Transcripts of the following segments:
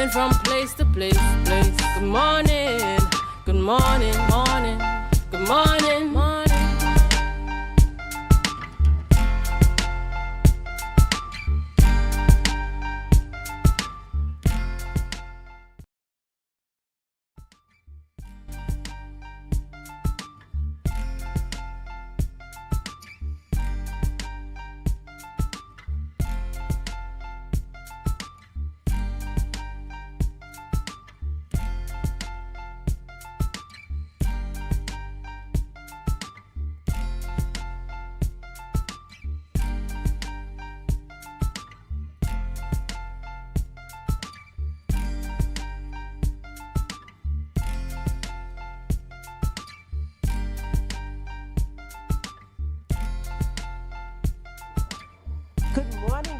roaming from place to place. Good morning, good morning, morning, good morning, morning.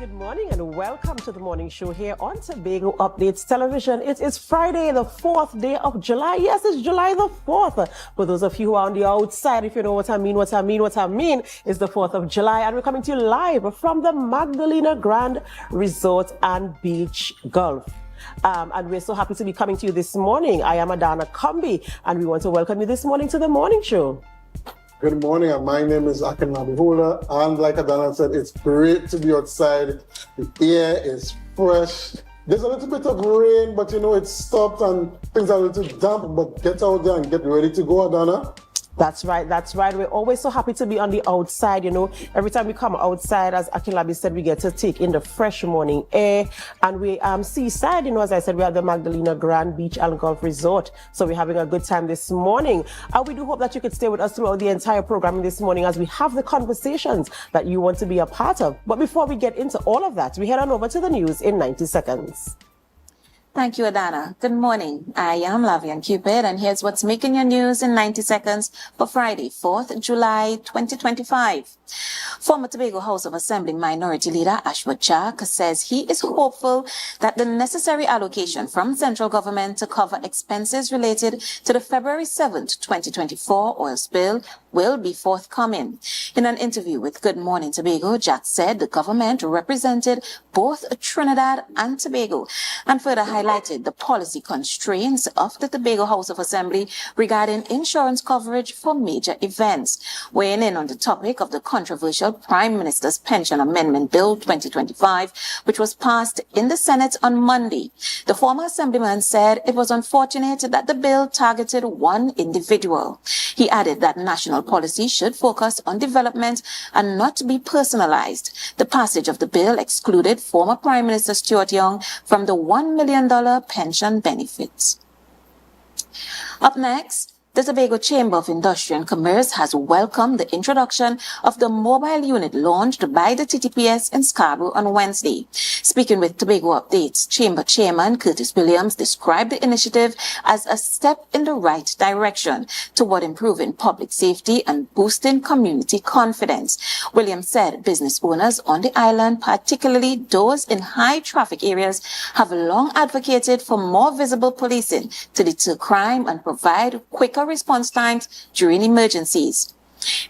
Good morning and welcome to the morning show here on Tobago Updates Television. It is Friday, the 4th day of July. Yes, it's July the 4th. For those of you who are on the outside, if you know what I mean, it's the 4th of July. And we're coming to you live from the Magdalena Grand Resort and Beach Golf. And we're so happy to be coming to you this morning. I am Adana Kumbi, and we want to welcome you this morning to the morning show. Good morning, and my name is Akinlabi, and like Adana said, it's great to be outside. The air is fresh. There's a little bit of rain, but it's stopped and things are a little damp, but get out there and get ready to go, Adana. That's right. We're always so happy to be on the outside, Every time we come outside, as Akinlabi said, we get to take in the fresh morning air. And we seaside, as I said, we are the Magdalena Grand Beach and Golf Resort. So we're having a good time this morning. We do hope that you could stay with us throughout the entire program this morning as we have the conversations that you want to be a part of. But before we get into all of that, we head on over to the news in 90 seconds. Thank you, Adana. Good morning. I am Lavian Cupid, and here's what's making your news in 90 seconds for Friday, 4th July 2025. Former Tobago House of Assembly Minority Leader Ashwood Chak says he is hopeful that the necessary allocation from central government to cover expenses related to the February 7th, 2024 oil spill will be forthcoming. In an interview with Good Morning Tobago, Jack said the government represented both Trinidad and Tobago and further highlighted the policy constraints of the Tobago House of Assembly regarding insurance coverage for major events. Weighing in on the topic of the controversial Prime Minister's Pension Amendment Bill 2025, which was passed in the Senate on Monday, the former assemblyman said it was unfortunate that the bill targeted one individual. He added that national policy should focus on development and not be personalized. The passage of the bill excluded former Prime Minister Stuart Young from the $1 million pension benefits. Up next, the Tobago Chamber of Industry and Commerce has welcomed the introduction of the mobile unit launched by the TTPS in Scarborough on Wednesday. Speaking with Tobago Updates, Chamber Chairman Curtis Williams described the initiative as a step in the right direction toward improving public safety and boosting community confidence. Williams said business owners on the island, particularly those in high traffic areas, have long advocated for more visible policing to deter crime and provide quicker response times during emergencies.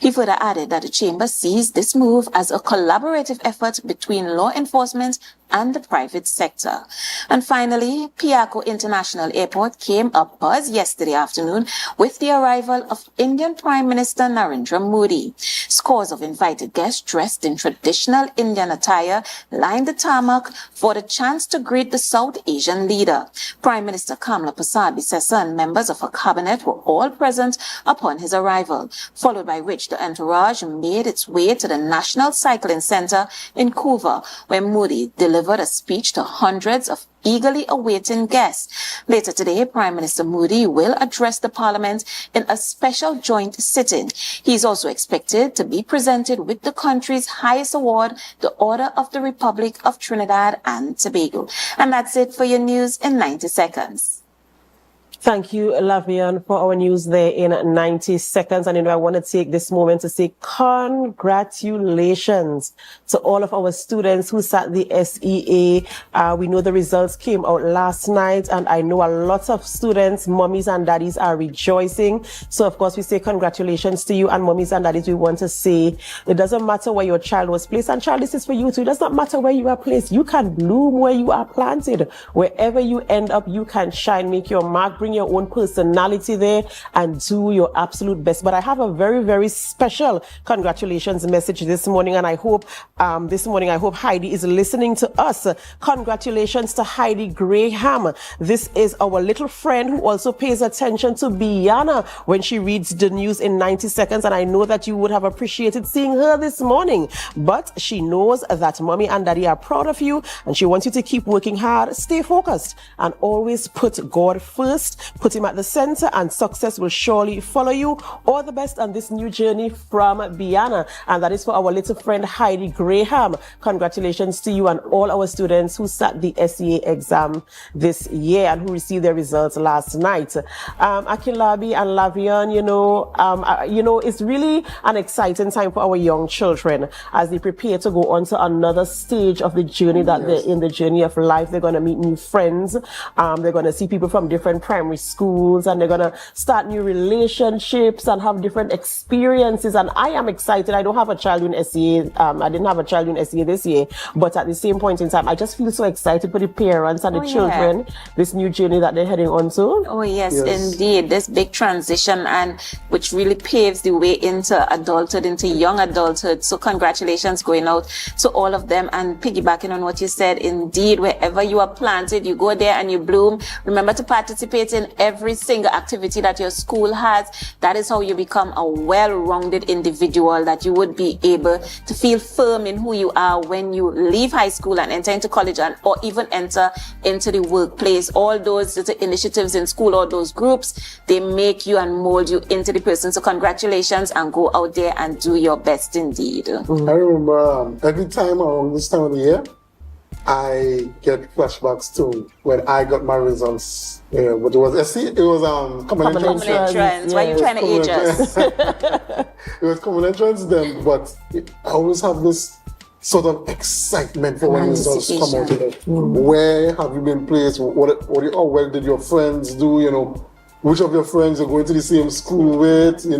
He further added that the chamber sees this move as a collaborative effort between law enforcement and the private sector. And finally, Piarco International Airport came up buzz yesterday afternoon with the arrival of Indian Prime Minister Narendra Modi. Scores of invited guests dressed in traditional Indian attire lined the tarmac for the chance to greet the South Asian leader. Prime Minister Kamala Prasad Bisesa and members of her cabinet were all present upon his arrival, followed by which the entourage made its way to the National Cycling Center in Couva, where Modi delivered a speech to hundreds of eagerly awaiting guests. Later today, Prime Minister Modi will address the Parliament in a special joint sitting. He is also expected to be presented with the country's highest award, the Order of the Republic of Trinidad and Tobago. And that's it for your news in 90 seconds. Thank you, Lavian, for our news there in 90 seconds. And I want to take this moment to say congratulations to all of our students who sat the SEA. We know the results came out last night, and I know a lot of students, mummies and daddies, are rejoicing. So, of course, we say congratulations to you, and mummies and daddies, we want to say it doesn't matter where your child was placed. And child, this is for you too. It does not matter where you are placed. You can bloom where you are planted. Wherever you end up, you can shine, make your mark, bring your own personality there, and do your absolute best. But I have a very, very special congratulations message this morning, and I hope Heidi is listening to us. Congratulations to Heidi Graham. This is our little friend who also pays attention to Biana when she reads the news in 90 seconds, and I know that you would have appreciated seeing her this morning. But she knows that mommy and daddy are proud of you, and she wants you to keep working hard, stay focused, and always put God first. Put him at the center, and success will surely follow you. All the best on this new journey from Biana. And that is for our little friend Heidi Graham. Congratulations to you and all our students who sat the SEA exam this year and who received their results last night. Akilabi and Lavian, it's really an exciting time for our young children as they prepare to go on to another stage of the journey that they're in, the journey of life. They're going to meet new friends. They're going to see people from different primary schools, and they're going to start new relationships and have different experiences. And I am excited. I don't have a child in SEA. I didn't have a child in SEA this year, but at the same point in time, I just feel so excited for the parents and the children, this new journey that they're heading on to. Oh, yes, indeed. This big transition, and which really paves the way into adulthood, into young adulthood. So congratulations going out to all of them. And piggybacking on what you said, indeed, wherever you are planted, you go there and you bloom. Remember to participate in every single activity that your school has. That is how you become a well-rounded individual, that you would be able to feel firm in who you are when you leave high school and enter into college, or even enter into the workplace. All those little initiatives in school, all those groups, they make you and mold you into the person. So congratulations, and go out there and do your best indeed. I remember every time around this time of the year, I get flashbacks to when I got my results. But it was common entrance. Why are you trying to age us? It was common entrance then, but I always have this sort of excitement for when results come out. Where have you been placed? How well did your friends do? Which of your friends you're going to the same school with, and you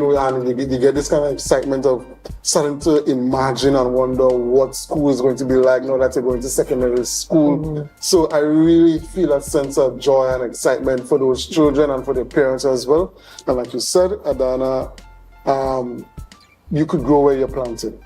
get this kind of excitement of starting to imagine and wonder what school is going to be like now that you're going to secondary school. So I really feel a sense of joy and excitement for those children and for their parents as well. And like you said, Adana, you could grow where you're planted,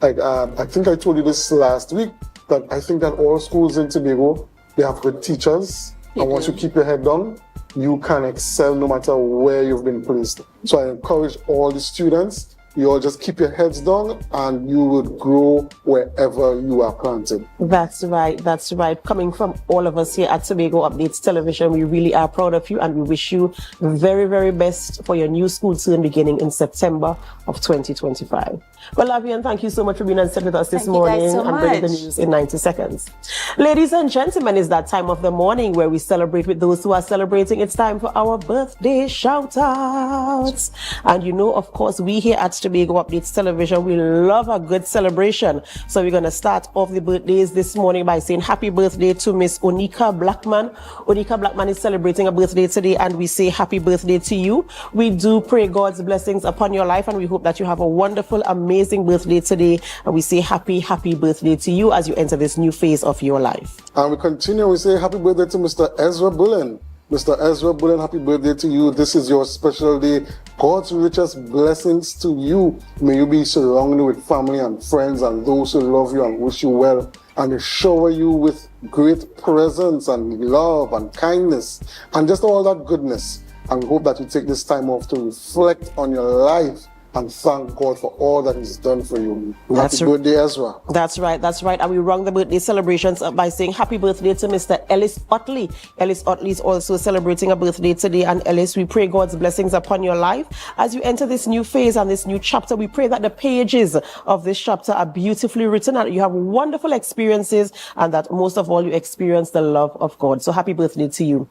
I think I told you this last week, that I think that all schools in Tobago, they have good teachers. And once you keep your head down, you can excel no matter where you've been placed. So I encourage all the students, you all just keep your heads down and you would grow wherever you are planted. That's right. That's right. Coming from all of us here at Tobago Updates Television, we really are proud of you, and we wish you the very, very best for your new school term beginning in September of 2025. Well, Lavian, thank you so much for being on set with us this morning and bringing the news in 90 seconds. Ladies and gentlemen, it's that time of the morning where we celebrate with those who are celebrating. It's time for our birthday shout-outs. And of course, we here at Tobago Updates Television, we love a good celebration. So we're going to start off the birthdays this morning by saying happy birthday to Miss Onika Blackman. Onika Blackman is celebrating a birthday today, and we say happy birthday to you. We do pray God's blessings upon your life, and we hope that you have a wonderful, amazing birthday today. And we say happy birthday to you as you enter this new phase of your life. And we continue, we say happy birthday to Mr. Ezra Bullen. Mr. Ezra Bullen, happy birthday to you. This is your special day. God's richest blessings to you. May you be surrounded with family and friends and those who love you and wish you well, and they shower you with great presence and love and kindness and just all that goodness. And we hope that you take this time off to reflect on your life and thank God for all that He's done for you. That's Happy birthday, Ezra. That's right. And we rung the birthday celebrations up by saying happy birthday to Mr. Ellis Otley. Ellis Otley is also celebrating a birthday today. And Ellis, we pray God's blessings upon your life. As you enter this new phase and this new chapter, we pray that the pages of this chapter are beautifully written and you have wonderful experiences and that most of all you experience the love of God. So happy birthday to you.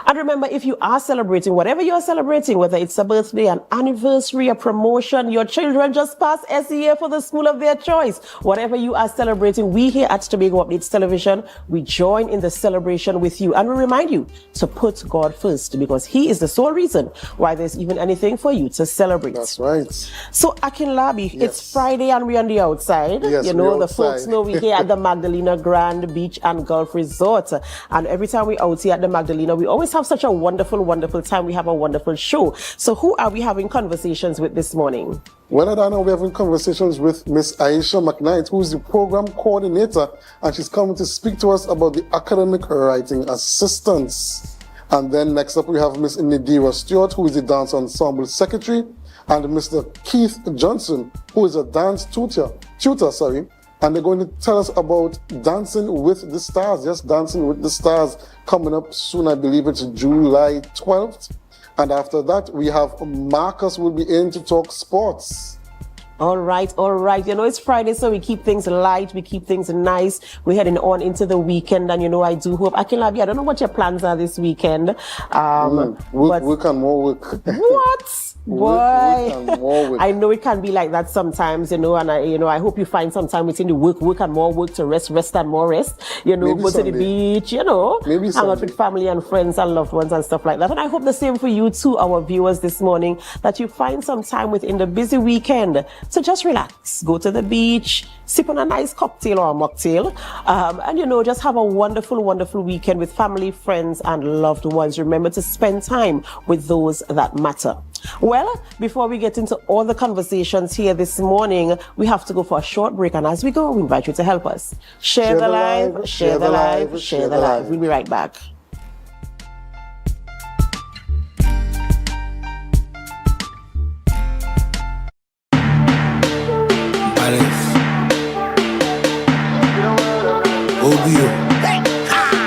And remember, if you are celebrating, whatever you are celebrating, whether it's a birthday, an anniversary, a promotion, your children just passed SEA for the school of their choice, whatever you are celebrating, we here at Tobago Updates Television, we join in the celebration with you. And we remind you to put God first because He is the sole reason why there's even anything for you to celebrate. That's right. So, Akinlabi, Yes. it's Friday and we're on the outside. Yes, you know, we're the outside. folks know we're here at the Magdalena Grand Beach and Golf Resort. And every time we're out here at the Magdalena, we always have such a wonderful, wonderful time. We have a wonderful show. So who are we having conversations with this morning? Well, Adana, we're having conversations with Miss Aisha McKnight, who is the program coordinator, and she's coming to speak to us about the academic writing assistance. And then next up, we have Miss Nadira Stewart, who is the dance ensemble secretary, and Mr. Keith Johnson, who is a dance tutor, and they're going to tell us about Dancing with the Stars. Yes, Dancing with the Stars coming up soon. I believe it's July 12th. And after that, we have Marcus will be in to talk sports. All right. You know, it's Friday, so we keep things light. We keep things nice. We're heading on into the weekend. And, you know, I do hope, Akinlabi, I don't know what your plans are this weekend. Work and more work. What? Boy, Work and more work. I know it can be like that sometimes, you know, and I hope you find some time within the work and more work to rest and more rest, you know, Maybe go to the Sunday. beach, you know, Maybe hang out Sunday. with family and friends and loved ones and stuff like that. And I hope the same for you too, our viewers this morning, that you find some time within the busy weekend to just relax, go to the beach, sip on a nice cocktail or a mocktail, and, you know, just have a wonderful, wonderful weekend with family, friends, and loved ones. Remember to spend time with those that matter. Well, before we get into all the conversations here this morning, we have to go for a short break. And as we go, we invite you to help us. Share the live, share the live, share the live. We'll be right back.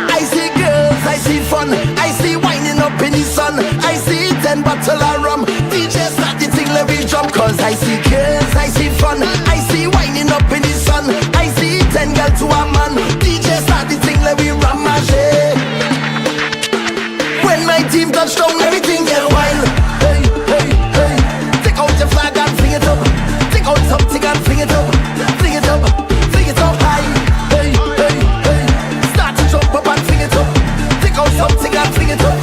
I see girls, I see fun, I see winding up in the sun, I see 10 bottle of rum, DJ start the thing, let me jump. Cause I see girls, I see fun, I see winding up in the sun, I see 10 girls to a man, DJ start the thing, let me rum my shit. When my team touch down, everything get wild. Hey, hey, hey, take out your flag and fling it up, take out something and fling it up, fling it up, fling it up high. Hey, hey, hey, start to jump up and fling it up, take out something and fling it up.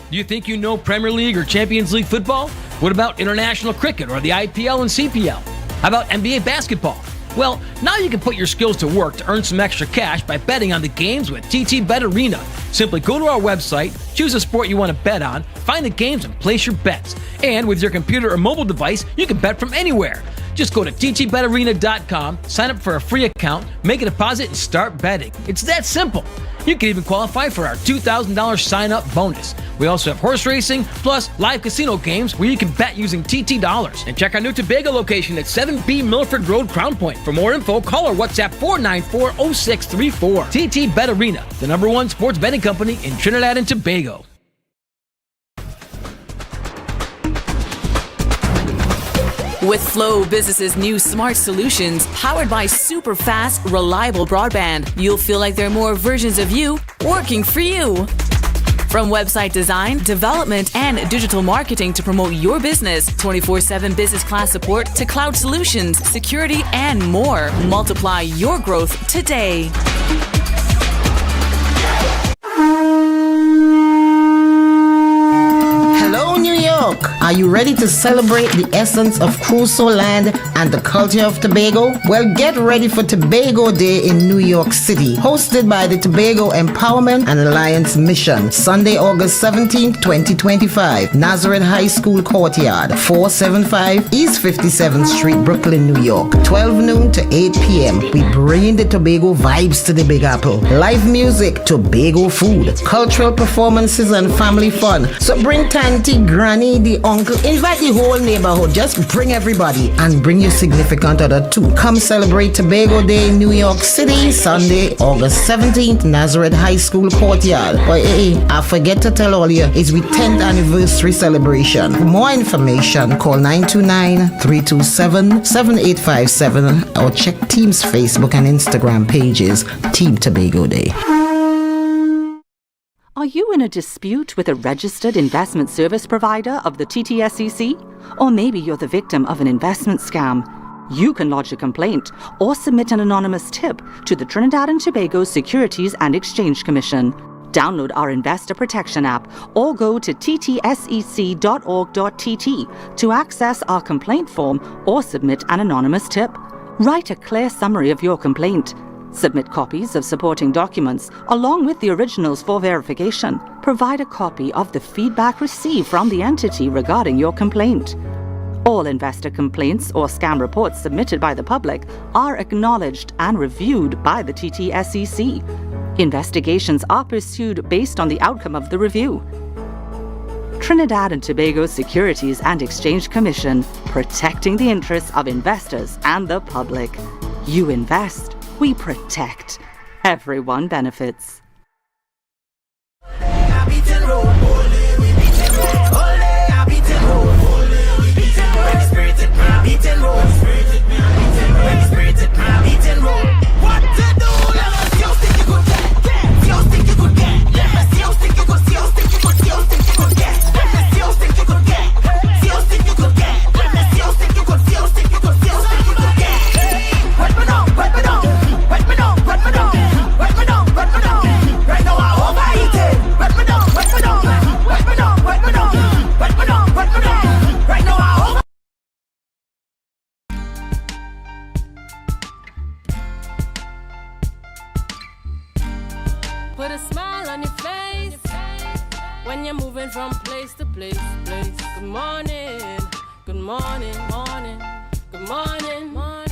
Do you think you know Premier League or Champions League football? What about international cricket or the IPL and CPL? How about NBA basketball? Well, now you can put your skills to work to earn some extra cash by betting on the games with TT Bet Arena. Simply go to our website, choose a sport you want to bet on, find the games and place your bets. And with your computer or mobile device, you can bet from anywhere. Just go to ttbetarena.com, sign up for a free account, make a deposit, and start betting. It's that simple. You can even qualify for our $2,000 sign-up bonus. We also have horse racing, plus live casino games where you can bet using TT dollars. And check our new Tobago location at 7B Milford Road, Crown Point. For more info, call or WhatsApp 494-0634. TT Bet Arena, the #1 sports betting company in Trinidad and Tobago. With Flow Business's new smart solutions, powered by super fast, reliable broadband, you'll feel like there are more versions of you working for you. From website design, development, and digital marketing to promote your business, 24/7 business class support to cloud solutions, security, and more. Multiply your growth today. Hello, New York. Are you ready to celebrate the essence of Crusoe Land and the culture of Tobago? Well, get ready for Tobago Day in New York City, hosted by the Tobago Empowerment and Alliance Mission, Sunday, August 17, 2025, Nazareth High School Courtyard, 475 East 57th Street, Brooklyn, New York, 12 noon to 8 p.m. We bring the Tobago vibes to the Big Apple. Live music, Tobago food, cultural performances, and family fun. So bring Tanty, Granny, the uncle, uncle. Invite the whole neighborhood. Just bring everybody and bring your significant other too. Come celebrate Tobago Day in New York City, Sunday, August 17th, Nazareth High School courtyard. But hey, I forget to tell all you, it's we 10th anniversary celebration. For more information, call 929-327-7857 or check Team's Facebook and Instagram pages, Team Tobago Day. Are you in a dispute with a registered investment service provider of the TTSEC? Or maybe you're the victim of an investment scam? You can lodge a complaint or submit an anonymous tip to the Trinidad and Tobago Securities and Exchange Commission. Download our Investor Protection app or go to ttsec.org.tt to access our complaint form or submit an anonymous tip. Write a clear summary of your complaint. Submit copies of supporting documents along with the originals for verification. Provide a copy of the feedback received from the entity regarding your complaint. All investor complaints or scam reports submitted by the public are acknowledged and reviewed by the TTSEC. Investigations are pursued based on the outcome of the review. Trinidad and Tobago Securities and Exchange Commission, protecting the interests of investors and the public. You invest, we protect. Everyone benefits. Put a smile on your face when you're moving from place to place. Good morning, good morning, morning, good morning, morning.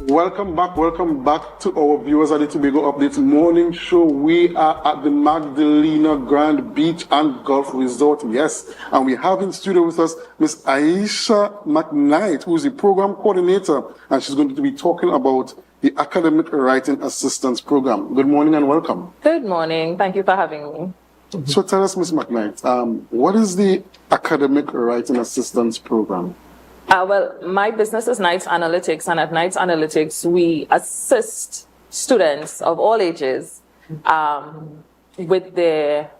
Welcome back to our viewers at the Tobago Updates morning show. We are at the Magdalena Grand Beach and Golf Resort, yes, and we have in studio with us Miss Aisha McKnight, who is the program coordinator, and she's going to be talking about the Academic Writing Assistance Program. Good morning and welcome. Good morning. Thank you for having me. So tell us, Ms. McKnight, what is the Academic Writing Assistance Program? Well, my business is Knights Analytics, and at Knights Analytics, we assist students of all ages with their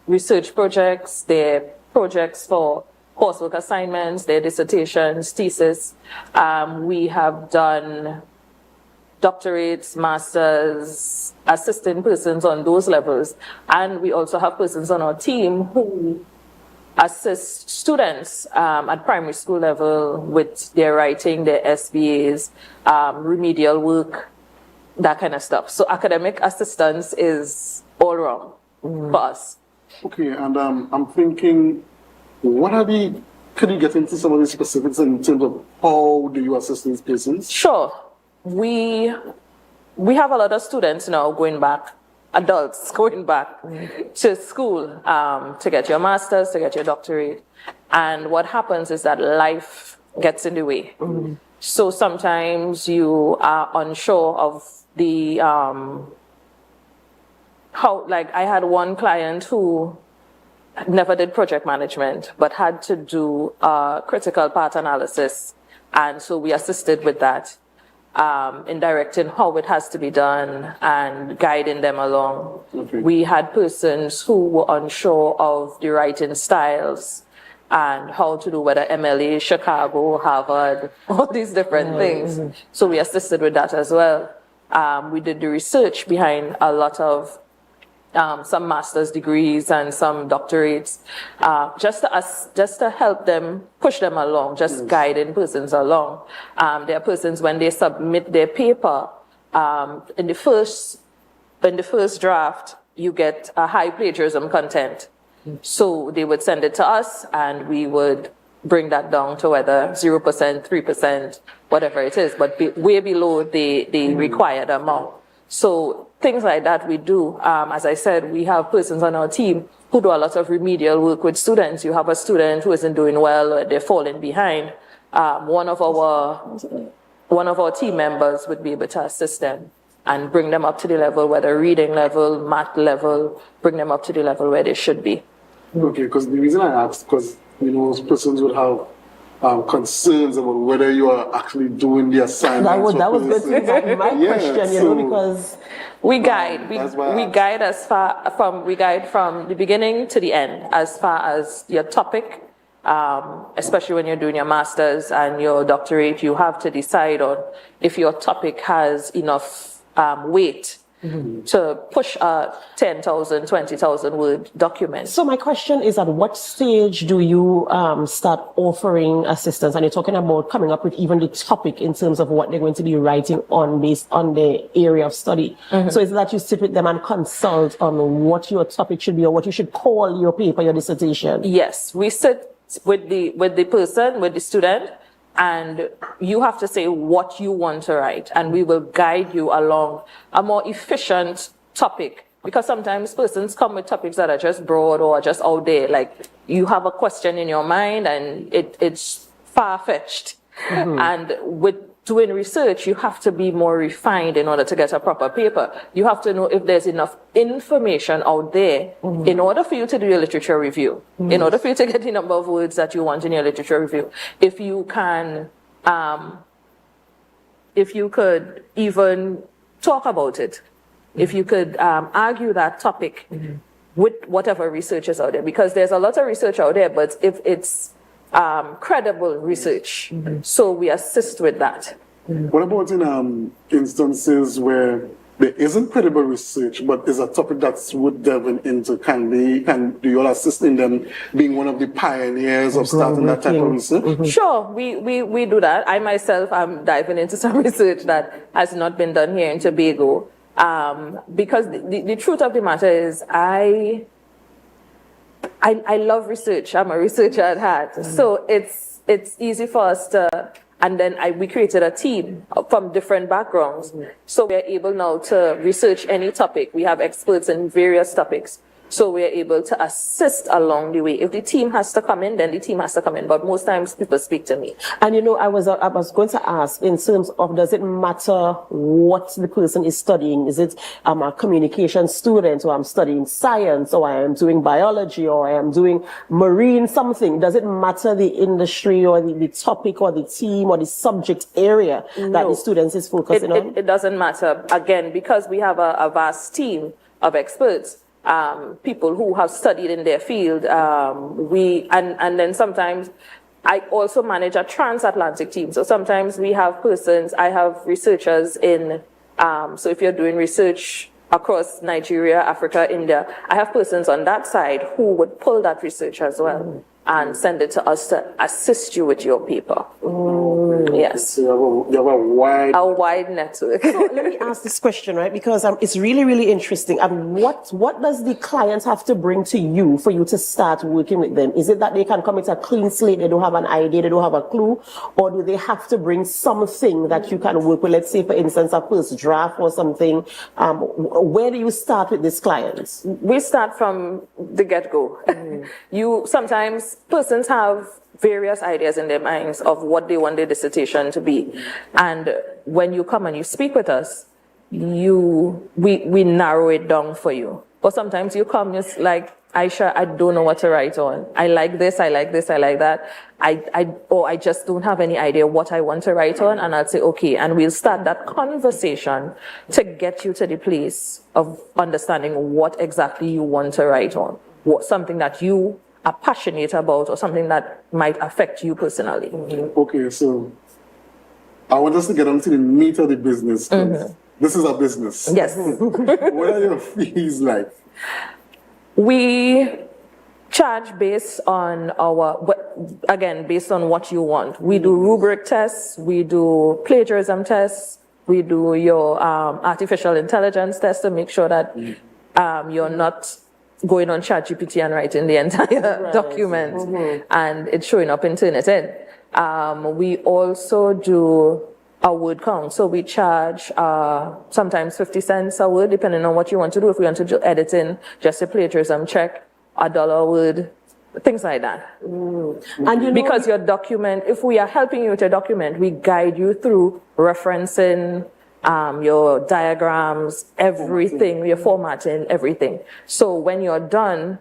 research projects, their projects for coursework assignments, their dissertations, thesis. We have done doctorates, masters, assisting persons on those levels, and we also have persons on our team who assist students at primary school level with their writing, their SBAs, remedial work, that kind of stuff. So academic assistance is all around for us. Okay, and I'm thinking, could you get into some of the specifics in terms of how do you assist these persons? Sure. We have a lot of students now going back, adults going back to school to get your master's, to get your doctorate. And what happens is that life gets in the way. So sometimes you are unsure of the, like I had one client who never did project management, but had to do critical path analysis. And so we assisted with that. In directing how it has to be done and guiding them along. Okay. We had persons who were unsure of the writing styles and how to do whether MLA, Chicago, Harvard, all these different things. So we assisted with that as well. We did the research behind a lot of some master's degrees and some doctorates, just to help them, push them along, just guiding persons along. There are persons, when they submit their paper, in the first draft, you get a high plagiarism content. So they would send it to us, and we would bring that down to whether 0%, 3%, whatever it is, but way below the required amount. So things like that we do. As I said, we have persons on our team who do a lot of remedial work with students. You have a student who isn't doing well, they're falling behind. One of our team members would be able to assist them and bring them up to the level, whether reading level, math level, bring them up to the level where they should be. Okay, because the reason I asked, because persons would have concerns about whether you are actually doing the assignment. That was going to be my question, because we guide. We guide from the beginning to the end as far as your topic. Especially when you're doing your master's and your doctorate, you have to decide on if your topic has enough weight to push a 10,000, 20,000 word document. So my question is, at what stage do you start offering assistance? And you're talking about coming up with even the topic in terms of what they're going to be writing on based on the area of study. So is it that you sit with them and consult on what your topic should be, or what you should call your paper, your dissertation? Yes, we sit with the person, with the student, and you have to say what you want to write, and we will guide you along a more efficient topic, because sometimes persons come with topics that are just broad or just out there, like you have a question in your mind and it's far-fetched. And with doing research, you have to be more refined in order to get a proper paper. You have to know if there's enough information out there in order for you to do your literature review, in order for you to get the number of words that you want in your literature review. If you can, if you could even talk about it, if you could argue that topic with whatever research is out there, because there's a lot of research out there, but if it's credible research. So we assist with that. What about in instances where there isn't credible research, but is a topic that's worth delving into? Do you all assist in them being one of the pioneers of starting that type of research? Sure, we do that. I myself am diving into some research that has not been done here in Tobago. Because the truth of the matter is I love research. I'm a researcher at heart. So it's easy for us to, and then we created a team from different backgrounds. So we're able now to research any topic. We have experts in various topics. So we're able to assist along the way. If the team has to come in, then the team has to come in. But most times people speak to me. And I was going to ask, in terms of, does it matter what the person is studying? Is it I'm a communication student, or I'm studying science, or I am doing biology, or I am doing marine something? Does it matter the industry or the topic or the team or the subject area that the students is focusing on? It doesn't matter. Again, because we have a vast team of experts. People who have studied in their field, and then sometimes I also manage a transatlantic team. So sometimes we have persons, I have researchers in, so if you're doing research across Nigeria, Africa, India, I have persons on that side who would pull that research as well and send it to us to assist you with your paper. Yes. So you have a wide network. So let me ask this question, right? Because it's really, really interesting. And what does the client have to bring to you for you to start working with them? Is it that they can come with a clean slate, they don't have an idea, they don't have a clue? Or do they have to bring something that you can work with? Let's say, for instance, a first draft or something. Where do you start with these clients? We start from the get-go. Sometimes persons have various ideas in their minds of what they want their dissertation to be. And when you come and you speak with us, we narrow it down for you. Or sometimes you come just like, Aisha, I don't know what to write on. I like this, I like this, I like that. I just don't have any idea what I want to write on. And I'll say, okay, and we'll start that conversation to get you to the place of understanding what exactly you want to write on. Something that you are passionate about, or something that might affect you personally. Okay, so I want us to get onto the meat of the business. This is a business. Yes. What are your fees like? We charge based on based on what you want. We do rubric tests, we do plagiarism tests, we do your artificial intelligence test to make sure that you're not going on ChatGPT and writing the entire document and it's showing up in Turnitin. We also do a word count. So we charge sometimes 50 cents a word, depending on what you want to do. If we want to do editing, just a plagiarism check, $1 a word, things like that. And because your document, if we are helping you with your document, we guide you through referencing, your diagrams, everything, your formatting, everything. So when you're done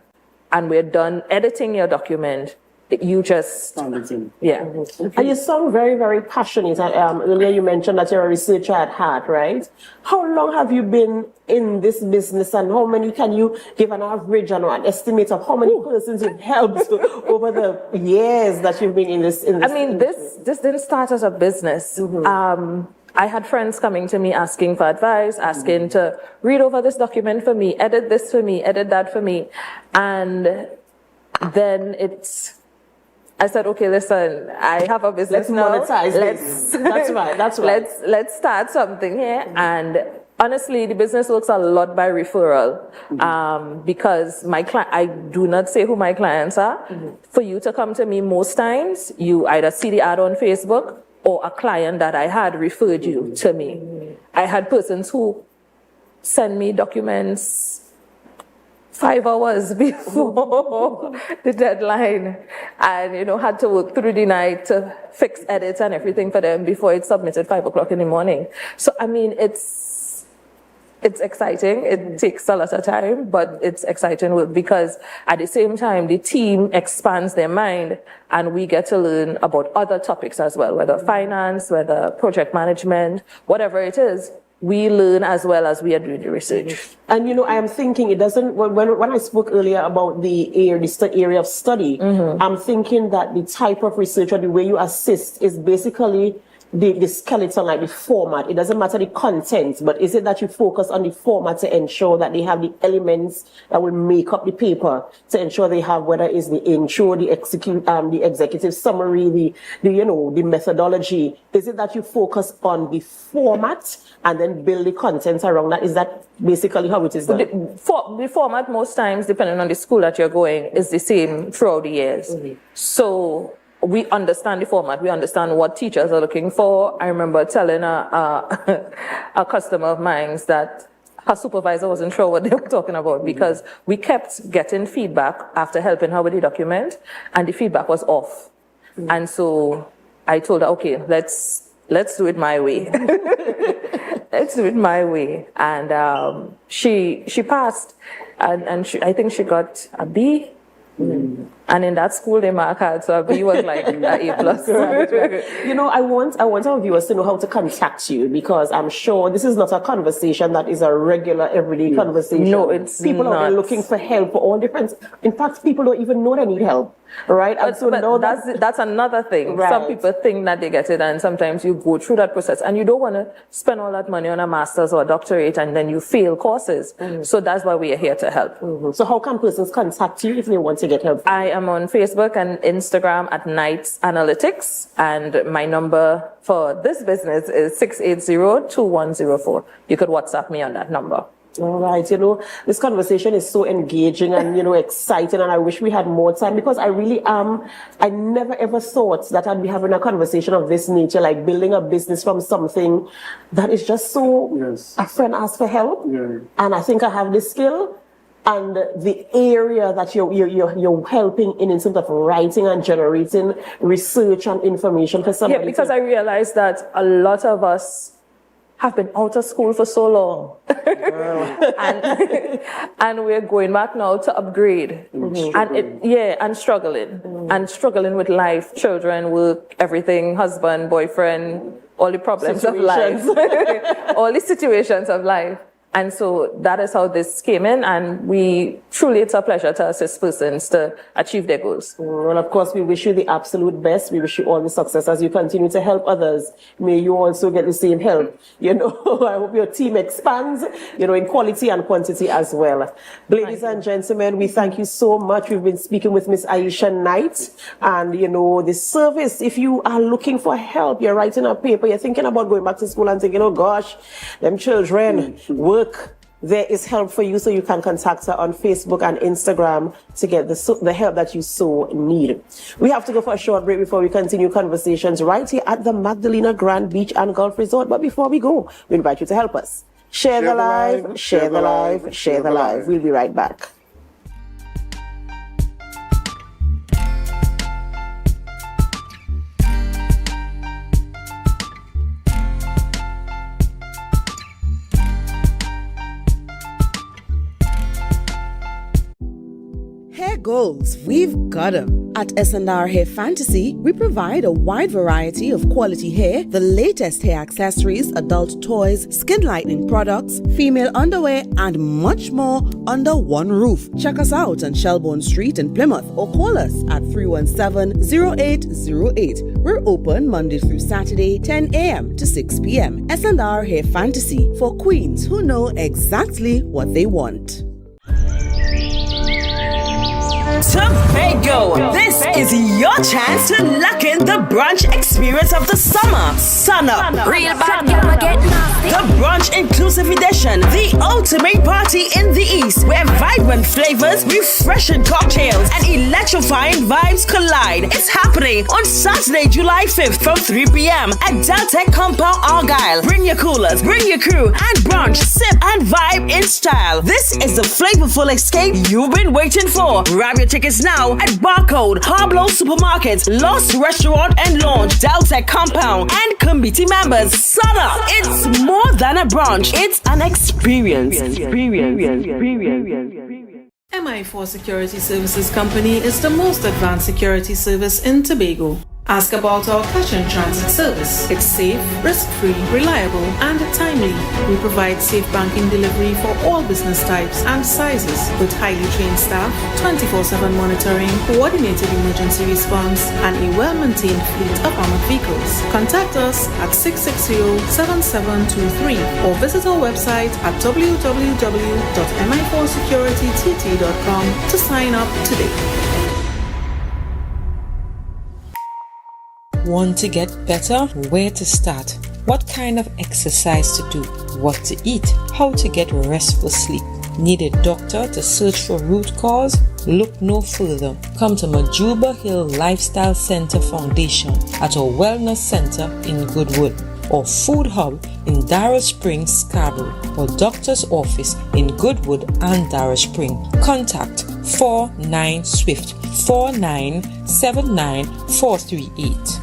and we're done editing your document, you just, And you sound very, very passionate. Earlier you mentioned that you're a researcher at heart, right? How long have you been in this business, and how many can you give an average and an estimate of how many persons you've helped over the years that you've been in this? I mean, this didn't start as a business. I had friends coming to me asking for advice, asking to read over this document for me, edit this for me, edit that for me. And then I said, okay, listen, I have a business now. Monetize this. That's right. Let's start something here. And honestly, the business works a lot by referral, because I do not say who my clients are. For you to come to me, most times, you either see the ad on Facebook or a client that I had referred you to me. I had persons who send me documents 5 hours before the deadline, and had to work through the night to fix edits and everything for them before it's submitted 5 o'clock in the morning. So I mean, it's exciting. It takes a lot of time, but it's exciting work because at the same time the team expands their mind and we get to learn about other topics as well, whether finance, whether project management, whatever it is. We learn as well as we are doing the research. And I am thinking it doesn't, when I spoke earlier about the area of study, I'm thinking that the type of research or the way you assist is basically the skeleton, like the format. It doesn't matter the content, but is it that you focus on the format to ensure that they have the elements that will make up the paper, to ensure they have, whether it's the intro, the executive summary, the methodology. Is it that you focus on the format and then build the content around that? Is that basically how it is done? The format most times, depending on the school that you're going, is the same throughout the years. So we understand the format. We understand what teachers are looking for. I remember telling a customer of mine that her supervisor wasn't sure what they were talking about because we kept getting feedback after helping her with the document, and the feedback was off. And so I told her, okay, let's do it my way. Let's do it my way. And she passed, and I think she got a B. And in that school they mark her, so a B was like an A+. I want our viewers to know how to contact you, because I'm sure this is not a conversation that is a regular everyday conversation. No, it's people not. are looking for help for all different. In fact, people don't even know they need help. Right? But that's another thing. Right. Some people think that they get it, and sometimes you go through that process and you don't want to spend all that money on a master's or a doctorate and then you fail courses. So that's why we are here to help. So how can persons contact you if they want to get help? I am on Facebook and Instagram at Knights Analytics, and my number for this business is 680-2104. You could WhatsApp me on that number. All right, this conversation is so engaging and, exciting, and I wish we had more time, because I really I never ever thought that I'd be having a conversation of this nature, like building a business from something that is just so, a friend asked for help, and I think I have the skill, and the area that you're helping in terms of writing and generating research and information for somebody. Yeah, because I realized that a lot of us have been out of school for so long. and we're going back now to upgrade. And struggling with life, children, work, everything, husband, boyfriend, all the problems of life, all the situations of life. And so that is how this came in, and it's a pleasure to assist persons to achieve their goals. Well, of course, we wish you the absolute best. We wish you all the success as you continue to help others. May you also get the same help. I hope your team expands, in quality and quantity as well. Ladies and gentlemen, we thank you so much. We've been speaking with Miss Aisha Knight, and the service, if you are looking for help, you're writing a paper, you're thinking about going back to school and thinking, oh gosh, them children, work. There is help for you, so you can contact her on Facebook and Instagram to get the help that you so need. We have to go for a short break before we continue conversations right here at the Magdalena Grand Beach and Golf Resort. But before we go, we invite you to help us. Share the live, share the live, share the live. We'll be right back. Hair goals, we've got them. At S&R Hair Fantasy, we provide a wide variety of quality hair, the latest hair accessories, adult toys, skin lightening products, female underwear, and much more under one roof. Check us out on Shelbourne Street in Plymouth or call us at 317-0808. We're open Monday through Saturday, 10 a.m. to 6 p.m. S&R Hair Fantasy for queens who know exactly what they want. Tobago, this is your chance to lock in the brunch experience of the summer. Sun up, Real bad girl get nasty. the brunch inclusive edition, the ultimate party in the East, where vibrant flavors, refreshing cocktails, and electrifying vibes collide. It's happening on Saturday, July 5th from 3 p.m. at Deltec Compound, Argyle. Bring your coolers, bring your crew, and brunch, sip, and vibe in style. This is the flavorful escape you've been waiting for. Grab your tickets now at Barcode, Harblow Supermarket, Lost Restaurant and Lounge, Deltec Compound, and committee members. Sun up! It's more than a brunch, it's an experience. MI4 Security Services Company is the most advanced security service in Tobago. Ask about our cash and transit service. It's safe, risk-free, reliable, and timely. We provide safe banking delivery for all business types and sizes with highly trained staff, 24/7 monitoring, coordinated emergency response, and a well-maintained fleet of armored vehicles. Contact us at 660-7723 or visit our website at www.mi4securitytt.com to sign up today. Want to get better? Where to start? What kind of exercise to do? What to eat? How to get restful sleep? Need a doctor to search for root cause? Look no further. Come to Majuba Hill Lifestyle Center Foundation at our Wellness Center in Goodwood, or Food Hub in Darrow Springs, Scarborough, or Doctor's Office in Goodwood and Darrow Spring. Contact 49SWIFT 4979438.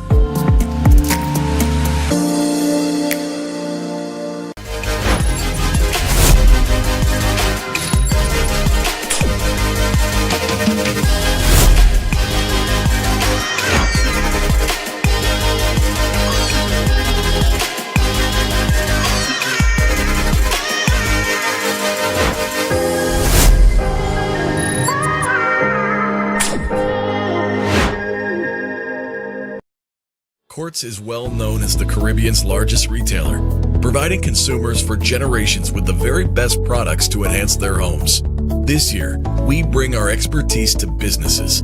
Quartz is well known as the Caribbean's largest retailer, providing consumers for generations with the very best products to enhance their homes. This year, we bring our expertise to businesses.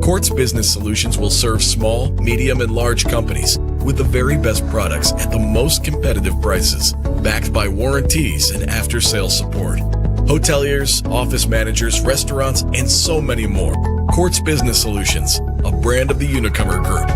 Quartz Business Solutions will serve small, medium, and large companies with the very best products at the most competitive prices, backed by warranties and after-sales support. Hoteliers, office managers, restaurants, and so many more. Quartz Business Solutions, a brand of the Unicomer Group.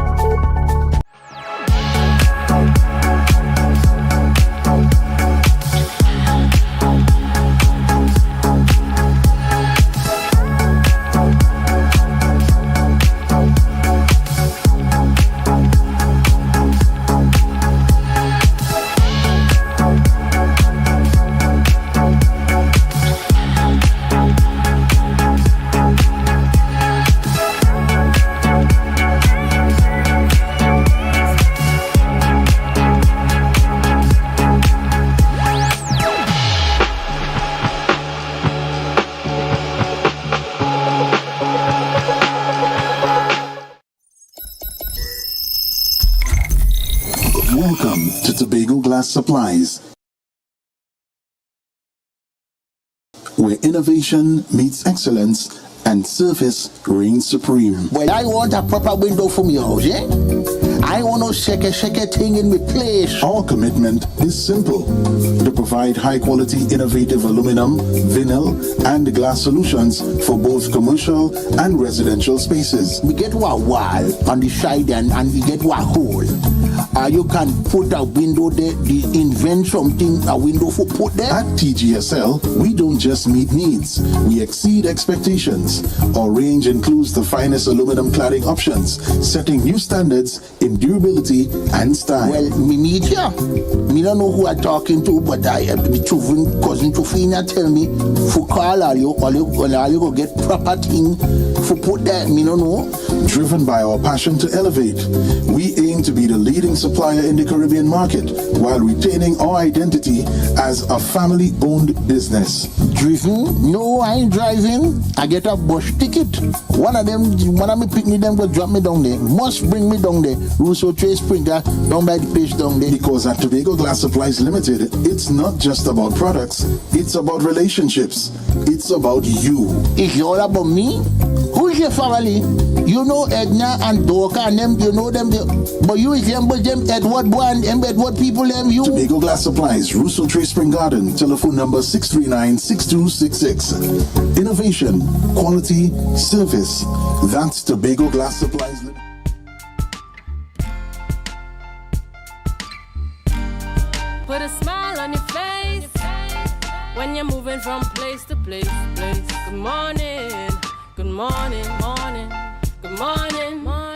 Welcome to Tobago Glass Supplies, where innovation meets excellence and service reigns supreme. Well, I want a proper window for me house, yeah? I want no shake thing in my place. Our commitment is simple: to provide high-quality, innovative aluminum, vinyl, and glass solutions for both commercial and residential spaces. We get one wall on the side and we get one hole. You can put a window there, invent something, a window for put there. At TGSL, we don't just meet needs, we exceed expectations. Our range includes the finest aluminum cladding options, setting new standards in durability and style. Well, me meet ya. Me don't know who I'm talking to, but my children, cousin Tofina tell me, for call all you go get proper thing for put there. Me don't know. Driven by our passion to elevate, we aim to be the leading supplier in the Caribbean market while retaining our identity as a family-owned business. Driven? No, I ain't driving. I get a bus ticket. One of me pick me them will drop me down there. Must bring me down there. Russo Trace Springer down by the place down there. Because at Tobago Glass Supplies Limited, it's not just about products, it's about relationships. It's about you. It's all about me? Who's your family? You know Edna and Dorka and them, you know them, but you resemble them Edward boy and them Edward people them you. Tobago Glass Supplies, Russo Trace Spring Garden, telephone number 639-6266. Innovation, quality, service. That's Tobago Glass Supplies Limited. Put a smile on your face when you're moving from place to place. Good morning, good morning, morning, good morning, morning.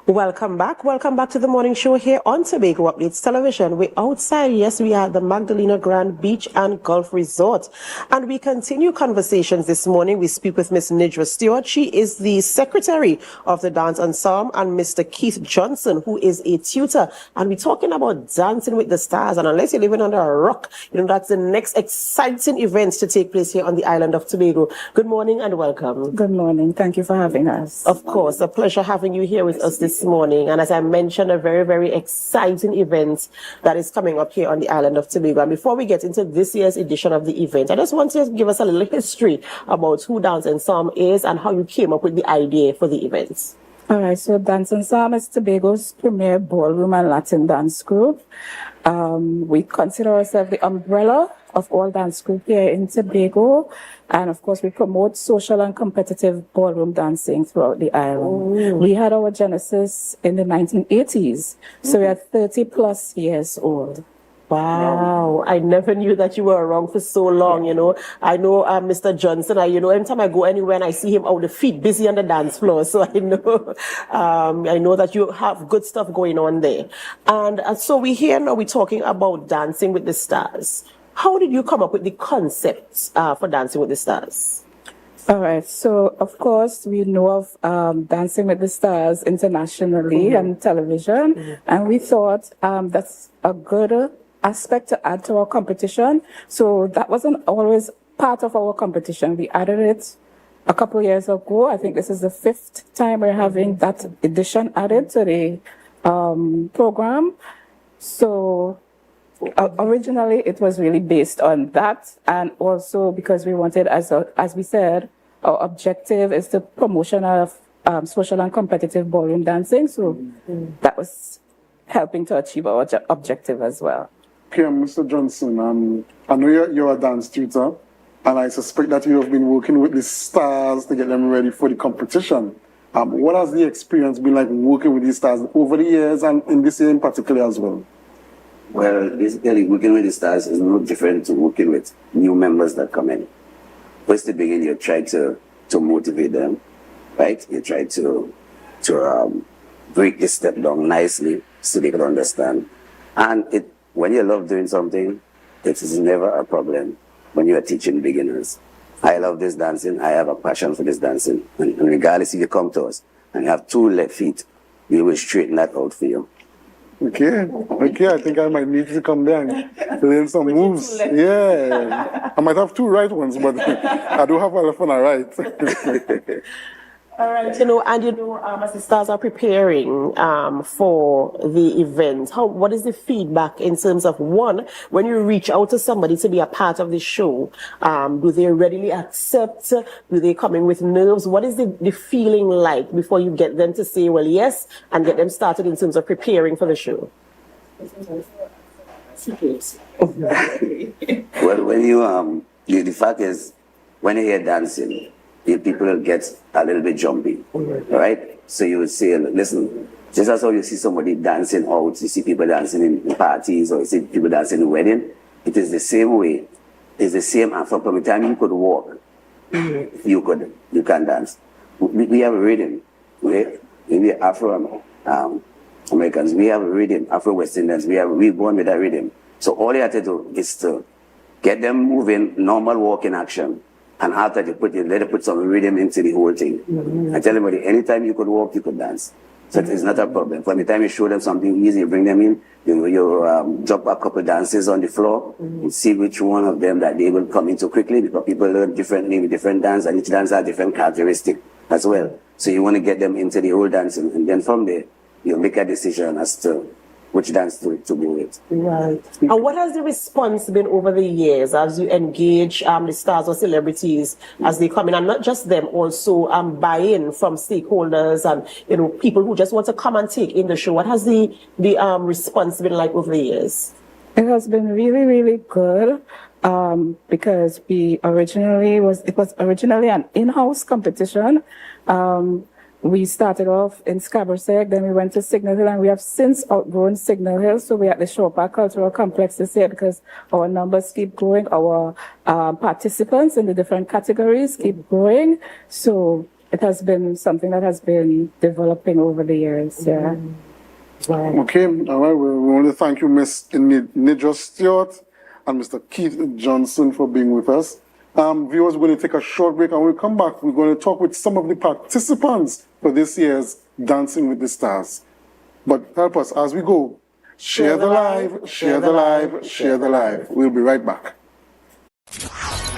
Welcome back to the morning show here on Tobago Updates Television. We're outside, yes, we are at the Magdalena Grand Beach and Golf Resort, and we continue conversations this morning. We speak with Miss Nidra Stewart. She is the secretary of the dance ensemble, and Mr. Keith Johnson, who is a tutor, and we're talking about Dancing with the Stars. And unless you're living under a rock, you know that's the next exciting event to take place here on the island of Tobago. Good morning and welcome. Good morning. Thank you for having us. Of course, a pleasure having you here with us this morning. And as I mentioned, a very, very exciting event that is coming up here on the island of Tobago. And before we get into this year's edition of the event, I just want you to give us a little history about who Dance Ensemble is and how you came up with the idea for the event. All right, so Dance Ensemble is Tobago's premier ballroom and Latin dance group. We consider ourselves the umbrella of all dance groups here in Tobago. And of course, we promote social and competitive ballroom dancing throughout the island. Mm. We had our genesis in the 1980s. So we are 30 plus years old. Wow, I never knew that you were around for so long, you know. I know Mr. Johnson, anytime I go anywhere and I see him out the feet, busy on the dance floor, so I know that you have good stuff going on there. And so we're here now, we're talking about Dancing with the Stars. How did you come up with the concepts for Dancing with the Stars? All right. So, of course, we know of Dancing with the Stars internationally and television. And we thought that's a good aspect to add to our competition. So that wasn't always part of our competition. We added it a couple of years ago. I think this is the 5th time we're having that edition added to the program. So originally it was really based on that, and also because we wanted, as we said, our objective is the promotion of social and competitive ballroom dancing. So that was helping to achieve our objective as well. Okay, Mr. Johnson, I know you're a dance tutor, and I suspect that you have been working with the stars to get them ready for the competition. What has the experience been like working with these stars over the years and in this year in particular as well? Well, basically, working with the stars is no different to working with new members that come in. First, to begin, you try to motivate them, right? You try to break the step down nicely so they can understand. And when you love doing something, it is never a problem when you are teaching beginners. I love this dancing. I have a passion for this dancing. And regardless if you come to us and you have 2 left feet, we will straighten that out for you. Okay, I think I might need to come there and learn some moves. Yeah, I might have two right ones, but I do have a left and a right. All right, as the stars are preparing for the event, what is the feedback in terms of, one, when you reach out to somebody to be a part of the show, do they readily accept? Do they come in with nerves? What is the feeling like before you get them to say, well, yes, and get them started in terms of preparing for the show? Well, when the fact is, when you hear dancing, people get a little bit jumpy, right? So you would say, listen, just as how you see somebody dancing out, you see people dancing in parties, or you see people dancing in wedding, it is the same way. It's the same from the time you could walk, you can dance. We have a rhythm. We Afro-Americans, we have a rhythm. Afro-Westerners, we're born with that rhythm. So all you have to do is to get them moving, normal walking action. And after let them put some rhythm into the whole thing. I tell everybody, anytime you could walk, you could dance. So it's not a problem. From the time you show them something easy, you bring them in, you drop a couple dances on the floor, and see which one of them that they will come into quickly, because people learn differently with different dance, and each dance has different characteristics as well. So you want to get them into the whole dancing, and then from there, you make a decision as to which dance to go with. Right. And what has the response been over the years as you engage the stars or celebrities as they come in, and not just them, also buy-in from stakeholders and people who just want to come and take in the show? What has the response been like over the years? It has been really, really good. Because it was originally an in-house competition. We started off in Scarborough, then we went to Signal Hill, and we have since outgrown Signal Hill. So we're at the Shore Park Cultural Complex this year because our numbers keep growing. Our participants in the different categories keep growing. So it has been something that has been developing over the years. Yeah. Okay, all right. We want to thank you, Miss Nidra Stewart and Mr. Keith Johnson, for being with us. Viewers, we're going to take a short break, and when we come back, we're going to talk with some of the participants for this year's Dancing with the Stars. But help us as we go. Share the live, share the live, share the live. We'll be right back.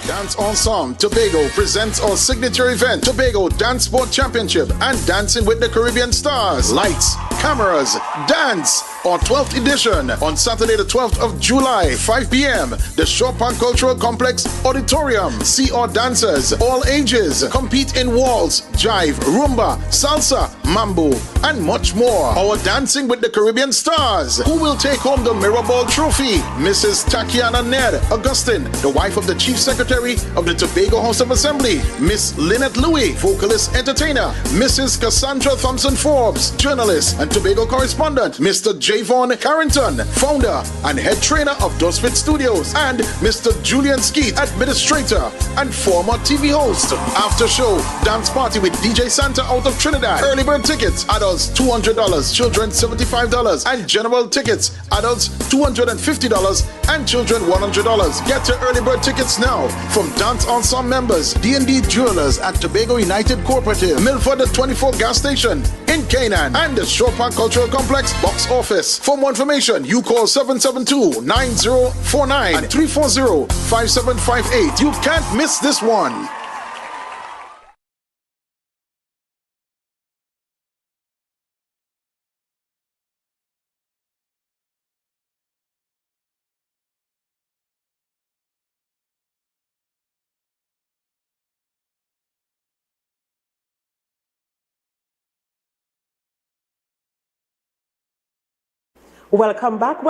Dance Ensemble Tobago presents our signature event, Tobago Dance Sport Championship and Dancing with the Caribbean Stars. Lights, cameras, dance, our 12th edition on Saturday the 12th of July, 5 p.m. The Shore Park Cultural Complex Auditorium. See our dancers, all ages, compete in waltz, jive, rumba, salsa, mambo, and much more. Our Dancing with the Caribbean Stars. Who will take home the Mirror Ball Trophy? Mrs. Takiana Ned Augustine, the wife of the Chief Secretary of the Tobago House of Assembly. Miss Lynette Louie, vocalist entertainer. Mrs. Cassandra Thompson Forbes, journalist and Tobago correspondent. Mr. Javon Carrington, founder and head trainer of Dosfit Studios. And Mr. Julian Skeet, administrator and former TV host. After show, dance party with DJ Santa out of Trinidad. Early bird tickets, adults $200, children $75, and general tickets, adults $250 and children $100. Get your early bird tickets now from Dance Ensemble members, D&D Jewelers at Tobago United Cooperative, Milford the 24 gas station in Canaan, and the Shore Park Cultural Complex box office. For more information, you call 772-9049 and 340-5758. You can't miss this one. Welcome back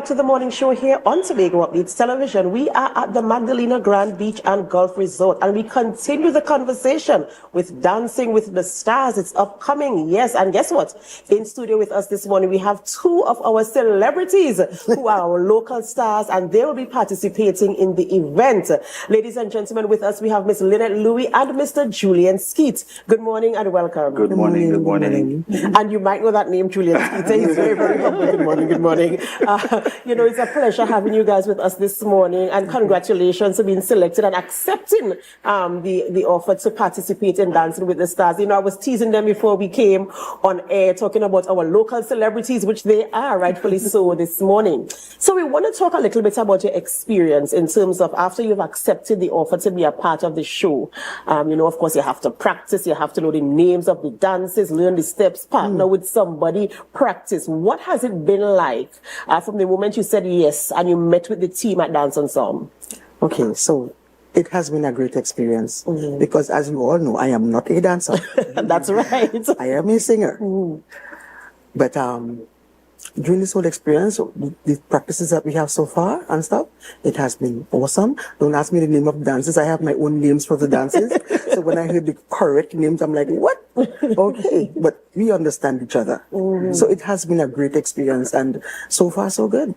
to the morning show here on Tobago Updates Television. We are at the Magdalena Grand Beach and Golf Resort, and we continue the conversation with Dancing with the Stars. It's upcoming, yes, and guess what? In studio with us this morning, we have two of our celebrities who are our local stars, and they will be participating in the event. Ladies and gentlemen, with us we have Miss Lynette Louie and Mr. Julian Skeet. Good morning and welcome. Good morning. And you might know that name, Julian Skeet. He's very, very humble. Good morning. morning, good morning. It's a pleasure having you guys with us this morning, and congratulations for being selected and accepting the offer to participate in Dancing with the Stars. I was teasing them before we came on air, talking about our local celebrities, which they are, rightfully so, this morning. So we want to talk a little bit about your experience in terms of after you've accepted the offer to be a part of the show. Of course, you have to practice, you have to know the names of the dances, learn the steps, partner with somebody, practice. What has it been like from the moment you said yes and you met with the team at Dance Ensemble? Okay, so it has been a great experience because, as you all know, I am not a dancer. That's right. I am a singer. But during this whole experience, the practices that we have so far and stuff, it has been awesome. Don't ask me the name of dances. I have my own names for the dances. So when I heard the correct names, I'm like, what? Okay. But we understand each other. So it has been a great experience, and so far so good.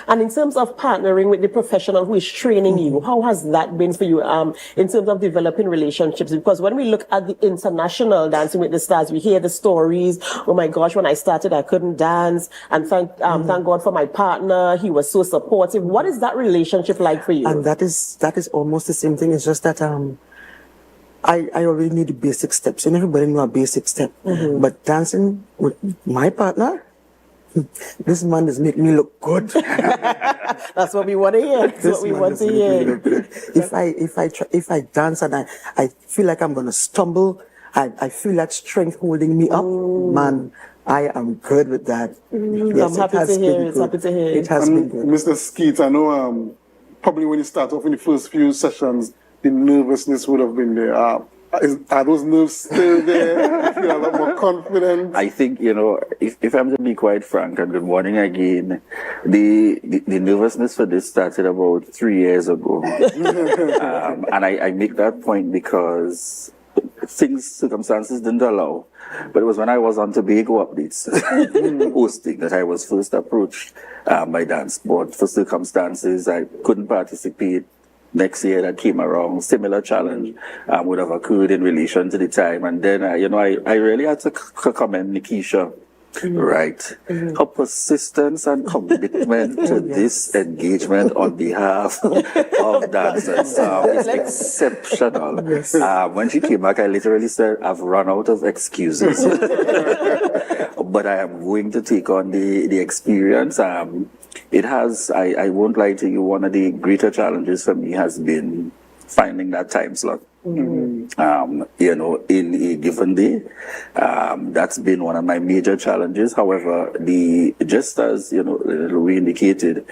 And in terms of partnering with the professional who is training you, how has that been for you in terms of developing relationships? Because when we look at the international Dancing with the Stars, we hear the stories. Oh my gosh, when I started, I couldn't dance. And thank God for my partner. He was so supportive. What is that relationship like for you? And that is almost the same thing. It's just that I already knew the basic steps, and everybody knew a basic step. But dancing with my partner, this man is making me look good. That's what we want to hear. That's what we want to hear. If I dance and I feel like I'm gonna stumble, I feel that strength holding me up, man. I am good with that. Yes, I'm happy to hear it. Happy to hear it. It has been good. Mr. Skeet, I know probably when you start off in the first few sessions, the nervousness would have been there. Are those nerves still there? You feel a lot more confident? I think, if I'm to be quite frank, and good morning again, the nervousness for this started about 3 years ago. And I make that point because circumstances didn't allow. But it was when I was on Tobago updates hosting that I was first approached by Dance Sport. For circumstances, I couldn't participate. Next year that came around, similar challenge would have occurred in relation to the time. And then, I really had to commend Nikisha. Right. Her persistence and commitment to this engagement on behalf of dancers is exceptional. When she came back, I literally said, I've run out of excuses. But I am going to take on the experience. It has, I won't lie to you, one of the greater challenges for me has been finding that time slot. In a given day. That's been one of my major challenges. However, just as we indicated,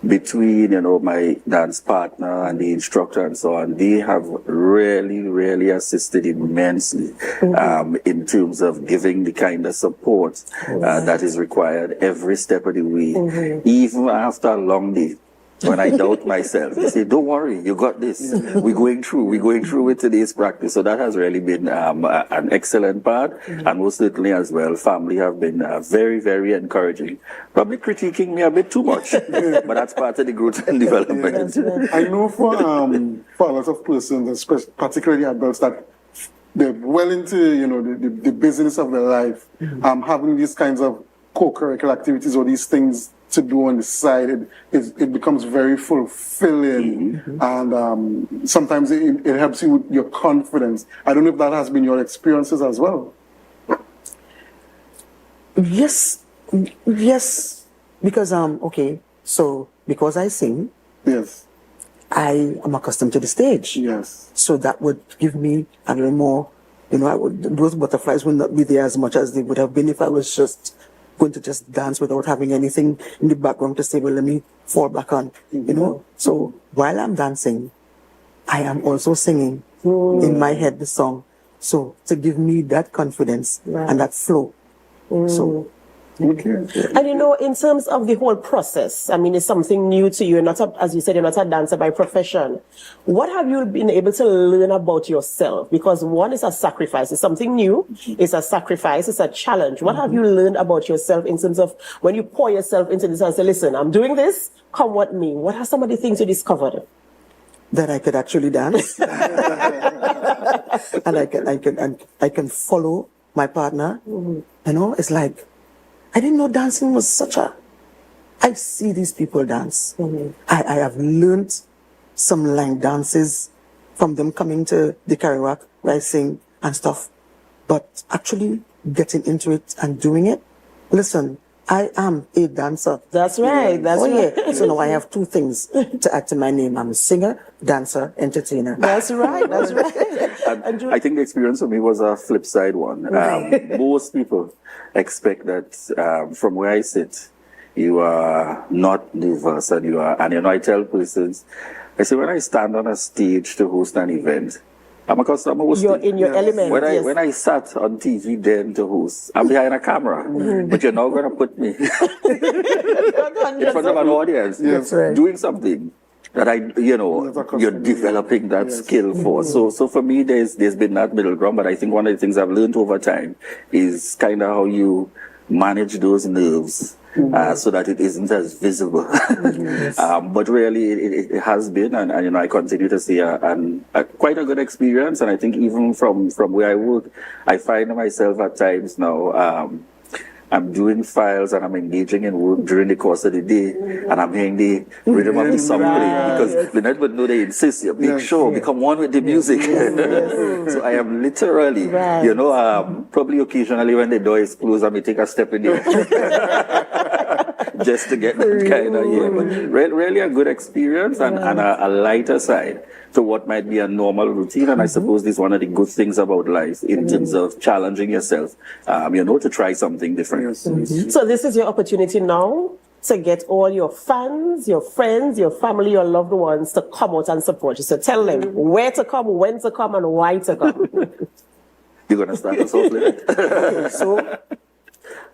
between my dance partner and the instructor and so on, they have really assisted immensely in terms of giving the kind of support that is required every step of the way, even after a long day. When I doubt myself, they say, don't worry, you got this. We're going through with today's practice. So that has really been an excellent part. And most certainly as well, family have been very encouraging. Probably critiquing me a bit too much, but that's part of the growth and development. I know for a lot of persons, especially particularly adults, that they're well into the business of their life, having these kinds of co-curricular activities or these things to do on the side, it becomes very fulfilling, and sometimes it helps you with your confidence. I don't know if that has been your experiences as well. Yes, because so because I sing, yes, I am accustomed to the stage. Yes, so that would give me a little more. Those butterflies would not be there as much as they would have been if I was just going to just dance without having anything in the background to say, well, let me fall back on, So while I'm dancing, I am also singing in my head the song. So to give me that confidence and that flow. So Okay. And in terms of the whole process, I mean, it's something new to you. As you said, you're not a dancer by profession. What have you been able to learn about yourself? Because one is a sacrifice. It's something new. It's a sacrifice. It's a challenge. What have you learned about yourself in terms of when you pour yourself into this and say, listen, I'm doing this, come what may? What are some of the things you discovered? That I could actually dance. And I can follow my partner. It's like, I didn't know dancing was such a I see these people dance. I have learned some line dances from them coming to the karaoke where I sing and stuff. But actually getting into it and doing it, listen, I am a dancer. That's right. That's right. Yeah. So now I have two things to add to my name. I'm a singer, dancer, entertainer. That's right. That's right. I think the experience for me was a flip side one. Most people expect that from where I sit, you are not nervous, and you know, I tell persons, I say when I stand on a stage to host an event, I'm a customer hosting. You're in your element. When I sat on TV then to host, I'm behind a camera, but you're not going to put me in front of an audience doing something that you're developing that skill for. So for me, there's been that middle ground, but I think one of the things I've learned over time is kind of how you manage those nerves. So that it isn't as visible. But really, it has been, and I continue to see quite a good experience. And I think even from where I work, I find myself at times now, I'm doing files and I'm engaging in work during the course of the day, and I'm hearing the rhythm of the song playing, because the network know they insist, you make sure, become one with the music. So I am literally, probably occasionally when the door is closed, I may take a step in there just to get that kind of, but really a good experience and a lighter side to what might be a normal routine. And I suppose this is one of the good things about life in terms of challenging yourself, to try something different. So this is your opportunity now to get all your fans, your friends, your family, your loved ones to come out and support you. So tell them where to come, when to come, and why to come. You're going to start us off with it? Okay, so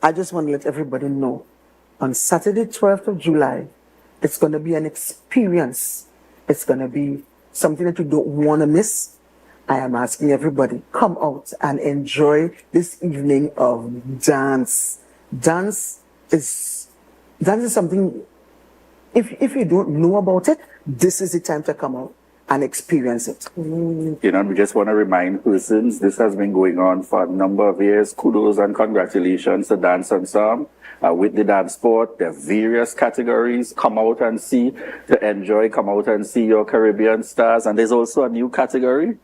I just want to let everybody know, on Saturday, 12th of July, it's going to be an experience. It's going to be something that you don't want to miss. I am asking everybody, come out and enjoy this evening of dance. Dance is something, if you don't know about it, this is the time to come out and experience it. We just want to remind persons, this has been going on for a number of years. Kudos and congratulations to Dance Ensemble. With the dance sport, there are various categories. Come out and see, to enjoy, come out and see your Caribbean stars. And there's also a new category,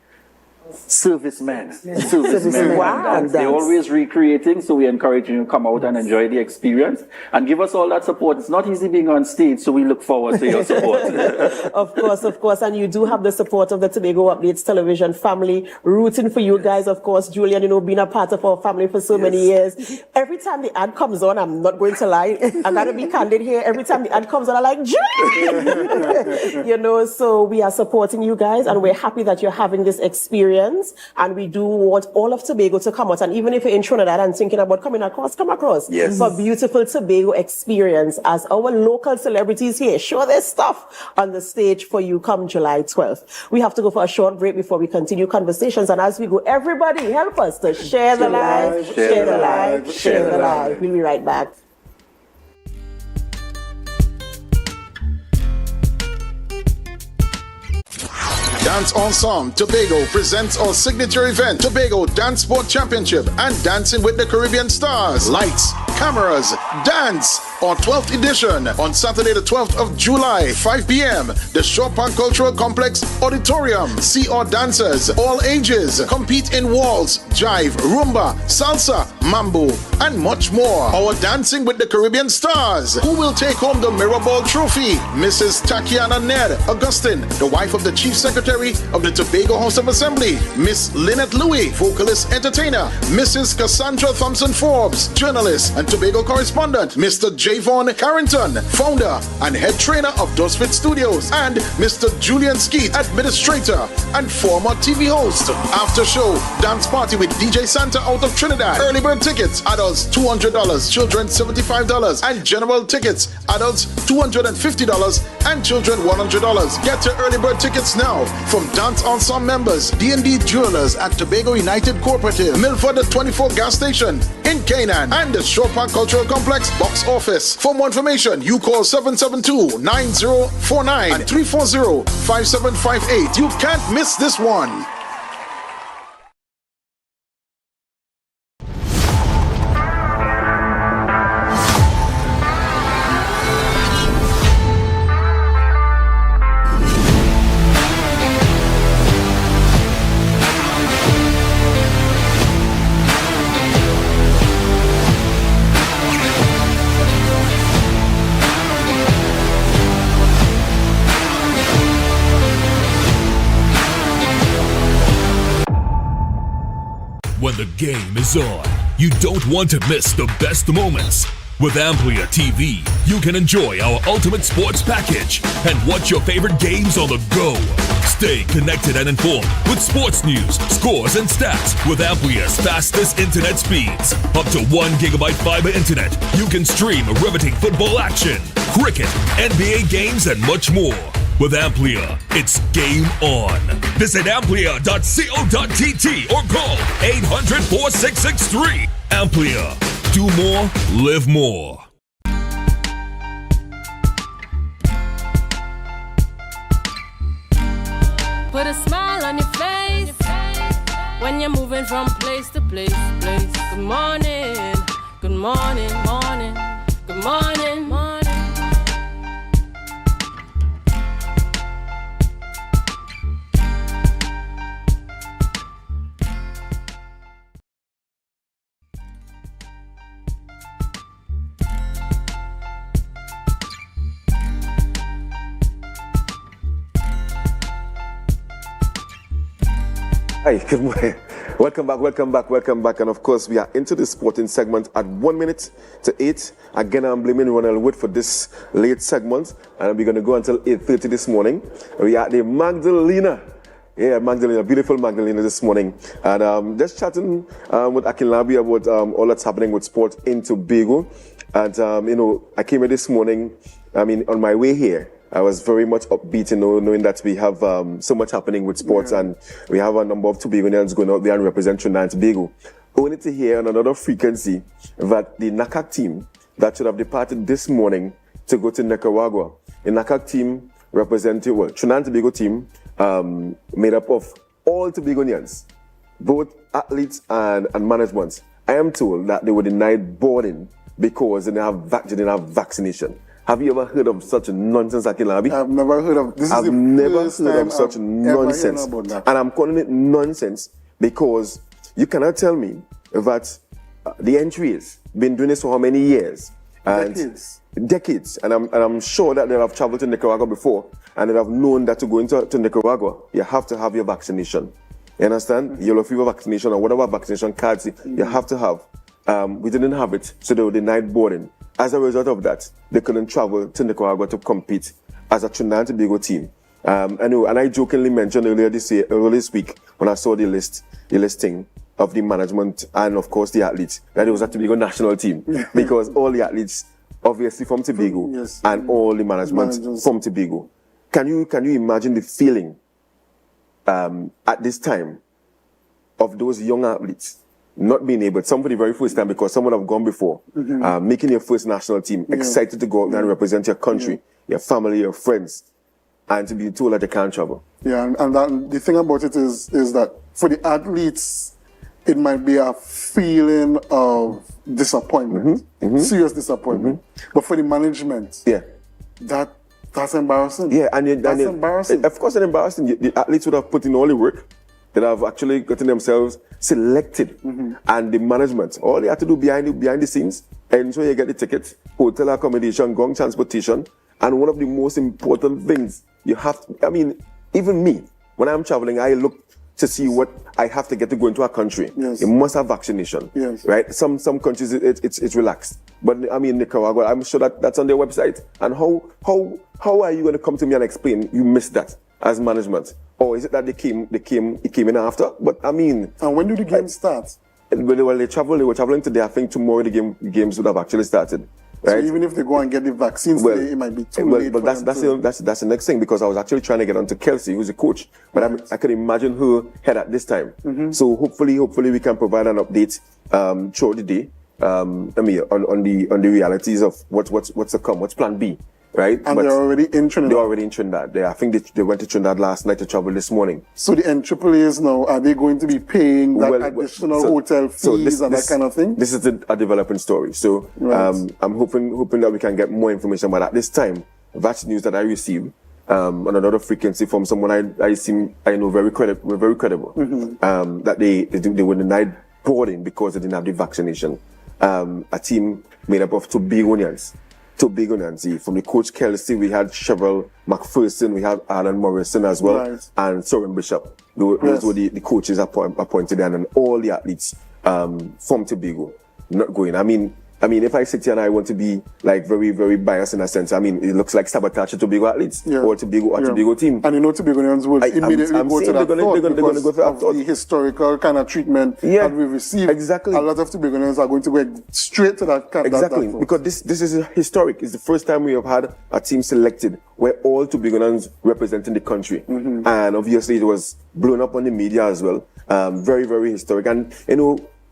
servicemen. Servicemen. Wow. They're always recreating, so we encourage you to come out and enjoy the experience and give us all that support. It's not easy being on stage, so we look forward to your support. Of course. And you do have the support of the Tobago Updates television family rooting for you guys. Of course, Julian, being a part of our family for so many years. Every time the ad comes on, I'm not going to lie, I gotta be candid here. Every time the ad comes on, I'm like, Julian! So we are supporting you guys, and we're happy that you're having this experience. And we do want all of Tobago to come out. And even if you're in Trinidad and thinking about coming across, come across. Yes. For beautiful Tobago experience as our local celebrities here show their stuff on the stage for you come July 12th. We have to go for a short break before we continue conversations. And as we go, everybody help us to share the live, share the live, share the live. We'll be right back. Dance Ensemble Tobago presents our signature event, Tobago Dance Sport Championship and Dancing with the Caribbean Stars. Lights, cameras, dance, our 12th edition on Saturday the 12th of July, 5 p.m. The Chopin Cultural Complex Auditorium. See our dancers, all ages, compete in waltz, jive, rumba, salsa, mambo, and much more. Our Dancing with the Caribbean Stars. Who will take home the Mirrorball Trophy? Mrs. Tatiana Ned Augustine, the wife of the Chief Secretary of the Tobago House of Assembly. Miss Lynette Louis, vocalist entertainer. Mrs. Cassandra Thompson Forbes, journalist and Tobago correspondent. Mr. Javon Carrington, founder and head trainer of Dosfit Studios. And Mr. Julian Skeet, administrator and former TV host. After show, dance party with DJ Santa out of Trinidad. Early bird tickets, adults $200, children $75, and general tickets, adults $250 and children $100. Get your early bird tickets now from Dance Ensemble members, D&D Jewelers at Tobago United Cooperative, Milford the 24 gas station in Canaan, and the Chopin Cultural Complex box office. For more information, you call 772-9049 and 340-5758. You can't miss this one. when the game is on. You don't want to miss the best moments. With AMPLIA TV, you can enjoy our ultimate sports package and watch your favorite games on the go. Stay connected and informed with sports news, scores, and stats with AMPLIA's fastest internet speeds. Up to 1 gigabyte fiber internet, you can stream riveting football action, cricket, NBA games, and much more. With AMPLIA, it's game on. Visit amplia.co.tt or call 800-4663. AMPLIA. Do more, live more. Put a smile on your face when you're moving from place to place. Good morning, good morning, morning, good morning, morning. Hi, good morning. Welcome back. And of course, we are into the sporting segment at 1 minute to 8. Again, I'm blaming Ronald Wood for this late segment. And we're going to go until 8:30 this morning. We are at the Magdalena. Yeah, Magdalena, beautiful Magdalena this morning. And just chatting with Akinlabi about all that's happening with sports in Tobago. And, I came here this morning, on my way here, I was very much upbeat, knowing that we have so much happening with sports, and we have a number of Tobagonians going out there and represent Trinidad and Tobago. Only to hear on another frequency that the NACAC team that should have departed this morning to go to Nicaragua, the NACAC team representing, Trinidad and Tobago team made up of all Tobagonians, both athletes and management. I am told that they were denied boarding because they didn't have vaccination. Have you ever heard of such nonsense, Akinlabi? I've never heard of this. I've never heard of such nonsense. And I'm calling it nonsense because you cannot tell me that the entries been doing this for how many years? Decades. And I'm sure that they have traveled to Nicaragua before and they have known that to go into Nicaragua, you have to have your vaccination. You understand? Yellow fever vaccination or whatever vaccination cards you have to have. We didn't have it, so they were denied boarding. As a result of that, they couldn't travel to Nicaragua to compete as a Trinidad and Tobago team. And I jokingly mentioned earlier this week when I saw the listing of the management and of course the athletes, that it was a Tobago national team because all the athletes obviously from Tobago and all the management from Tobago. Can you imagine the feeling at this time of those young athletes not being able, some for the very first time because someone have gone before, making your first national team, excited to go out and represent your country, your family, your friends, and to be told that they can't travel. Yeah, and the thing about it is that for the athletes, it might be a feeling of disappointment, serious disappointment. But for the management, that's embarrassing. Yeah, that's embarrassing. Of course, it's embarrassing. The athletes would have put in all the work. That have actually gotten themselves selected, and the management, all they have to do behind the scenes, ensure you get the ticket, hotel accommodation, gong transportation, and one of the most important things you have to, even me, when I'm traveling, I look to see what I have to get to go into a country. You must have vaccination, right? Some countries it's relaxed, but Nicaragua, I'm sure that's on their website. And how are you going to come to me and explain you missed that as management? Or is it that they came in after? But and when do the games start? Well, they were traveling today. I think tomorrow the games would have actually started. Right? So even if they go and get the vaccines today, it might be too late. But that's the next thing, because I was actually trying to get onto Kelsey, who's a coach. But I could imagine her head at this time. So hopefully we can provide an update throughout the day. On the realities of what's to come, what's plan B. Right? And they're already in Trinidad. They're already in Trinidad. I think they went to Trinidad last night to travel this morning. So the AAAs now, are they going to be paying that additional hotel fees and that kind of thing? This is a developing story. So I'm hoping that we can get more information. But at this time, that's news that I received on another frequency from someone I know very credible, that they were denied boarding because they didn't have the vaccination. A team made up of Tobagonians Tobago, see, from the coach Kelsey, we had Cheryl McPherson, we had Alan Morrison as well, and Soren Bishop. Those were the coaches appointed, and then all the athletes from Tobago not going. I mean, if I sit here and I want to be like very, very biased in a sense, I mean, it looks like sabotage to Tobago athletes or Tobago team. And Tobagonians will immediately go to that thought because of the historical kind of treatment that we received. Exactly. A lot of Tobagonians are going to go straight to that. Exactly, because this is historic. It's the first time we have had a team selected where all Tobagonians representing the country. And obviously it was blown up on the media as well. Very, very historic. And,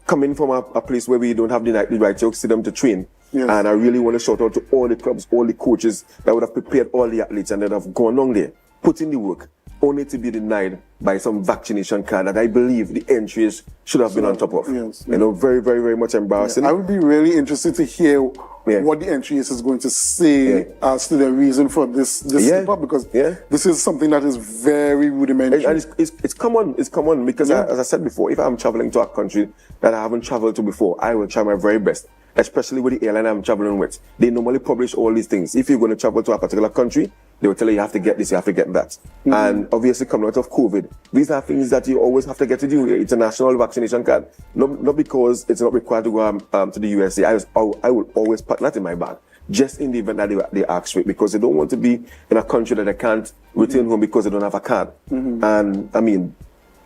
coming from a place where we don't have the right to sit them to train. And I really want to shout out to all the clubs, all the coaches that would have prepared all the athletes and that have gone on there, put in the work, only to be denied by some vaccination card that I believe the entries should have been on top of. Very, very, very much embarrassing. I would be really interested to hear what the entries is going to say as to the reason for this slip up, because this is something that is very rudimentary. And it's common. It's common because as I said before, if I'm traveling to a country that I haven't traveled to before, I will try my very best, especially with the airline I'm traveling with. They normally publish all these things. If you're going to travel to a particular country, they will tell you have to get this, you have to get that. And obviously coming out of COVID, these are things that you always have to get to do. International vaccination card, not because it's not required to go to the USA. I will always put that in my bag, just in the event that they ask for it, because they don't want to be in a country that they can't return home because they don't have a card. And I mean,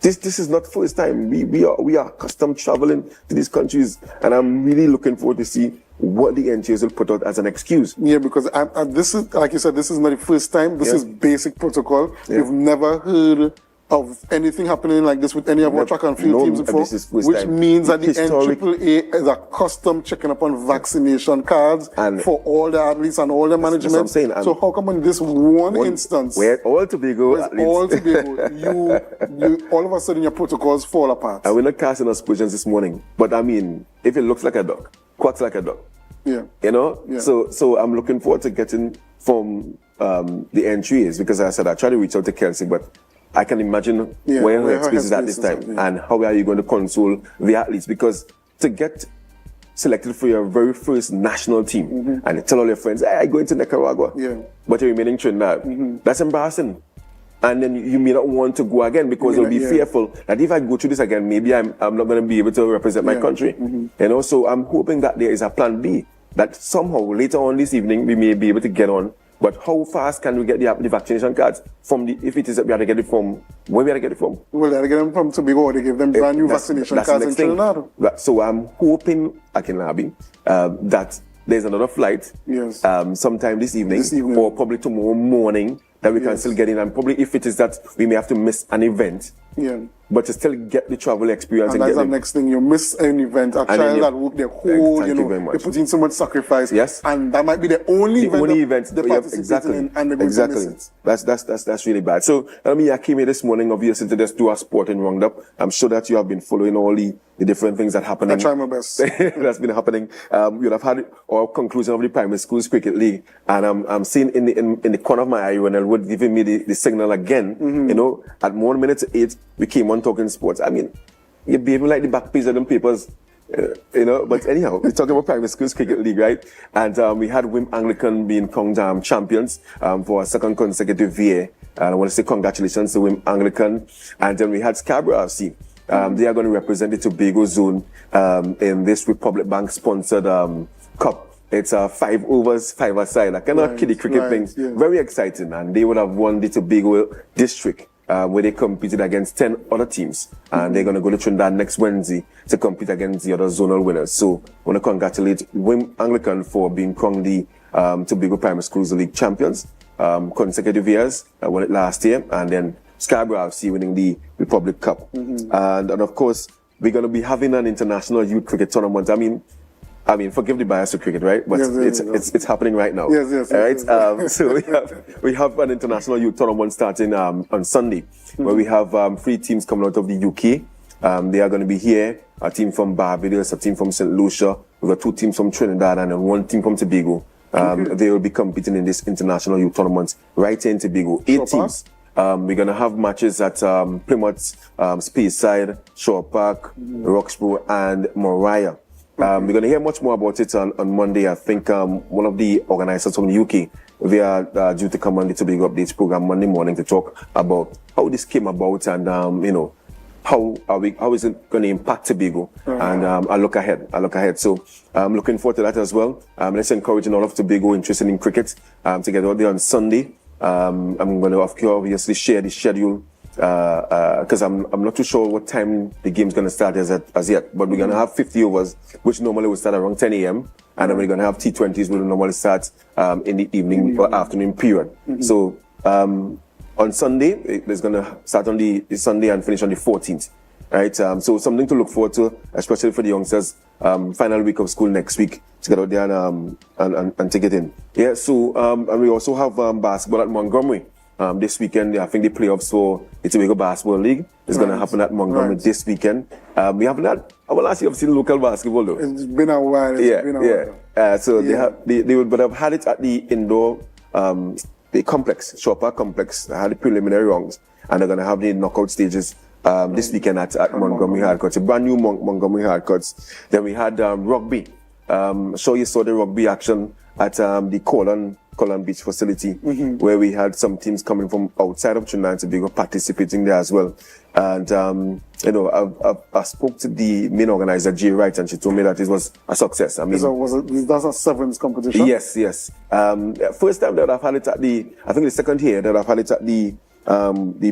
this is not the first time. We are accustomed traveling to these countries, and I'm really looking forward to see what the NGOs will put out as an excuse. Yeah, because this is, like you said, this is not the first time. This is basic protocol. We've never heard of anything happening like this with any of our track and field teams before, which means that the NAAA is accustomed checking up on vaccination cards for all the athletes and all the management. That's what I'm saying. So how come in this one instance, where all Tobago, you all of a sudden your protocols fall apart? And we're not casting aspersions this morning, but I mean, if it looks like a duck, quacks like a duck. So I'm looking forward to getting from the entries, because as I said, I try to reach out to Kelsey, but I can imagine where her headspace is at this time, and how are you going to console the athletes? Because to get selected for your very first national team and tell all your friends, hey, I'm going to Nicaragua, but you're remaining Trinidad, that's embarrassing. And then you may not want to go again because you'll be fearful that if I go through this again, maybe I'm not going to be able to represent my country. So I'm hoping that there is a plan B, that somehow later on this evening we may be able to get on. But how fast can we get the vaccination cards from if it is that we have to get it from, where we have to get it from? Well, they have to get them from Tobago, or they give them brand new vaccination cards in Trinidad. So I'm hoping, Akinlabi, that there's another flight sometime this evening, or probably tomorrow morning, that we can still get in. And probably if it is that we may have to miss an event, but to still get the travel experience. And that's the next thing. You miss an event, a child that worked their whole, they put in so much sacrifice. And that might be the only event they participate in, and they're going to miss it. That's really bad. So, I came here this morning, obviously, to just do a sporting roundup. I'm sure that you have been following all the different things that happen. I try my best. That's been happening. You'll have had our conclusion of the primary schools cricket league, and I'm seeing in the corner of my eye, Ronald Wood giving me the signal again. At 1 minute to 8, we came on talking sports. I mean, you're behaving like the back page of them papers, But anyhow, we're talking about primary schools cricket league, right? And we had Wim Anglican being crowned champions for a second consecutive year. And I want to say congratulations to Wim Anglican. And then we had Scarborough FC. They are going to represent the Tobago zone in this Republic Bank sponsored cup. It's 5 overs, 5-a-side, a kind of kiddie cricket thing. Yeah. Very exciting. And they would have won the Tobago district where they competed against 10 other teams. And they're going to go to Trinidad next Wednesday to compete against the other zonal winners. So I want to congratulate Wim Anglican for being crowned the Tobago Primary Schools League champions consecutive years. I won it last year. And then Scarborough FC winning the Republic Cup. And of course, we're going to be having an international youth cricket tournament. I mean, forgive the bias to cricket, right? But it's happening right now. Yes. Right? So we have an international youth tournament starting on Sunday, where we have 3 teams coming out of the UK. They are going to be here. A team from Barbados, a team from St. Lucia. We've got 2 teams from Trinidad and then 1 team from Tobago. They will be competing in this international youth tournament right here in Tobago. 8 teams. We're going to have matches at Plymouth, Speyside, Shore Park, Roxborough, and Moriah. We're going to hear much more about it on Monday. I think one of the organizers from the UK, they are due to come on the Tobago Updates program Monday morning to talk about how this came about and, how is it going to impact Tobago? And I look ahead. So I'm looking forward to that as well. Let's encourage all of Tobago interested in cricket to get out there on Sunday. I'm going to obviously share the schedule because I'm not too sure what time the game's going to start as yet. But we're going to have 50 overs, which normally would start around 10 a.m. And then we're going to have T20s, which will normally start in the evening or afternoon period. So on Sunday, it's going to start on the Sunday and finish on the 14th. Right? So something to look forward to, especially for the youngsters. Final week of school next week to get out there and take it in. Yeah. So and we also have basketball at Montgomery this weekend. I think the playoffs for the Tobago Basketball League is going to happen at Montgomery this weekend. We haven't had. Well, actually, I've seen local basketball though. It's been a while. They would have had it at the indoor the complex, Shopper Complex. They had the preliminary rounds, and they're going to have the knockout stages this weekend at Montgomery Hardcourts, a brand new Montgomery Hardcourts. Then we had rugby. Sure you saw the rugby action at the Colon Beach facility, where we had some teams coming from outside of Trinidad and Tobago participating there as well. And I spoke to the main organizer, Jay Wright, and she told me that it was a success. I mean, that's a sevens competition? Yes. First time that I've had it at I think the second year that I've had it at the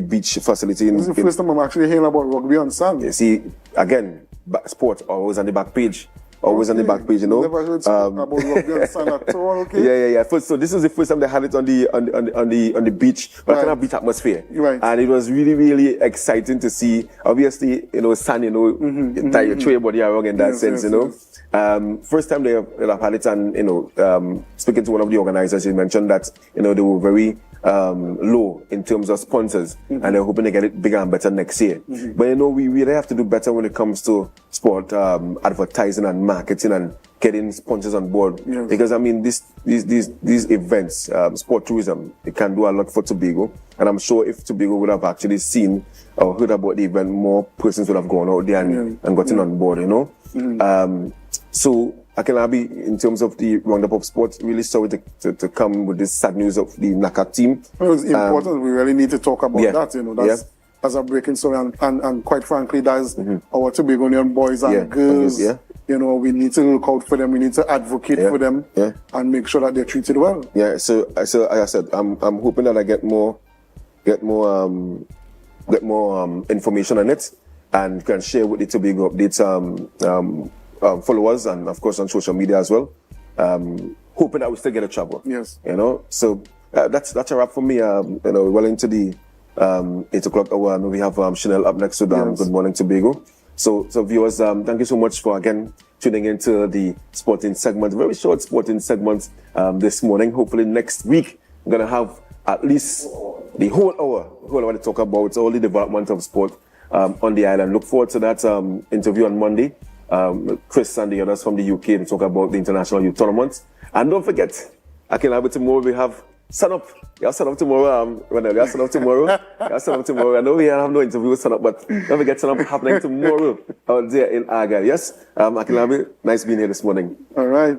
beach facility. This is the first time I'm actually hearing about rugby on sand. You see, again, sport always on the back page. Always on the back page, Never heard about rugby on sand at all. Okay. Yeah. So this was the first time they had it on the beach, but kind of beach atmosphere. Right. And it was really, really exciting to see. Obviously, sand, tie your throw your body around in that sense, First time they have had it, and speaking to one of the organizers, he mentioned that they were very low in terms of sponsors, and they're hoping to get it bigger and better next year. But we really have to do better when it comes to sport advertising and marketing and getting sponsors on board. Because I mean, these events, sport tourism, it can do a lot for Tobago. And I'm sure if Tobago would have actually seen or heard about the event, more persons would have gone out there and gotten on board. So Akinabi, in terms of the roundup of sports, really sorry to come with this sad news of the NACA team. Well, it's important. We really need to talk about that. That's a breaking story, and quite frankly, that's our Tobagonian boys and girls. We need to look out for them. We need to advocate for them and make sure that they're treated well. Yeah. So as I said, I'm hoping that I get more information on it and can share with the Tobago Updates followers and of course on social media as well. Hoping that we still get a trouble. Yes. So that's a wrap for me. Well into the 8 o'clock hour. I know we have Chanel up next with Good Morning Tobago. So viewers, thank you so much for again tuning into the sporting segment. Very short sporting segment this morning. Hopefully next week we're gonna have at least the whole hour to talk about all the development of sport on the island. Look forward to that interview on Monday. Chris and the others from the UK to talk about the International Youth Tournament. And don't forget, tomorrow we have Sun Up. You have Sun Up tomorrow. You have Sun Up tomorrow. I know we have no interview with Sun Up, but don't forget Sun Up happening tomorrow out there in Argyle. Yes? Akinabi, nice being here this morning. All right.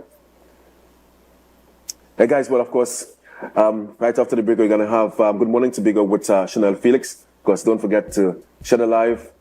Hey guys, well of course, right after the break we're going to have Good Morning Tobago with Chanel Felix. Of course, don't forget to share the live.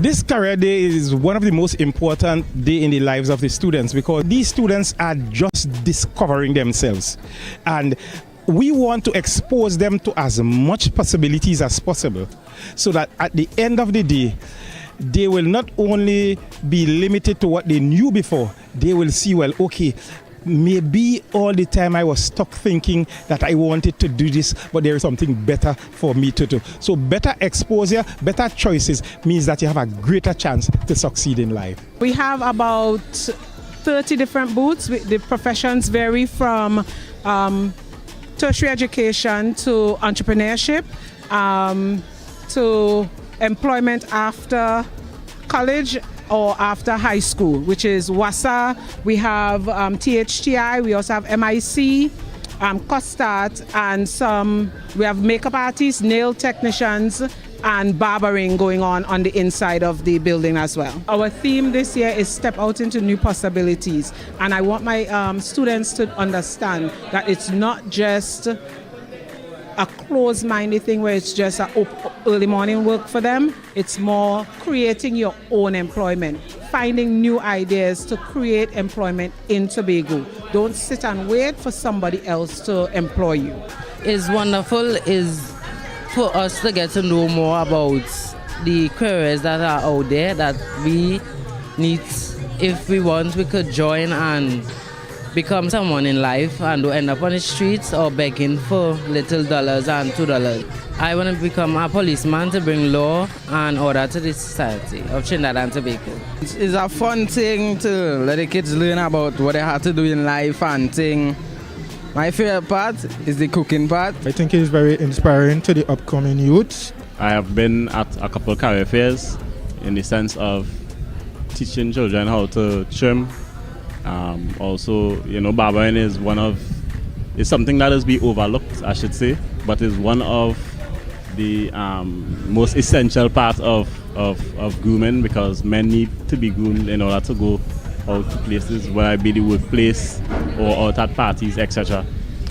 This career day is one of the most important days in the lives of the students because these students are just discovering themselves, and we want to expose them to as much possibilities as possible so that at the end of the day they will not only be limited to what they knew before, they will see, well, okay, maybe all the time I was stuck thinking that I wanted to do this, but there is something better for me to do. So better exposure, better choices means that you have a greater chance to succeed in life. We have about 30 different booths. The professions vary from tertiary education to entrepreneurship, to employment after college or after high school, which is WASA. We have THTI, we also have MIC, COSTAT, and we have makeup artists, nail technicians, and barbering going on the inside of the building as well. Our theme this year is Step Out into New Possibilities, and I want my students to understand that it's not just a closed-minded thing where it's just early morning work for them. It's more creating your own employment, finding new ideas to create employment in Tobago. Don't sit and wait for somebody else to employ you. It's wonderful is for us to get to know more about the careers that are out there that we need. If we want, we could join and become someone in life and end up on the streets or begging for little dollars and $2. I want to become a policeman to bring law and order to the society of Trinidad and Tobago. It's a fun thing to let the kids learn about what they have to do in life and thing. My favorite part is the cooking part. I think it's very inspiring to the upcoming youth. I have been at a couple of career fairs in the sense of teaching children how to trim. Also, barbering is is something that has been overlooked, I should say, but is one of the most essential part of grooming, because men need to be groomed in order to go out to places, whether it be the workplace or out at parties, etc.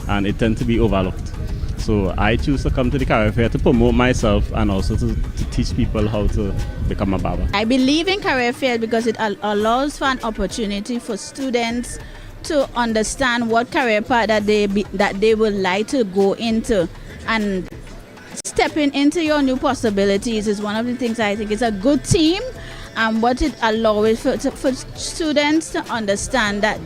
And it tends to be overlooked. So I choose to come to the career fair to promote myself and also to teach people how to become a barber. I believe in career fair because it allows for an opportunity for students to understand what career path that they would like to go into, and stepping into your new possibilities is one of the things I think is a good team, and what it allows for students to understand that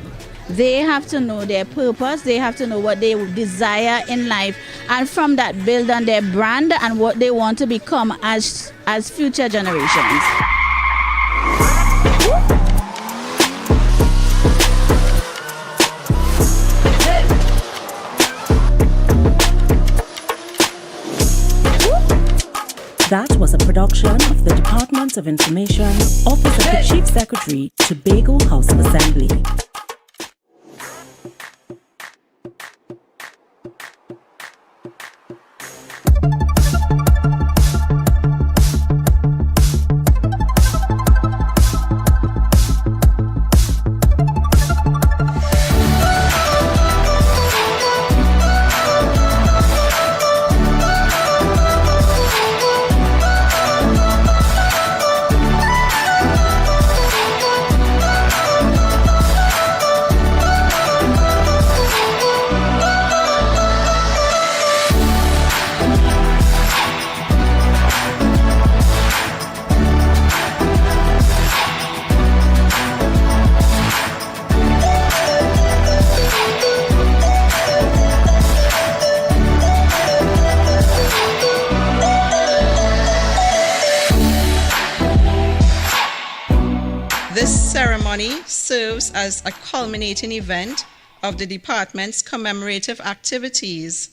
they have to know their purpose, they have to know what they desire in life, and from that build on their brand and what they want to become as future generations. That was a production of the Department of Information, Office of the Chief Secretary, Tobago House of Assembly. This ceremony serves as a culminating event of the department's commemorative activities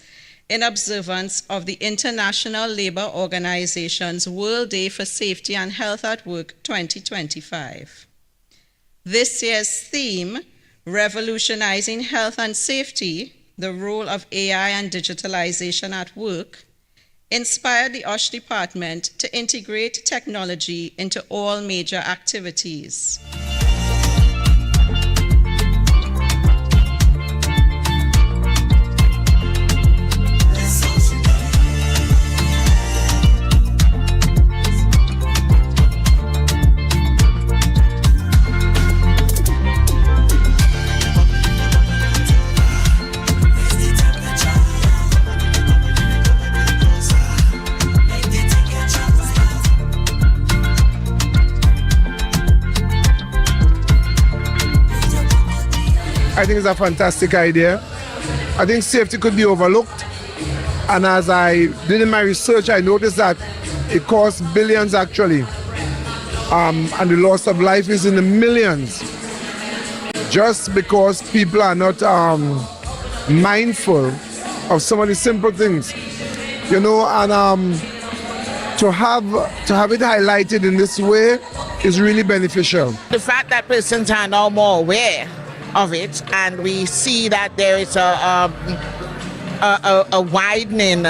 in observance of the International Labour Organization's World Day for Safety and Health at Work 2025. This year's theme, Revolutionizing Health and Safety, the Role of AI and Digitalization at Work, inspired the OSH department to integrate technology into all major activities. I think it's a fantastic idea. I think safety could be overlooked. And as I did in my research, I noticed that it costs billions actually. And the loss of life is in the millions. Just because people are not mindful of some of the simple things. You know, and to have it highlighted in this way is really beneficial. The fact that persons are now more aware of it, and we see that there is a widening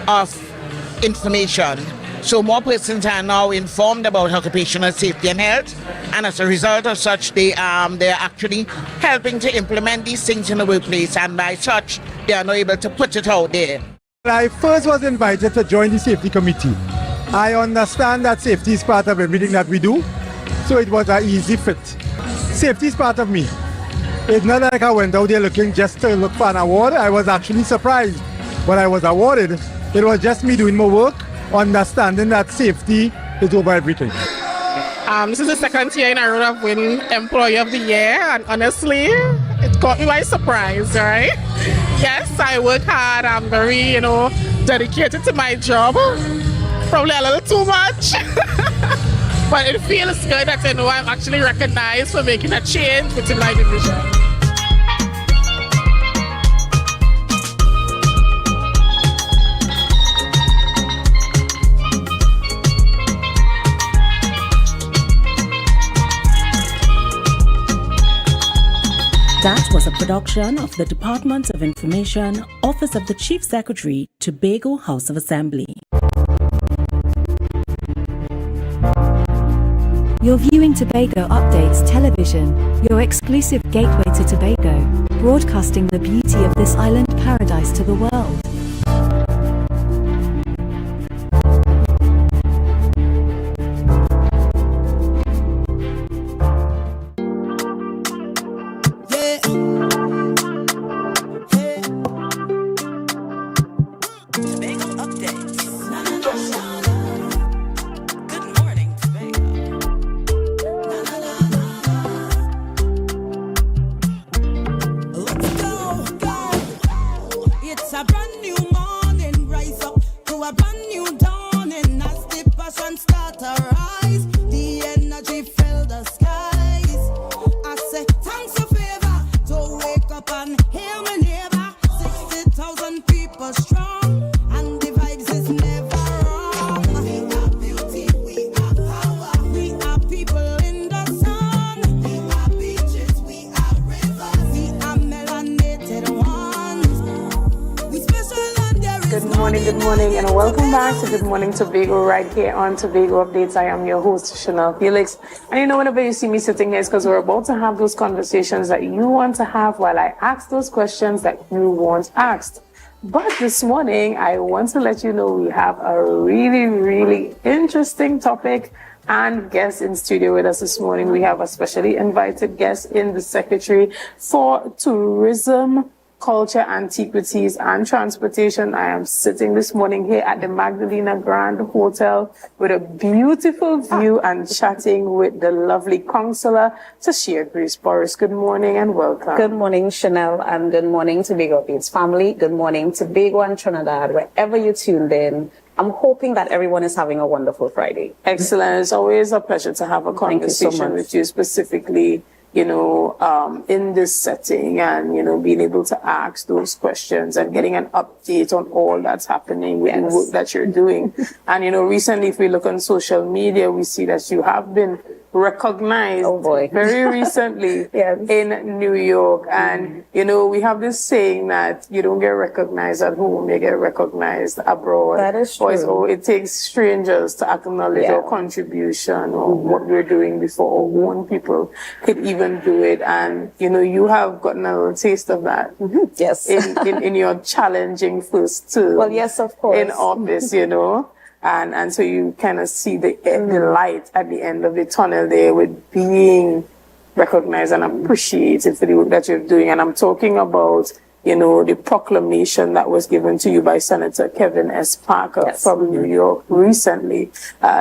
of information. So more persons are now informed about occupational safety and health, and as a result of such, they're actually helping to implement these things in the workplace, and by such, they are now able to put it out there. When I first was invited to join the safety committee, I understand that safety is part of everything that we do, so it was an easy fit. Safety is part of me. It's not like I went out there looking just to look for an award. I was actually surprised when I was awarded. It was just me doing my work, understanding that safety is over everything. This is the second year in a row I've won Employee of the Year, and honestly, it caught me by surprise, right? Yes, I work hard. I'm very, dedicated to my job. Probably a little too much. But it feels good that I'm actually recognized for making a change within my division. That was a production of the Department of Information, Office of the Chief Secretary, Tobago House of Assembly. You're viewing Tobago Updates Television, your exclusive gateway to Tobago, broadcasting the beauty of this island paradise to the world. Good morning, Tobago, right here on Tobago Updates. I am your host, Chanel Felix. And whenever you see me sitting here, it's because we're about to have those conversations that you want to have while I ask those questions that you want asked. But this morning, I want to let you know we have a really, really interesting topic and guest in studio with us this morning. We have a specially invited guest in the Secretary for Tourism, Culture, Antiquities and Transportation. I am sitting this morning here at the Magdalena Grand Hotel with a beautiful view and chatting with the lovely Councillor Tashia Grace Boris. Good morning and welcome. Good morning, Chanel, and good morning, Tobago Updates family. Good morning, Tobago and Trinidad, wherever you tuned in. I'm hoping that everyone is having a wonderful Friday. Excellent. It's always a pleasure to have a conversation with you specifically, in this setting and, being able to ask those questions and getting an update on all that's happening with the work that you're doing. And, recently, if we look on social media, we see that you have been recognized very recently in New York. And, we have this saying that you don't get recognized at home, you get recognized abroad. That is true. It takes strangers to acknowledge our contribution or what we're doing before one people could even do it. And, you have gotten a little taste of that. Yes. in your challenging first term. Well, yes, of course. In office, And so you kind of see the light at the end of the tunnel there with being recognized and appreciated for the work that you're doing. And I'm talking about, the proclamation that was given to you by Senator Kevin S. Parker from New York recently.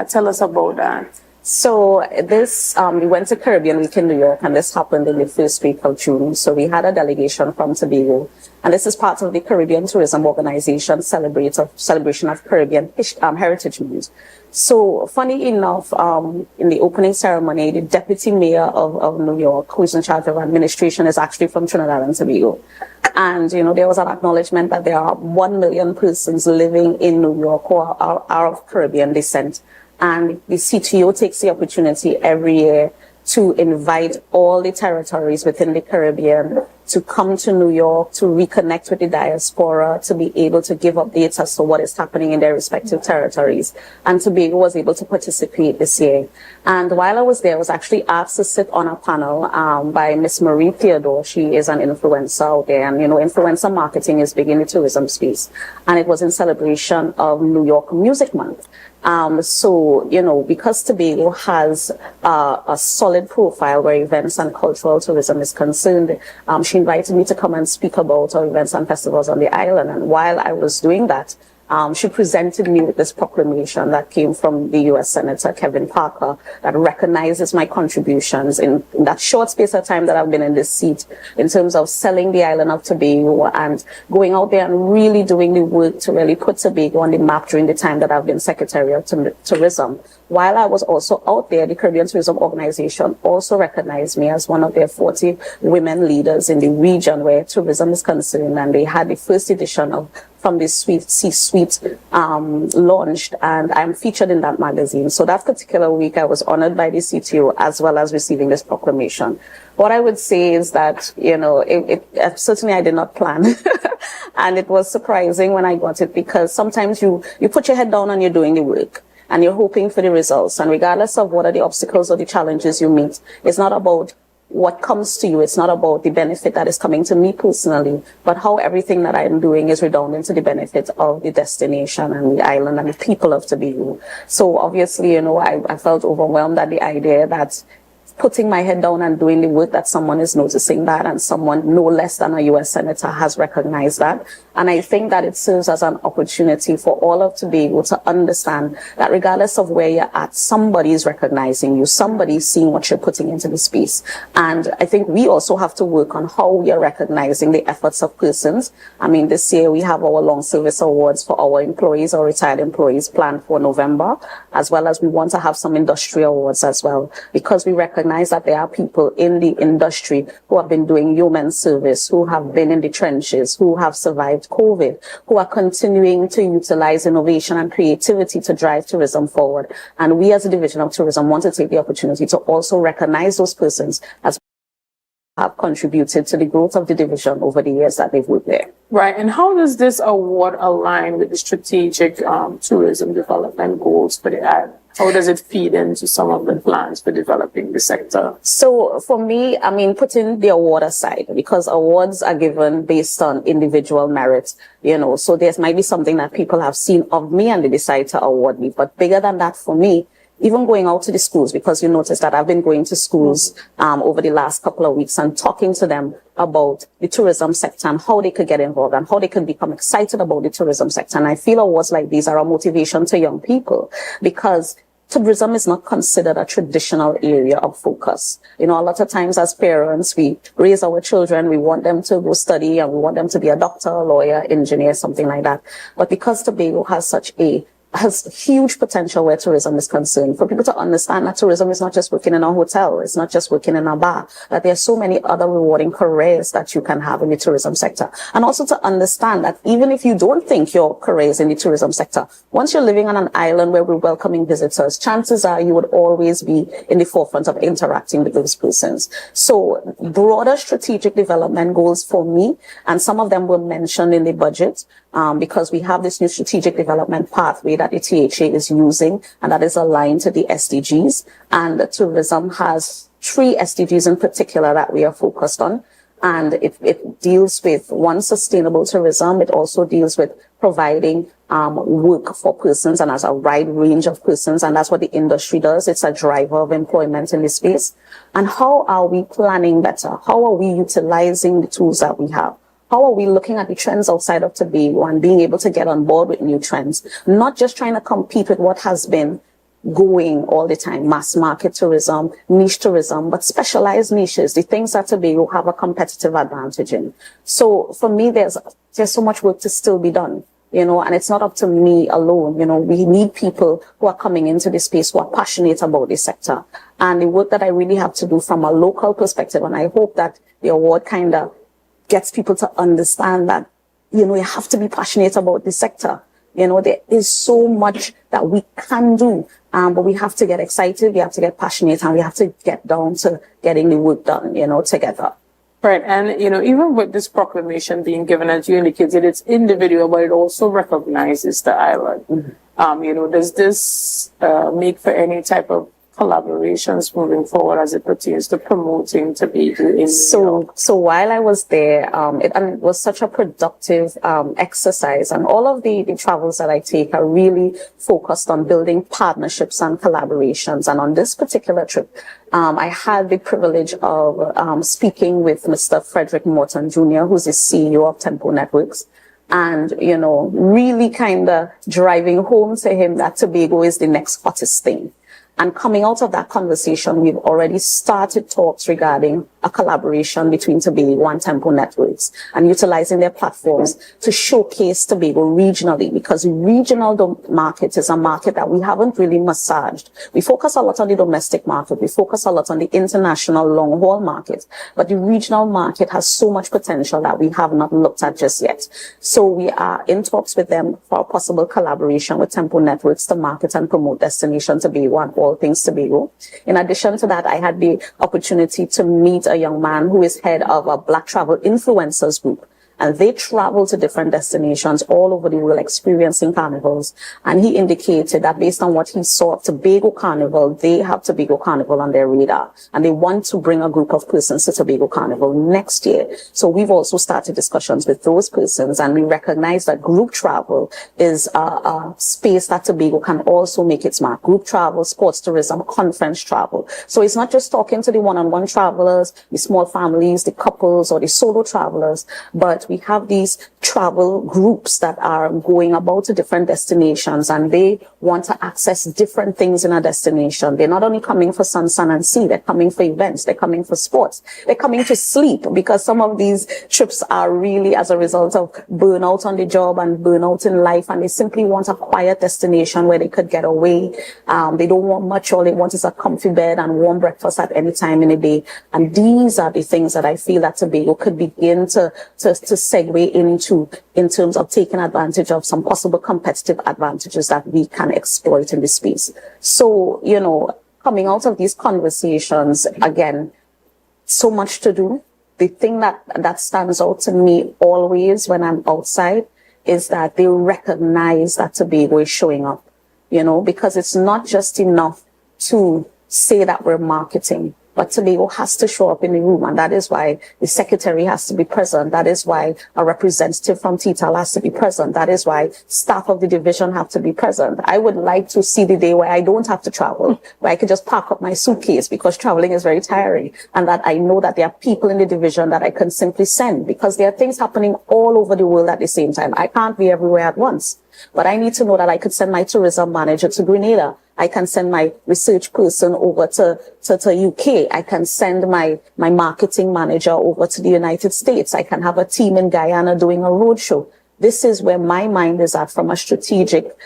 Tell us about that. So this, we went to Caribbean Week in New York, and this happened in the first week of June. So we had a delegation from Tobago, and this is part of the Caribbean Tourism Organization celebration of Caribbean Heritage Month. So funny enough, in the opening ceremony, the deputy mayor of New York, who is in charge of administration, is actually from Trinidad and Tobago. And, you know, there was an acknowledgement that there are 1 million persons living in New York who are of Caribbean descent. And the CTO takes the opportunity every year to invite all the territories within the Caribbean to come to New York, to reconnect with the diaspora, to be able to give updates as to what is happening in their respective territories. And Tobago was able to participate this year. And while I was there, I was actually asked to sit on a panel by Miss Marie Theodore. She is an influencer out there. And, you know, influencer marketing is big in the tourism space. And it was in celebration of New York Music Month. So, you know, because Tobago has a solid profile where events and cultural tourism is concerned, she invited me to come and speak about our events and festivals on the island. And while I was doing that, she presented me with this proclamation that came from the U.S. Senator Kevin Parker that recognizes my contributions in that short space of time that I've been in this seat in terms of selling the island of Tobago and going out there and really doing the work to really put Tobago on the map during the time that I've been Secretary of Tourism. While I was also out there, the Caribbean Tourism Organization also recognized me as one of their 40 women leaders in the region where tourism is concerned, and they had the first edition of From the C-Suite launched, and I'm featured in that magazine. So that particular week, I was honored by the CTO as well as receiving this proclamation. What I would say is that, you know, certainly I did not plan. And it was surprising when I got it, because sometimes you put your head down and you're doing the work and you're hoping for the results. And regardless of what are the obstacles or the challenges you meet, it's not about what comes to you. It's not about the benefit that is coming to me personally, but how everything that I'm doing is redounding to the benefit of the destination and the island and the people of Tobago. So obviously, you know, I felt overwhelmed at the idea that putting my head down and doing the work, that someone is noticing that, and someone no less than a U.S. Senator has recognized that. And I think that it serves as an opportunity for all of Tobago to understand that regardless of where you're at, somebody is recognizing you, somebody is seeing what you're putting into the space. And I think we also have to work on how we are recognizing the efforts of persons. I mean, this year we have our long service awards for our employees, our retired employees, planned for November, as well as we want to have some industry awards as well, because we recognize that there are people in the industry who have been doing human service, who have been in the trenches, who have survived COVID, who are continuing to utilize innovation and creativity to drive tourism forward. And we as a division of tourism want to take the opportunity to also recognize those persons as have contributed to the growth of the division over the years that they've worked there. Right. And how does this award align with the strategic tourism development goals for the island? How does it feed into some of the plans for developing the sector? So for me, I mean, putting the award aside, because awards are given based on individual merit, you know, so there might be something that people have seen of me and they decide to award me. But bigger than that for me, even going out to the schools, because you notice that I've been going to schools over the last couple of weeks and talking to them about the tourism sector and how they could get involved and how they could become excited about the tourism sector. And I feel awards like these are a motivation to young people, because tourism is not considered a traditional area of focus. You know, a lot of times as parents, we raise our children, we want them to go study and we want them to be a doctor, a lawyer, engineer, something like that. But because Tobago has huge potential where tourism is concerned, for people to understand that tourism is not just working in a hotel, it's not just working in a bar, that there are so many other rewarding careers that you can have in the tourism sector. And also to understand that even if you don't think your career is in the tourism sector, once you're living on an island where we're welcoming visitors, chances are you would always be in the forefront of interacting with those persons. So broader strategic development goals for me, and some of them were mentioned in the budget, because we have this new strategic development pathway that the THA is using, and that is aligned to the SDGs. And tourism has 3 SDGs in particular that we are focused on. And it deals with, one, sustainable tourism. It also deals with providing work for persons, and as a wide range of persons. And that's what the industry does. It's a driver of employment in this space. And how are we planning better? How are we utilizing the tools that we have? How are we looking at the trends outside of Tobago and being able to get on board with new trends? Not just trying to compete with what has been going all the time. Mass market tourism, niche tourism, but specialized niches, the things that Tobago have a competitive advantage in. So for me, there's so much work to still be done. And it's not up to me alone. We need people who are coming into this space who are passionate about this sector. And the work that I really have to do from a local perspective, and I hope that the award kind of gets people to understand that, you have to be passionate about this sector. There is so much that we can do, but we have to get excited, we have to get passionate, and we have to get down to getting the work done, together. Right, and even with this proclamation being given, as you indicated, it's individual, but it also recognizes the island. Mm-hmm. Does this make for any type of collaborations moving forward as it pertains to promoting Tobago in New York? So while I was there, it was such a productive exercise, and all of the travels that I take are really focused on building partnerships and collaborations. And on this particular trip, I had the privilege of speaking with Mr. Frederick Morton Jr., who's the CEO of Tempo Networks, and, really kind of driving home to him that Tobago is the next hottest thing. And coming out of that conversation, we've already started talks regarding a collaboration between Tobago and Tempo Networks and utilizing their platforms to showcase Tobago regionally, because the regional market is a market that we haven't really massaged. We focus a lot on the domestic market. We focus a lot on the international long-haul market. But the regional market has so much potential that we have not looked at just yet. So we are in talks with them for a possible collaboration with Tempo Networks to market and promote Destination Tobago and all things Tobago. In addition to that, I had the opportunity to meet a young man who is head of a Black Travel Influencers group. And they travel to different destinations all over the world experiencing carnivals. And he indicated that based on what he saw at Tobago Carnival, they have Tobago Carnival on their radar. And they want to bring a group of persons to Tobago Carnival next year. So we've also started discussions with those persons. And we recognize that group travel is a space that Tobago can also make its mark. Group travel, sports tourism, conference travel. So it's not just talking to the one-on-one travelers, the small families, the couples, or the solo travelers, but we have these travel groups that are going about to different destinations, and they want to access different things in a destination. They're not only coming for sun, and sea, they're coming for events, they're coming for sports, they're coming to sleep, because some of these trips are really as a result of burnout on the job and burnout in life, and they simply want a quiet destination where they could get away. They don't want much, all they want is a comfy bed and warm breakfast at any time in the day. And these are the things that I feel that Tobago could begin to segue into in terms of taking advantage of some possible competitive advantages that we can exploit in this space. So, coming out of these conversations, again, so much to do. The thing that stands out to me always when I'm outside is that they recognize that Tobago is showing up, because it's not just enough to say that we're marketing. But Tobago has to show up in the room, and that is why the secretary has to be present. That is why a representative from TTAL has to be present. That is why staff of the division have to be present. I would like to see the day where I don't have to travel, where I could just pack up my suitcase, because traveling is very tiring, and that I know that there are people in the division that I can simply send, because there are things happening all over the world at the same time. I can't be everywhere at once, but I need to know that I could send my tourism manager to Grenada. I can send my research person over to UK. I can send my marketing manager over to the United States. I can have a team in Guyana doing a roadshow. This is where my mind is at from a strategic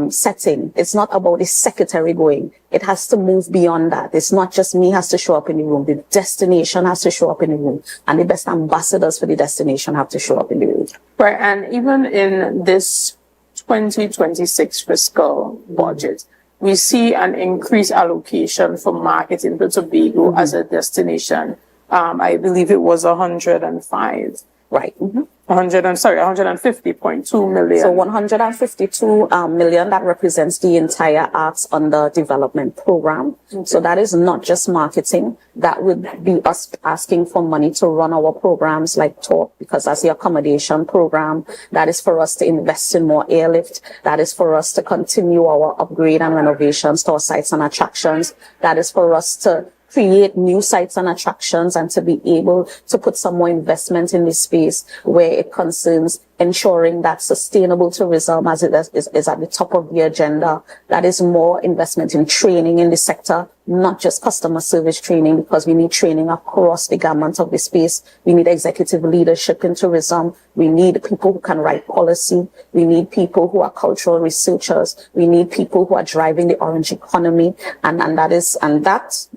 setting. It's not about the secretary going. It has to move beyond that. It's not just me has to show up in the room. The destination has to show up in the room. And the best ambassadors for the destination have to show up in the room. Right, and even in this 2026 fiscal budget, we see an increased allocation for marketing for Tobago as a destination. I believe it was 105. Right. 150.2 million. So 152 million, that represents the entire Arts Under Development program. Okay. So that is not just marketing. That would be us asking for money to run our programs like Talk, because that's the accommodation program. That is for us to invest in more airlift. That is for us to continue our upgrade and renovations to our sites and attractions. That is for us to create new sites and attractions, and to be able to put some more investment in this space where it concerns ensuring that sustainable tourism as it is at the top of the agenda. That is more investment in training in the sector, not just customer service training, because we need training across the gamut of the space. We need executive leadership in tourism. We need people who can write policy. We need people who are cultural researchers. We need people who are driving the orange economy. And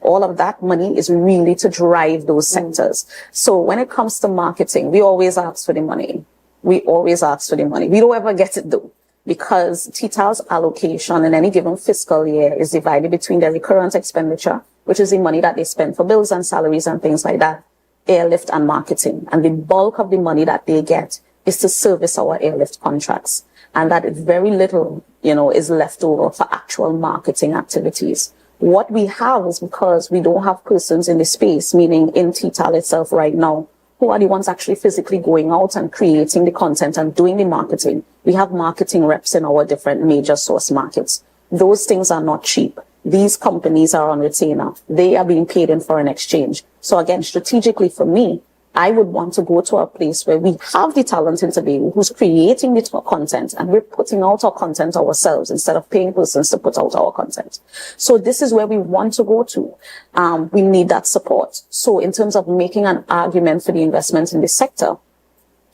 all of that money is really to drive those sectors. So when it comes to marketing, we always ask for the money. We always ask for the money. We don't ever get it though, because TTAL's allocation in any given fiscal year is divided between their recurrent expenditure, which is the money that they spend for bills and salaries and things like that, airlift and marketing. And the bulk of the money that they get is to service our airlift contracts. And that is very little, is left over for actual marketing activities. What we have is, because we don't have persons in the space, meaning in TTAL itself right now, who are the ones actually physically going out and creating the content and doing the marketing. We have marketing reps in our different major source markets. Those things are not cheap. These companies are on retainer. They are being paid in foreign exchange. So again, strategically for me, I would want to go to a place where we have the talent in Tobago who's creating the content, and we're putting out our content ourselves instead of paying persons to put out our content. So this is where we want to go to. We need that support. So in terms of making an argument for the investment in this sector,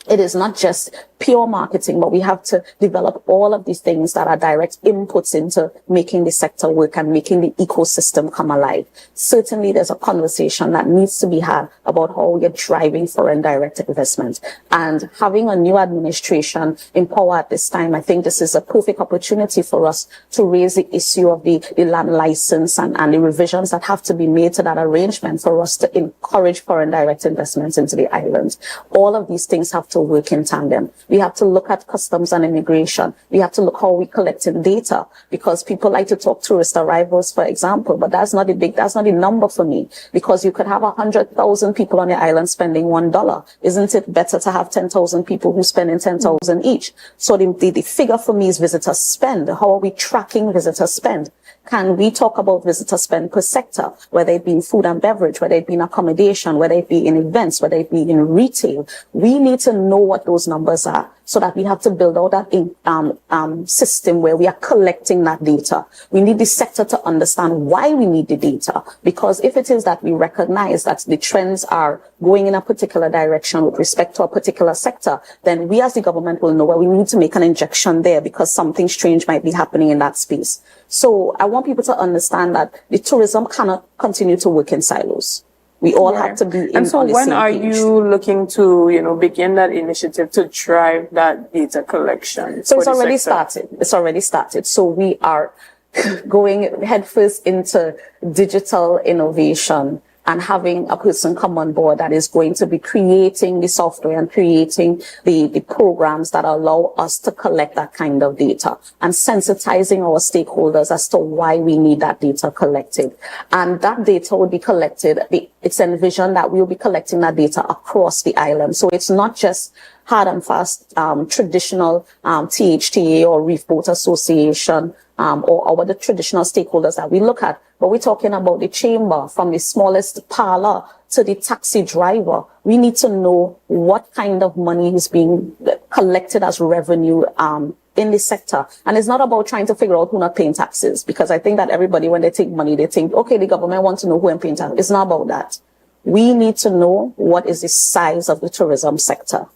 it is not just pure marketing, but we have to develop all of these things that are direct inputs into making the sector work and making the ecosystem come alive. Certainly, there's a conversation that needs to be had about how we are driving foreign direct investment. And having a new administration in power at this time, I think this is a perfect opportunity for us to raise the issue of the land license and the revisions that have to be made to that arrangement for us to encourage foreign direct investments into the island. All of these things have to work in tandem. We have to look at customs and immigration. We have to look how we collect in data, because people like to talk tourist arrivals, for example, but that's not the number for me, because you could have 100,000 people on the island spending $1. Isn't it better to have 10,000 people who spending 10,000 each? So the figure for me is visitor spend. How are we tracking visitor spend? Can we talk about visitor spend per sector, whether it be in food and beverage, whether it be in accommodation, whether it be in events, whether it be in retail? We need to know what those numbers are, so that we have to build out that system where we are collecting that data. We need the sector to understand why we need the data, because if it is that we recognize that the trends are going in a particular direction with respect to a particular sector, then we as the government will know where we need to make an injection there, because something strange might be happening in that space. So I want people to understand that the tourism cannot continue to work in silos. We all have to be in And so on the when same are page. you looking to, begin that initiative to drive that data collection? So it's already started. It's already started. So we are going headfirst into digital innovation and having a person come on board that is going to be creating the software and creating the programs that allow us to collect that kind of data, and sensitizing our stakeholders as to why we need that data collected. And that data will be collected. It's envisioned that we'll be collecting that data across the island. So it's not just hard and fast traditional THTA or Reef Boat Association or the traditional stakeholders that we look at, but we're talking about the chamber, from the smallest parlor to the taxi driver. We need to know what kind of money is being collected as revenue in the sector. And it's not about trying to figure out who's not paying taxes, because I think that everybody, when they take money, they think, okay, the government wants to know who I'm paying taxes. It's not about that. We need to know what is the size of the tourism sector.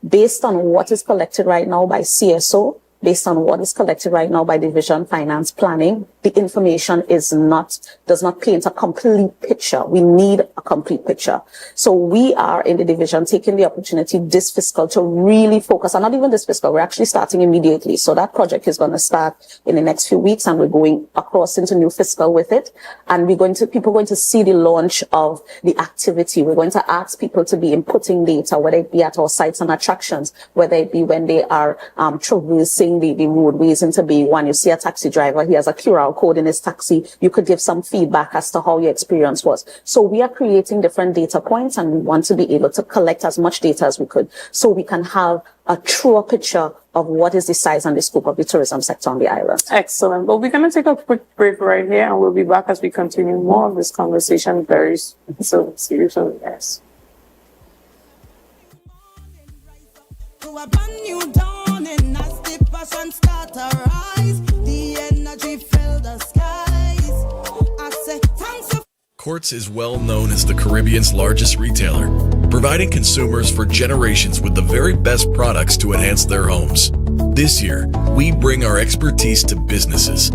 Based on what is collected right now by CSO, based on what is collected right now by Division Finance Planning, the information does not paint a complete picture. We need a complete picture. So we are in the division taking the opportunity this fiscal to really focus, and not even this fiscal, we're actually starting immediately. So that project is going to start in the next few weeks, and we're going across into new fiscal with it. And people are going to see the launch of the activity. We're going to ask people to be inputting data, whether it be at our sites and attractions, whether it be when they are traversing the roadways into B1. You see a taxi driver, he has a QR code in his taxi. You could give some feedback as to how your experience was. So we are creating different data points, and we want to be able to collect as much data as we could, so we can have a truer picture of what is the size and the scope of the tourism sector on the island. Excellent. Well, we're going to take a quick break right here, and we'll be back as we continue more of this conversation very soon. See you soon, guys. to a brand new dawning as the passion start to rise. The energy fill the skies. I say thanks for Quartz is well known as the Caribbean's largest retailer, providing consumers for generations with the very best products to enhance their homes. This year, we bring our expertise to businesses.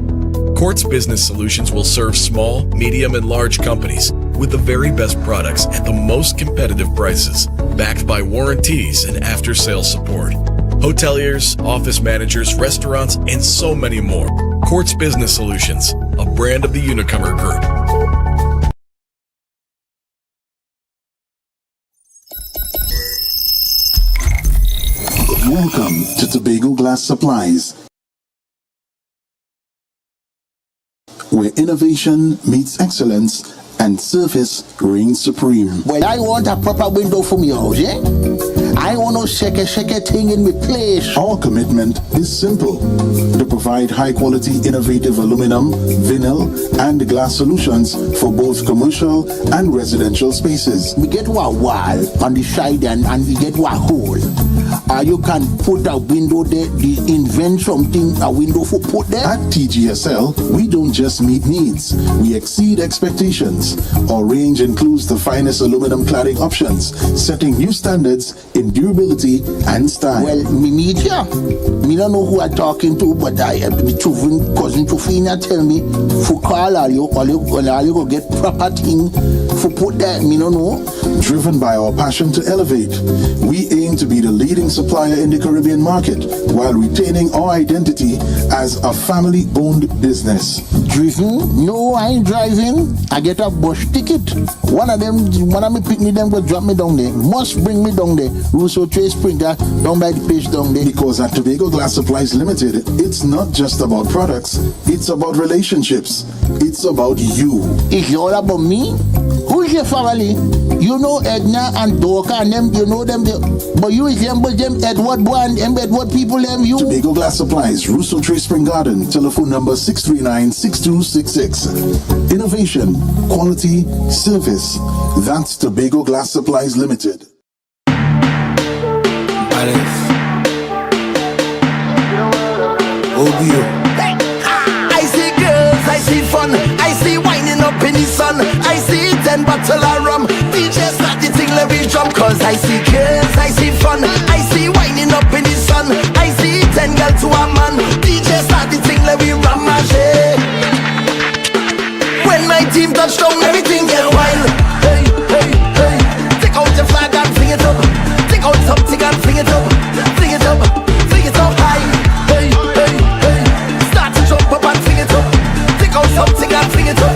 Quartz Business Solutions will serve small, medium, and large companies with the very best products at the most competitive prices, backed by warranties and after-sales support. Hoteliers, office managers, restaurants, and so many more. Quartz Business Solutions, a brand of the Unicomer Group. Welcome to Tobago Glass Supplies, where innovation meets excellence and service reigns supreme. Well, I want a proper window for me house, yeah? I want no shake thing in my place. Our commitment is simple: to provide high quality innovative aluminum, vinyl, and glass solutions for both commercial and residential spaces. We get one wall on the side and we get one hole. You can put a window there, invent something, a window for put there. At TGSL, we don't just meet needs, we exceed expectations. Our range includes the finest aluminum cladding options, setting new standards in durability and style. Well, me meet ya. Me don't know who I'm talking to, but the cousin Tufina tell me for call all you go get proper thing for put there. Me don't know. Driven by our passion to elevate, we aim to be the leading supplier in the Caribbean market while retaining our identity as a family-owned business. Driven? No, I ain't driving. I get a bus ticket. One of me pick me them go drop me down there. Must bring me down there. Russo Trace Springer down by the page down there. Because at Tobago Glass Supplies Limited, it's not just about products, it's about relationships. It's about you. It's all about me? Who's your family? You know Edna and Dorka and them, you know them, but you resemble them Edward boy and them Edward people them you. Tobago Glass Supplies, Russo Trace Spring Garden, telephone number 639-6266. Innovation, quality, service. That's Tobago Glass Supplies Limited. I see girls, I see fun, I see winding up in the sun, I see 10 bottle of rum, DJ start the thing, let me drum. Cause I see girls, I see fun, I see winding up in the sun, I see 10 girls to a man, DJ start the thing, let me rum my shit. When my team touch down, everything get wild. Hey, hey, hey, take out your flag and fling it up, take out something and fling it up, fling it up, fling it up high. Hey, hey, hey, start to jump up and fling it up, take out something and fling it up.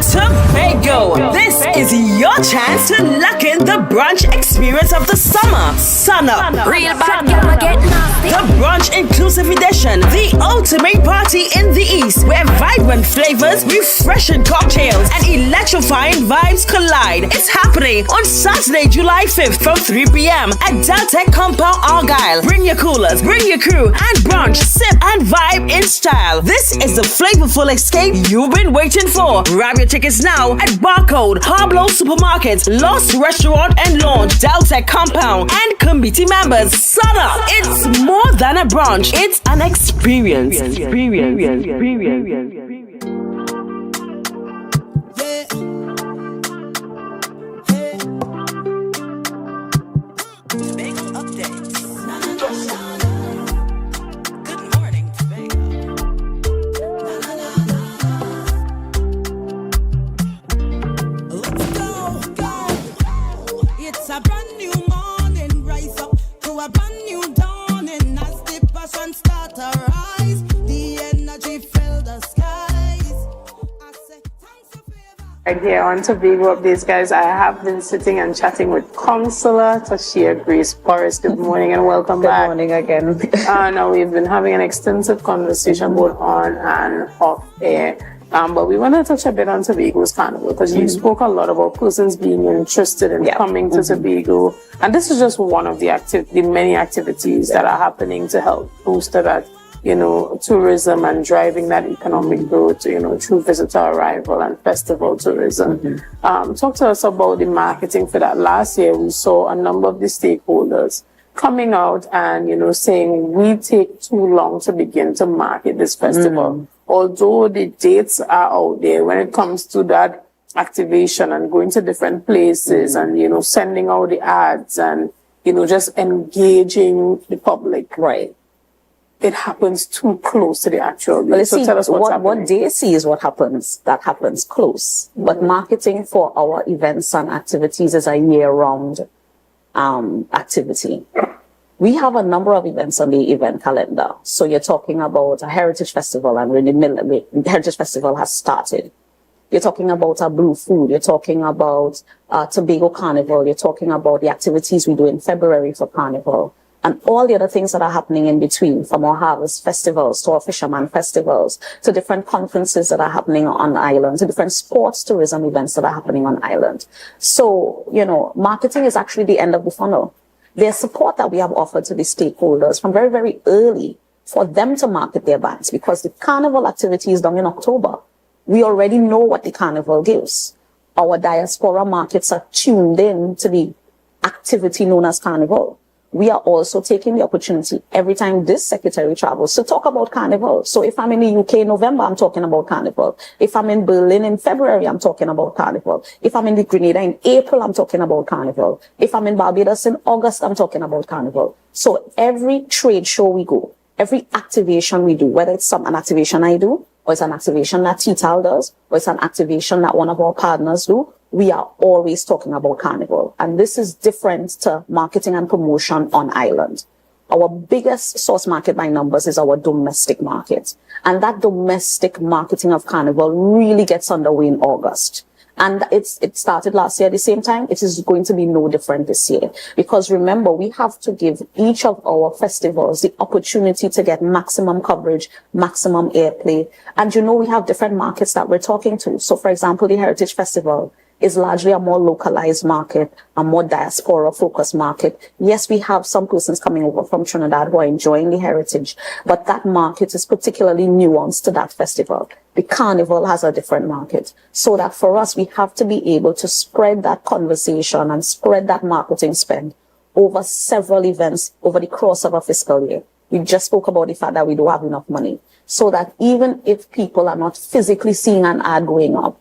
Tobago, this is your chance to lock in the brunch experience of the summer. Sun up, real bad girl get nasty. The brunch inclusive edition, the ultimate party in the east, where vibrant flavors, refreshing cocktails, and electrifying vibes collide. It's happening on Saturday, July 5th from 3 p.m. at Deltec Compound, Argyle. Bring your coolers, bring your crew, and brunch, sip, and vibe in style. This is the flavorful escape you've been waiting for. Grab your tickets now at Barcode, Pablo Supermarket, Lost Restaurant and Lounge, Deltec Compound, and committee members. Sun up! It's more than a brunch, it's an experience. It's a brand new morning, rise up to a brand new dawning as the passion start to rise. The energy fill the skies. Right here on Tobago Updates, guys, I have been sitting and chatting with Councillor Tashia Grace Forrest. Good morning and welcome back. Good morning again. Now we've been having an extensive conversation both on and off air. But we want to touch a bit on Tobago's Carnival because you spoke a lot about persons being interested in coming to Tobago. And this is just one of the many activities that are happening to help boost that tourism and driving that economic growth, through visitor arrival and festival tourism. Talk to us about the marketing for that. Last year, we saw a number of the stakeholders coming out and, saying we take too long to begin to market this festival. Although the dates are out there when it comes to that activation and going to different places and, sending out the ads and, just engaging the public. Right. It happens too close to the actual. Well, so tell us what they see is what happens. That happens close. But marketing for our events and activities is a year-round activity. We have a number of events on the event calendar. So you're talking about a Heritage Festival, and the Heritage Festival has started. You're talking about a Blue Food. You're talking about Tobago Carnival. You're talking about the activities we do in February for Carnival. And all the other things that are happening in between, from our harvest festivals to our fisherman festivals, to different conferences that are happening on island, to different sports tourism events that are happening on island. So, marketing is actually the end of the funnel. There's support that we have offered to the stakeholders from very, very early for them to market their bands, because the carnival activity is done in October. We already know what the carnival gives. Our diaspora markets are tuned in to the activity known as carnival. We are also taking the opportunity every time this secretary travels to talk about carnival. So if I'm in the UK in November, I'm talking about carnival. If I'm in Berlin in February, I'm talking about carnival. If I'm in the Grenada in April, I'm talking about carnival. If I'm in Barbados in August, I'm talking about carnival. So every trade show we go, every activation we do, whether it's an activation I do, or it's an activation that TTAL does, or it's an activation that one of our partners do, we are always talking about carnival. And this is different to marketing and promotion on island. Our biggest source market by numbers is our domestic market. And that domestic marketing of carnival really gets underway in August. And it started last year at the same time. It is going to be no different this year. Because remember, we have to give each of our festivals the opportunity to get maximum coverage, maximum airplay. And we have different markets that we're talking to. So for example, the Heritage Festival is largely a more localized market, a more diaspora-focused market. Yes, we have some persons coming over from Trinidad who are enjoying the heritage, but that market is particularly nuanced to that festival. The carnival has a different market. So that for us, we have to be able to spread that conversation and spread that marketing spend over several events over the course of a fiscal year. We just spoke about the fact that we don't have enough money. So that even if people are not physically seeing an ad going up,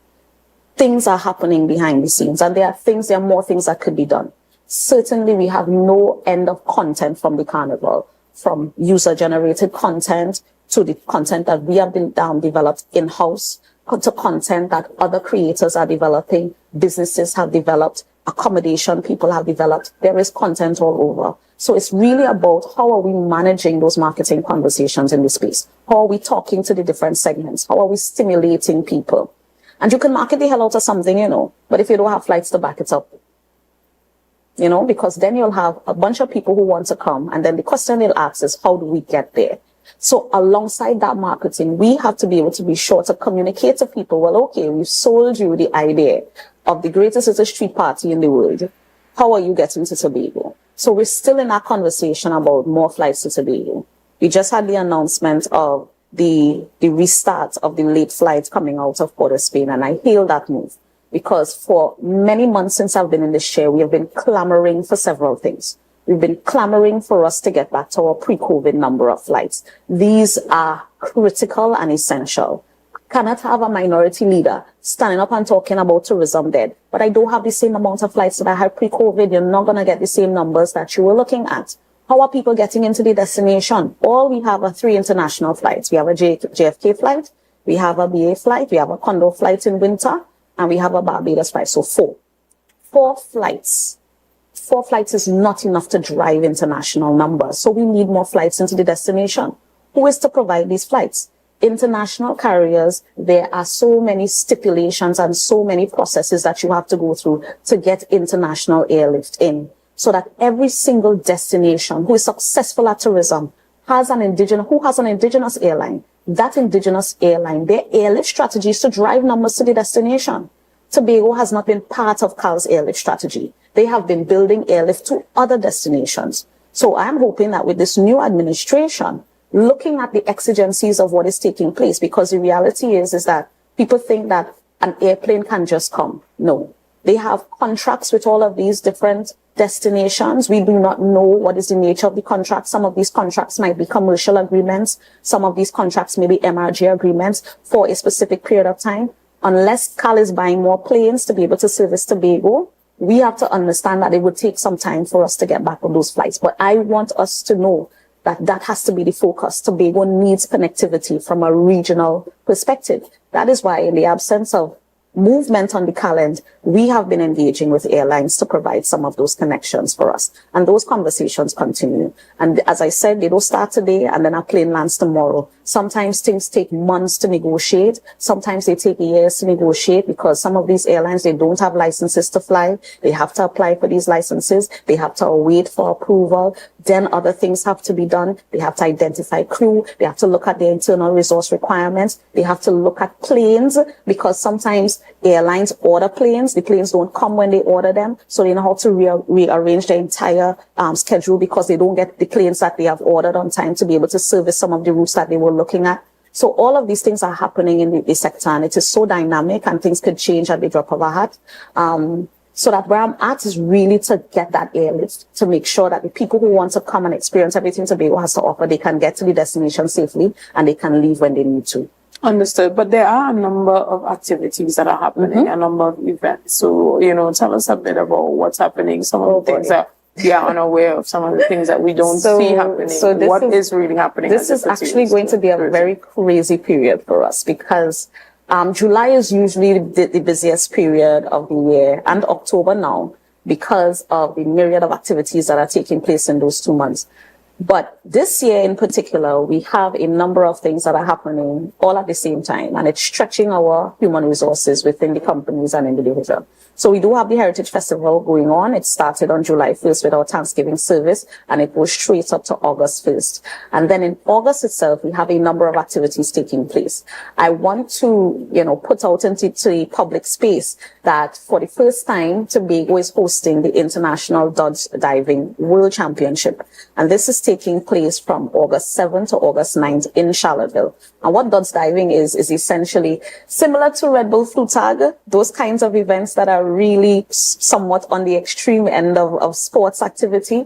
things are happening behind the scenes, and there are more things that could be done. Certainly, we have no end of content from the carnival, from user-generated content to the content that we have been developed in-house, to content that other creators are developing, businesses have developed, accommodation people have developed. There is content all over. So it's really about how are we managing those marketing conversations in this space? How are we talking to the different segments? How are we stimulating people? And you can market the hell out of something, but if you don't have flights to back it up, because then you'll have a bunch of people who want to come. And then the question they'll ask is, how do we get there? So alongside that marketing, we have to be able to be sure to communicate to people, well, okay, we've sold you the idea of the greatest little street party in the world. How are you getting to Tobago? So we're still in that conversation about more flights to Tobago. We just had the announcement of the restart of the late flights coming out of Port of Spain, and I hail that move because for many months since I've been in this chair, we have been clamoring for several things. We've been clamoring for us to get back to our pre-COVID number of flights. These are critical and essential. I cannot have a minority leader standing up and talking about tourism dead, but I don't have the same amount of flights that I had pre-COVID. You're not going to get the same numbers that you were looking at. How are people getting into the destination? All we have are 3 international flights. We have a JFK flight, we have a BA flight, we have a Condor flight in winter, and we have a Barbados flight. So 4. 4 flights. 4 flights is not enough to drive international numbers. So we need more flights into the destination. Who is to provide these flights? International carriers, there are so many stipulations and so many processes that you have to go through to get international airlift in. So that every single destination who is successful at tourism has an indigenous airline. That indigenous airline, their airlift strategy is to drive numbers to the destination. Tobago has not been part of CAL's airlift strategy. They have been building airlift to other destinations. So I'm hoping that with this new administration, looking at the exigencies of what is taking place, because the reality is that people think that an airplane can just come. No. They have contracts with all of these different destinations. We do not know what is the nature of the contract. Some of these contracts might be commercial agreements. Some of these contracts may be MRG agreements for a specific period of time. Unless CAL is buying more planes to be able to service Tobago, we have to understand that it would take some time for us to get back on those flights. But I want us to know that that has to be the focus. Tobago needs connectivity from a regional perspective. That is why, in the absence of movement on the calendar, we have been engaging with airlines to provide some of those connections for us. And those conversations continue. And as I said, they don't start today and then our plane lands tomorrow. Sometimes things take months to negotiate. Sometimes they take years to negotiate because some of these airlines, they don't have licenses to fly. They have to apply for these licenses. They have to wait for approval. Then other things have to be done. They have to identify crew. They have to look at their internal resource requirements. They have to look at planes, because sometimes airlines order planes. The planes don't come when they order them. So they know how to rearrange their entire schedule, because they don't get the planes that they have ordered on time to be able to service some of the routes that they were looking at. So all of these things are happening in the sector, and it is so dynamic, and things could change at the drop of a hat. So that where I'm at is really to get that airlift, to make sure that the people who want to come and experience everything Tobago has to offer, they can get to the destination safely and they can leave when they need to. Understood. But there are a number of activities that are happening, a number of events. So, tell us a bit about what's happening, some of the things that we are unaware of, some of the things that we don't see happening. So what is really happening? This is actually going to be a very crazy period for us, because July is usually the busiest period of the year, and October now, because of the myriad of activities that are taking place in those 2 months. But this year in particular, we have a number of things that are happening all at the same time, and it's stretching our human resources within the companies and in the division. So we do have the Heritage Festival going on. It started on July 1st with our Thanksgiving service, and it goes straight up to August 1st. And then in August itself, we have a number of activities taking place. I want to, put out into the public space that for the first time, Tobago is hosting the International Dodge Diving World Championship. And this is taking place from August 7th to August 9th in Charlottesville. And what Dodge diving is essentially similar to Red Bull Flugtag, those kinds of events that are really somewhat on the extreme end of sports activity.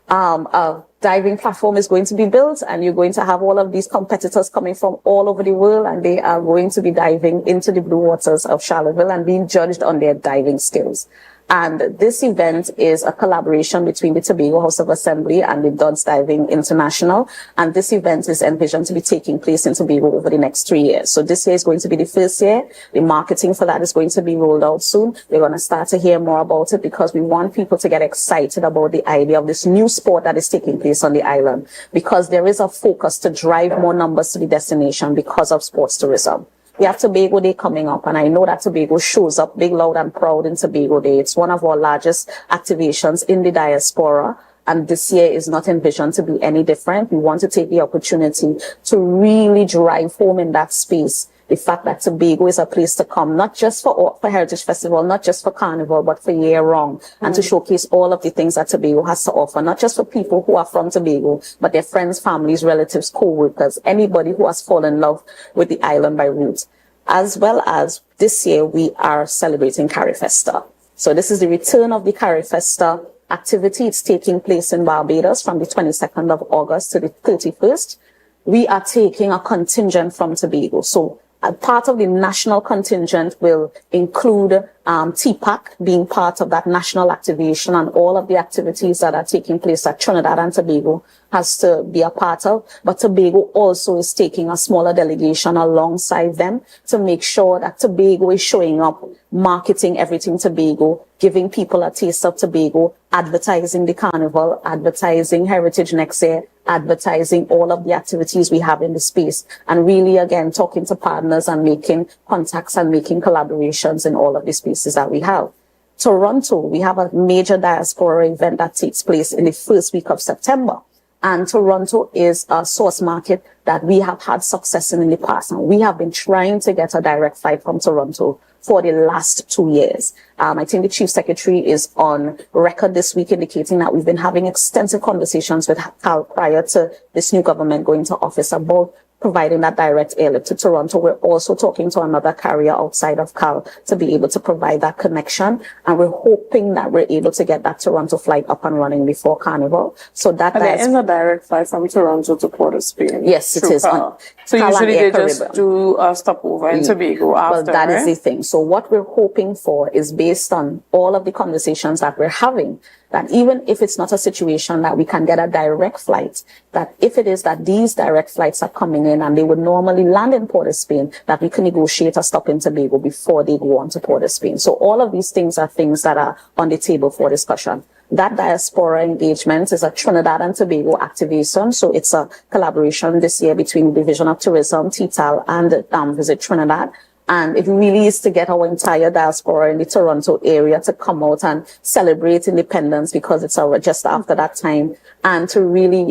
A diving platform is going to be built, and you're going to have all of these competitors coming from all over the world, and they are going to be diving into the blue waters of Charlottesville and being judged on their diving skills. And this event is a collaboration between the Tobago House of Assembly and the Dodge Diving International. And this event is envisioned to be taking place in Tobago over the next 3 years. So this year is going to be the first year. The marketing for that is going to be rolled out soon. We're going to start to hear more about it, because we want people to get excited about the idea of this new sport that is taking place on the island, because there is a focus to drive more numbers to the destination because of sports tourism. We have Tobago Day coming up, and I know that Tobago shows up big, loud, and proud in Tobago Day. It's one of our largest activations in the diaspora, and this year is not envisioned to be any different. We want to take the opportunity to really drive home in that space the fact that Tobago is a place to come, not just for Heritage Festival, not just for Carnival, but for year round, and to showcase all of the things that Tobago has to offer, not just for people who are from Tobago, but their friends, families, relatives, co-workers, anybody who has fallen in love with the island by route. As well as this year, we are celebrating Carifesta. So this is the return of the Carifesta activity. It's taking place in Barbados from the 22nd of August to the 31st. We are taking a contingent from Tobago. So a part of the national contingent will include TPAC being part of that national activation, and all of the activities that are taking place at Trinidad and Tobago has to be a part of. But Tobago also is taking a smaller delegation alongside them to make sure that Tobago is showing up, marketing everything Tobago, giving people a taste of Tobago, advertising the carnival, advertising Heritage next year, advertising all of the activities we have in the space, and really, again, talking to partners and making contacts and making collaborations in all of the spaces that we have. Toronto, we have a major diaspora event that takes place in the first week of September. And Toronto is a source market that we have had success in the past. And we have been trying to get a direct flight from Toronto for the last 2 years. I think the Chief Secretary is on record this week indicating that we've been having extensive conversations with Cal prior to this new government going to office about providing that direct airlift to Toronto. We're also talking to another carrier outside of Cal to be able to provide that connection. And we're hoping that we're able to get that Toronto flight up and running before Carnival. So that there is a direct flight from Toronto to Port of Spain. Yes, it is. So usually they just do a stopover in Tobago after, well, that is right? the thing. So what we're hoping for is based on all of the conversations that we're having, that even if it's not a situation that we can get a direct flight, that if it is that these direct flights are coming in and they would normally land in Port of Spain, that we can negotiate a stop in Tobago before they go on to Port of Spain. So all of these things are things that are on the table for discussion. That diaspora engagement is a Trinidad and Tobago activation. So it's a collaboration this year between the Division of Tourism, TTAL, and Visit Trinidad. And it really is to get our entire diaspora in the Toronto area to come out and celebrate independence, because it's just after that time, and to really,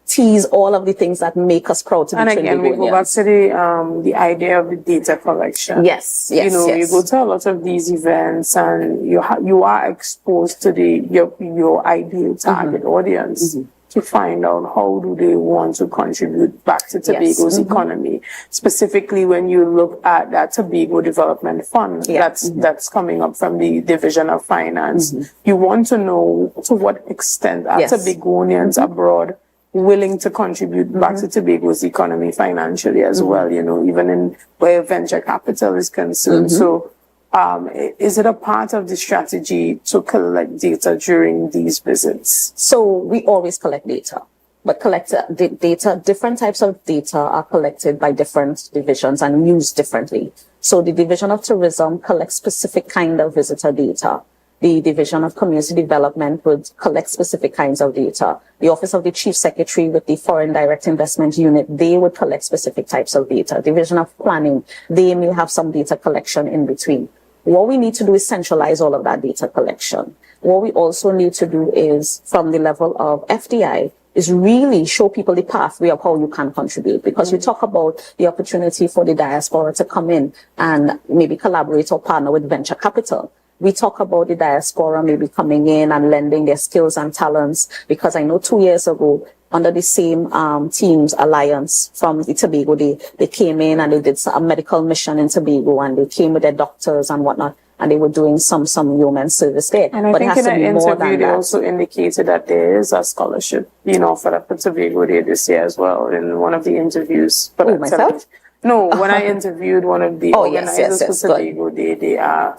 tease all of the things that make us proud to be Trinidadians. And again, we go back to the idea of the data collection. Yes. You go to a lot of these events and you are exposed to your ideal target audience. To find out how do they want to contribute back to Tobago's economy. Specifically, when you look at that Tobago Development Fund that's coming up from the Division of Finance, you want to know to what extent are Tobagonians abroad willing to contribute back to Tobago's economy financially as well, even in where venture capital is concerned. So is it a part of the strategy to collect data during these visits? So we always collect data, but different types of data are collected by different divisions and used differently. So the Division of Tourism collects specific kind of visitor data. The Division of Community Development would collect specific kinds of data. The Office of the Chief Secretary with the Foreign Direct Investment Unit, they would collect specific types of data. Division of Planning, they may have some data collection in between. What we need to do is centralize all of that data collection. What we also need to do is, from the level of FDI, is really show people the pathway of how you can contribute. Because you talk about the opportunity for the diaspora to come in and maybe collaborate or partner with venture capital. We talk about the diaspora maybe coming in and lending their skills and talents, because I know 2 years ago, under the same Teams Alliance from the Tobago, they came in and they did a medical mission in Tobago, and they came with their doctors and whatnot, and they were doing some human service there. And I think in an interview they also indicated that there is a scholarship, for Tobago Day this year as well, in one of the interviews. But myself? No, when I interviewed one of the organizers for Tobago Day, they are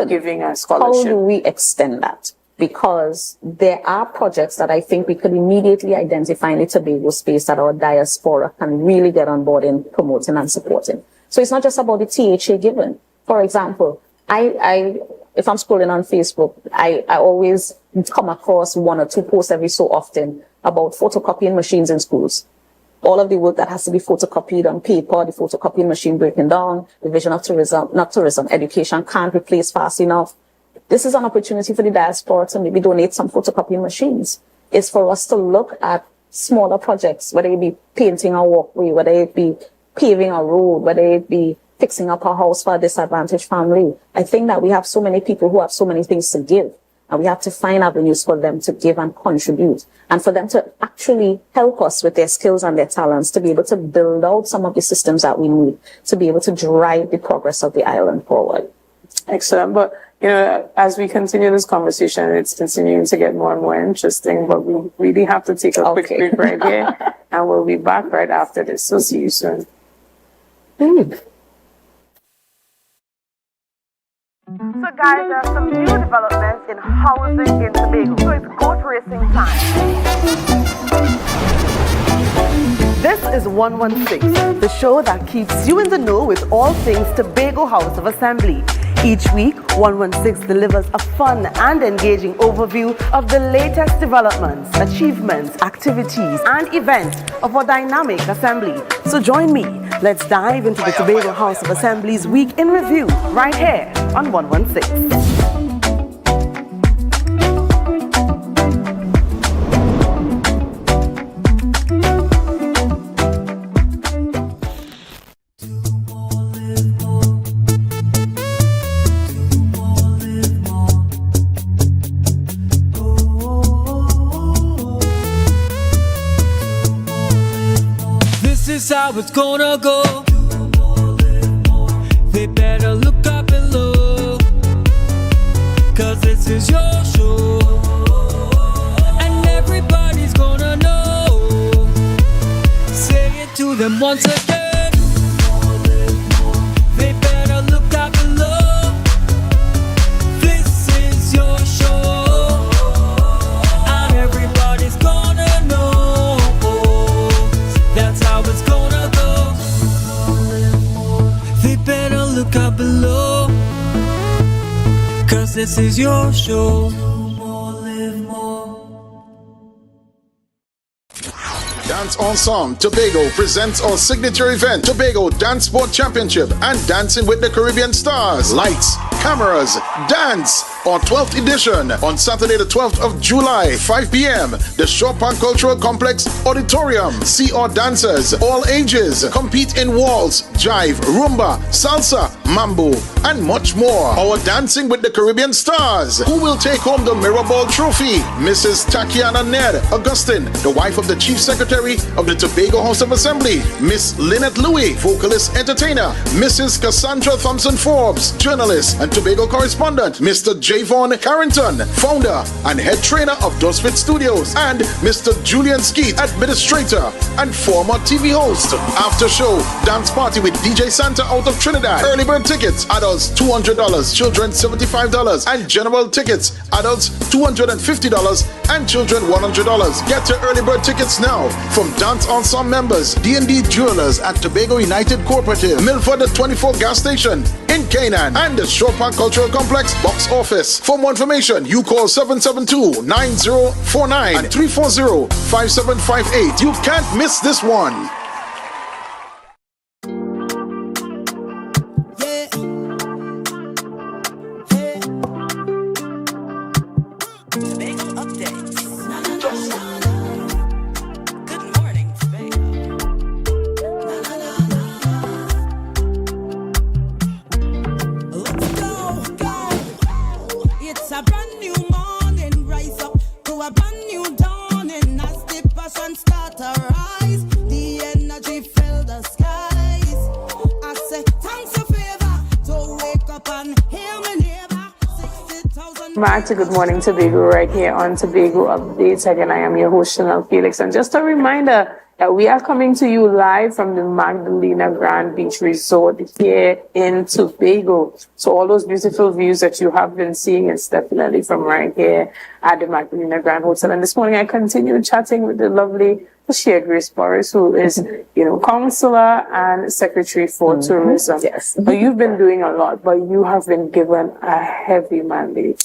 giving a scholarship. How do we extend that? Because there are projects that I think we could immediately identify in the Tobago space that our diaspora can really get on board in promoting and supporting. So it's not just about the THA given. For example, if I'm scrolling on Facebook, I always come across 1 or 2 posts every so often about photocopying machines in schools. All of the work that has to be photocopied on paper, the photocopying machine breaking down, Division of Education can't replace fast enough. This is an opportunity for the diaspora to maybe donate some photocopying machines. It's for us to look at smaller projects, whether it be painting a walkway, whether it be paving a road, whether it be fixing up a house for a disadvantaged family. I think that we have so many people who have so many things to give, and we have to find avenues for them to give and contribute, and for them to actually help us with their skills and their talents to be able to build out some of the systems that we need to be able to drive the progress of the island forward. Excellent. But as we continue this conversation, it's continuing to get more and more interesting, but we really have to take a quick break right here, and we'll be back right after this. So see you soon. So guys, there are some new developments in housing in Tobago. So it's goat racing time. This is 116, the show that keeps you in the know with all things Tobago House of Assembly. Each week, 116 delivers a fun and engaging overview of the latest developments, achievements, activities, and events of our dynamic assembly. So join me. Let's dive into the Tobago House of Assembly's Week in Review right here on 116. is how it's gonna go. They better look up below, 'cause this is your show, and everybody's gonna know. Say it to them once again. They better look up below. This is your show, and everybody's gonna know. That's how it's gonna go. They better look up below, 'cause this is your show. Dance Ensemble Tobago presents our signature event, Tobago Dance Sport Championship and Dancing with the Caribbean Stars. Lights, cameras, dance on 12th edition on Saturday the 12th of July, 5 p.m. The Chopin Cultural Complex Auditorium. See our dancers, all ages, compete in waltz, jive, rumba, salsa, mambo, and much more. Our Dancing with the Caribbean Stars. Who will take home the Mirror Ball Trophy? Mrs. Takiana Ned Augustine, the wife of the Chief Secretary of the Tobago House of Assembly. Miss Lynette Louis, vocalist entertainer. Mrs. Cassandra Thompson Forbes, journalist and Tobago correspondent. Mr. Javon Carrington, founder and head trainer of Dosfit Studios. And Mr. Julian Skeet, administrator and former TV host. After show, dance party with DJ Santa out of Trinidad. Early bird tickets, adults $200, children $75, and general tickets, adults $250 and children $100. Get your early bird tickets now from Dance Ensemble members, D&D Jewelers at Tobago United Cooperative, Milford the 24 gas station in Canaan, and the Chopin Cultural Complex box office. For more information, you call 772-9049 and 340-5758. You can't miss this one. It's a brand new morning, rise up to a brand new dawning. As the passion start to rise, the energy fill the skies. I say thanks a favor to wake up and hear me neighbor. 60,000. Back to Good Morning Tobago right here on Tobago Updates. Again, I am your host, Chanel Felix. And just a reminder that we are coming to you live from the Magdalena Grand Beach Resort here in Tobago. So all those beautiful views that you have been seeing is definitely from right here at the Magdalena Grand Hotel. And this morning I continued chatting with the lovely Shea Grace Boris, who is, Counselor and Secretary for Tourism. Yes. But you've been doing a lot, but you have been given a heavy mandate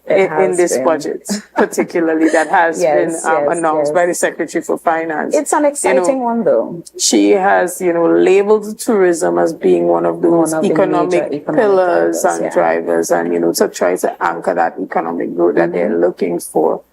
in this budget, particularly that has been announced by the Secretary for Finance. It's an exciting one, though. She has, labeled tourism as being one of those economic pillars and drivers, and, to try to anchor that economic growth that they're looking for.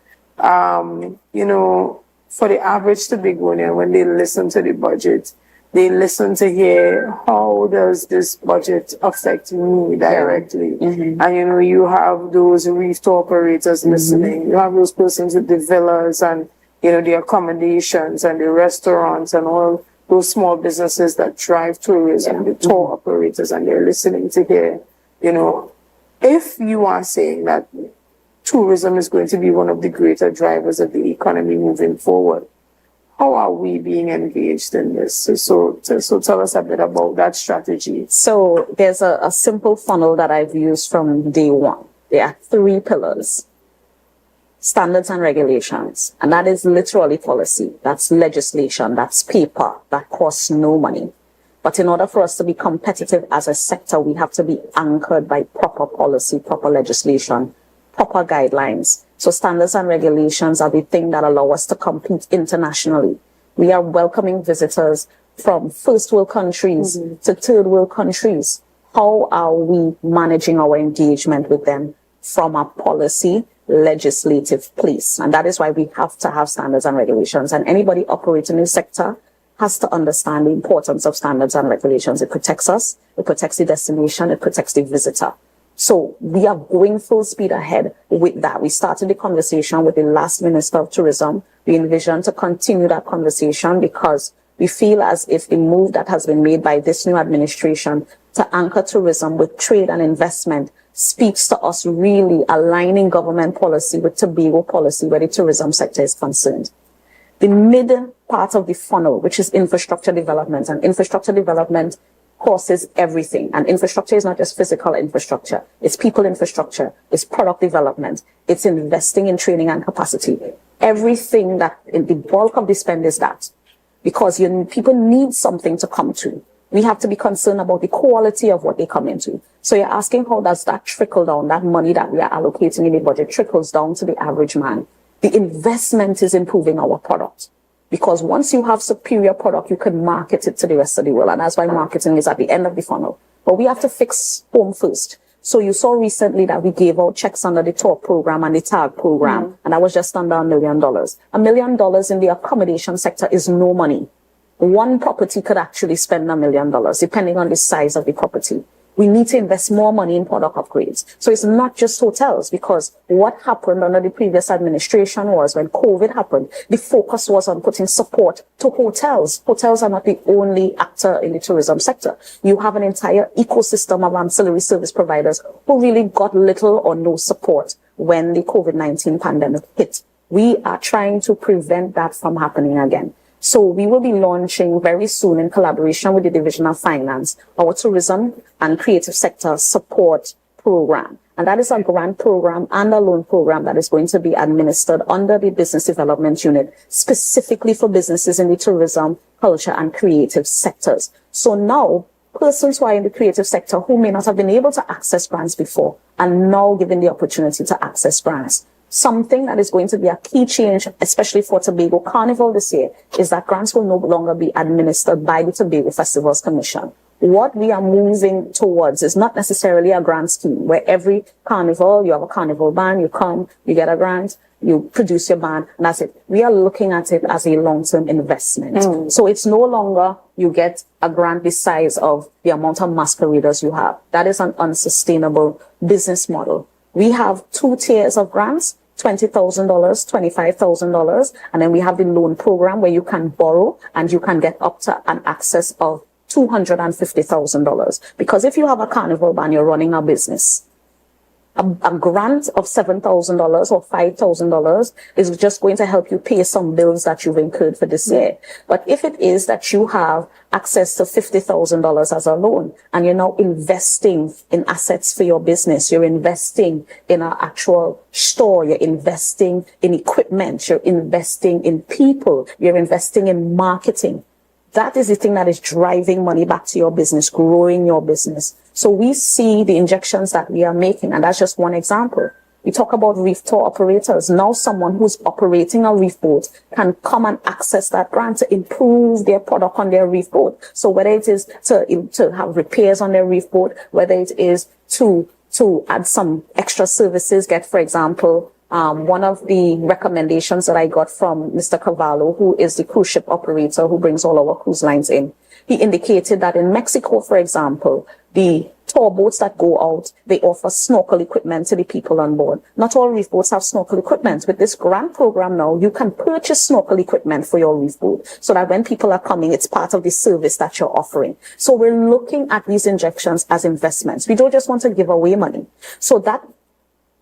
For the average Tobagonian, when they listen to the budget, they listen to hear, how does this budget affect me directly? And, you have those reef tour operators listening. You have those persons with the villas and, the accommodations and the restaurants and all those small businesses that drive tourism, the tour operators, and they're listening to hear, if you are saying that tourism is going to be one of the greater drivers of the economy moving forward, how are we being engaged in this? So tell us a bit about that strategy. So there's a simple funnel that I've used from day one. There are 3 pillars: standards and regulations. And that is literally policy. That's legislation. That's paper. That costs no money. But in order for us to be competitive as a sector, we have to be anchored by proper policy, proper legislation, proper guidelines. So standards and regulations are the thing that allow us to compete internationally. We are welcoming visitors from first world countries to third world countries. How are we managing our engagement with them from a policy legislative place? And that is why we have to have standards and regulations. And anybody operating in the sector has to understand the importance of standards and regulations. It protects us, it protects the destination, it protects the visitor. So we are going full speed ahead with that. We started the conversation with the last Minister of Tourism. We envision to continue that conversation because We feel as if the move that has been made by this new administration to anchor tourism with trade and investment speaks to us really aligning government policy with Tobago policy where the tourism sector is concerned. The middle part of the funnel, which is infrastructure development, and infrastructure development courses everything. And infrastructure is not just physical infrastructure. It's people infrastructure. It's product development. It's investing in training and capacity. Everything that in the bulk of the spend is that. Because people need something to come to. We have to be concerned about the quality of what they come into. So you're asking how does that trickle down, that money that we are allocating in the budget trickles down to the average man. The investment is improving our product. Because once you have superior product, you can market it to the rest of the world. And that's why marketing is at the end of the funnel. But we have to fix home first. So you saw recently that we gave out checks under the TALK program and the TAG program. And that was just under $1 million. $1 million in the accommodation sector is no money. One property could actually spend $1 million, depending on the size of the property. We need to invest more money in product upgrades. So it's not just hotels, because what happened under the previous administration was when COVID happened, the focus was on putting support to hotels. Hotels are not the only actor in the tourism sector. You have an entire ecosystem of ancillary service providers who really got little or no support when the COVID-19 pandemic hit. We are trying to prevent that from happening again. So we will be launching very soon in collaboration with the Division of Finance, our tourism and creative sector support program. And that is a grant program and a loan program that is going to be administered under the Business Development Unit, specifically for businesses in the tourism, culture, and creative sectors. So now, persons who are in the creative sector who may not have been able to access grants before are now given the opportunity to access grants. Something that is going to be a key change, especially for Tobago Carnival this year, is that grants will no longer be administered by the Tobago Festivals Commission. What we are moving towards is not necessarily a grant scheme where every carnival, you have a carnival band, you come, you get a grant, you produce your band, and that's it. We are looking at it as a long-term investment. So it's no longer you get a grant the size of the amount of masqueraders you have. That is an unsustainable business model. We have 2 tiers of grants. $20,000, $25,000, and then we have the loan program where you can borrow and you can get up to an access of $250,000. Because if you have a carnival band, you're running a business. A grant of $7,000 or $5,000 is just going to help you pay some bills that you've incurred for this year. But if it is that you have access to $50,000 as a loan and you're now investing in assets for your business, you're investing in an actual store, you're investing in equipment, you're investing in people, you're investing in marketing. That is the thing that is driving money back to your business, growing your business. So we see the injections that we are making, and that's just one example. We talk about reef tour operators. Now someone who's operating a reef boat can come and access that grant to improve their product on their reef boat. So whether it is to have repairs on their reef boat, whether it is to add some extra services, for example, one of the recommendations that I got from Mr. Cavallo, who is the cruise ship operator who brings all our cruise lines in, he indicated that in Mexico, for example, the tour boats that go out, they offer snorkel equipment to the people on board. Not all reef boats have snorkel equipment. With this grant program now, you can purchase snorkel equipment for your reef boat so that when people are coming, it's part of the service that you're offering. So we're looking at these injections as investments. We don't just want to give away money. So that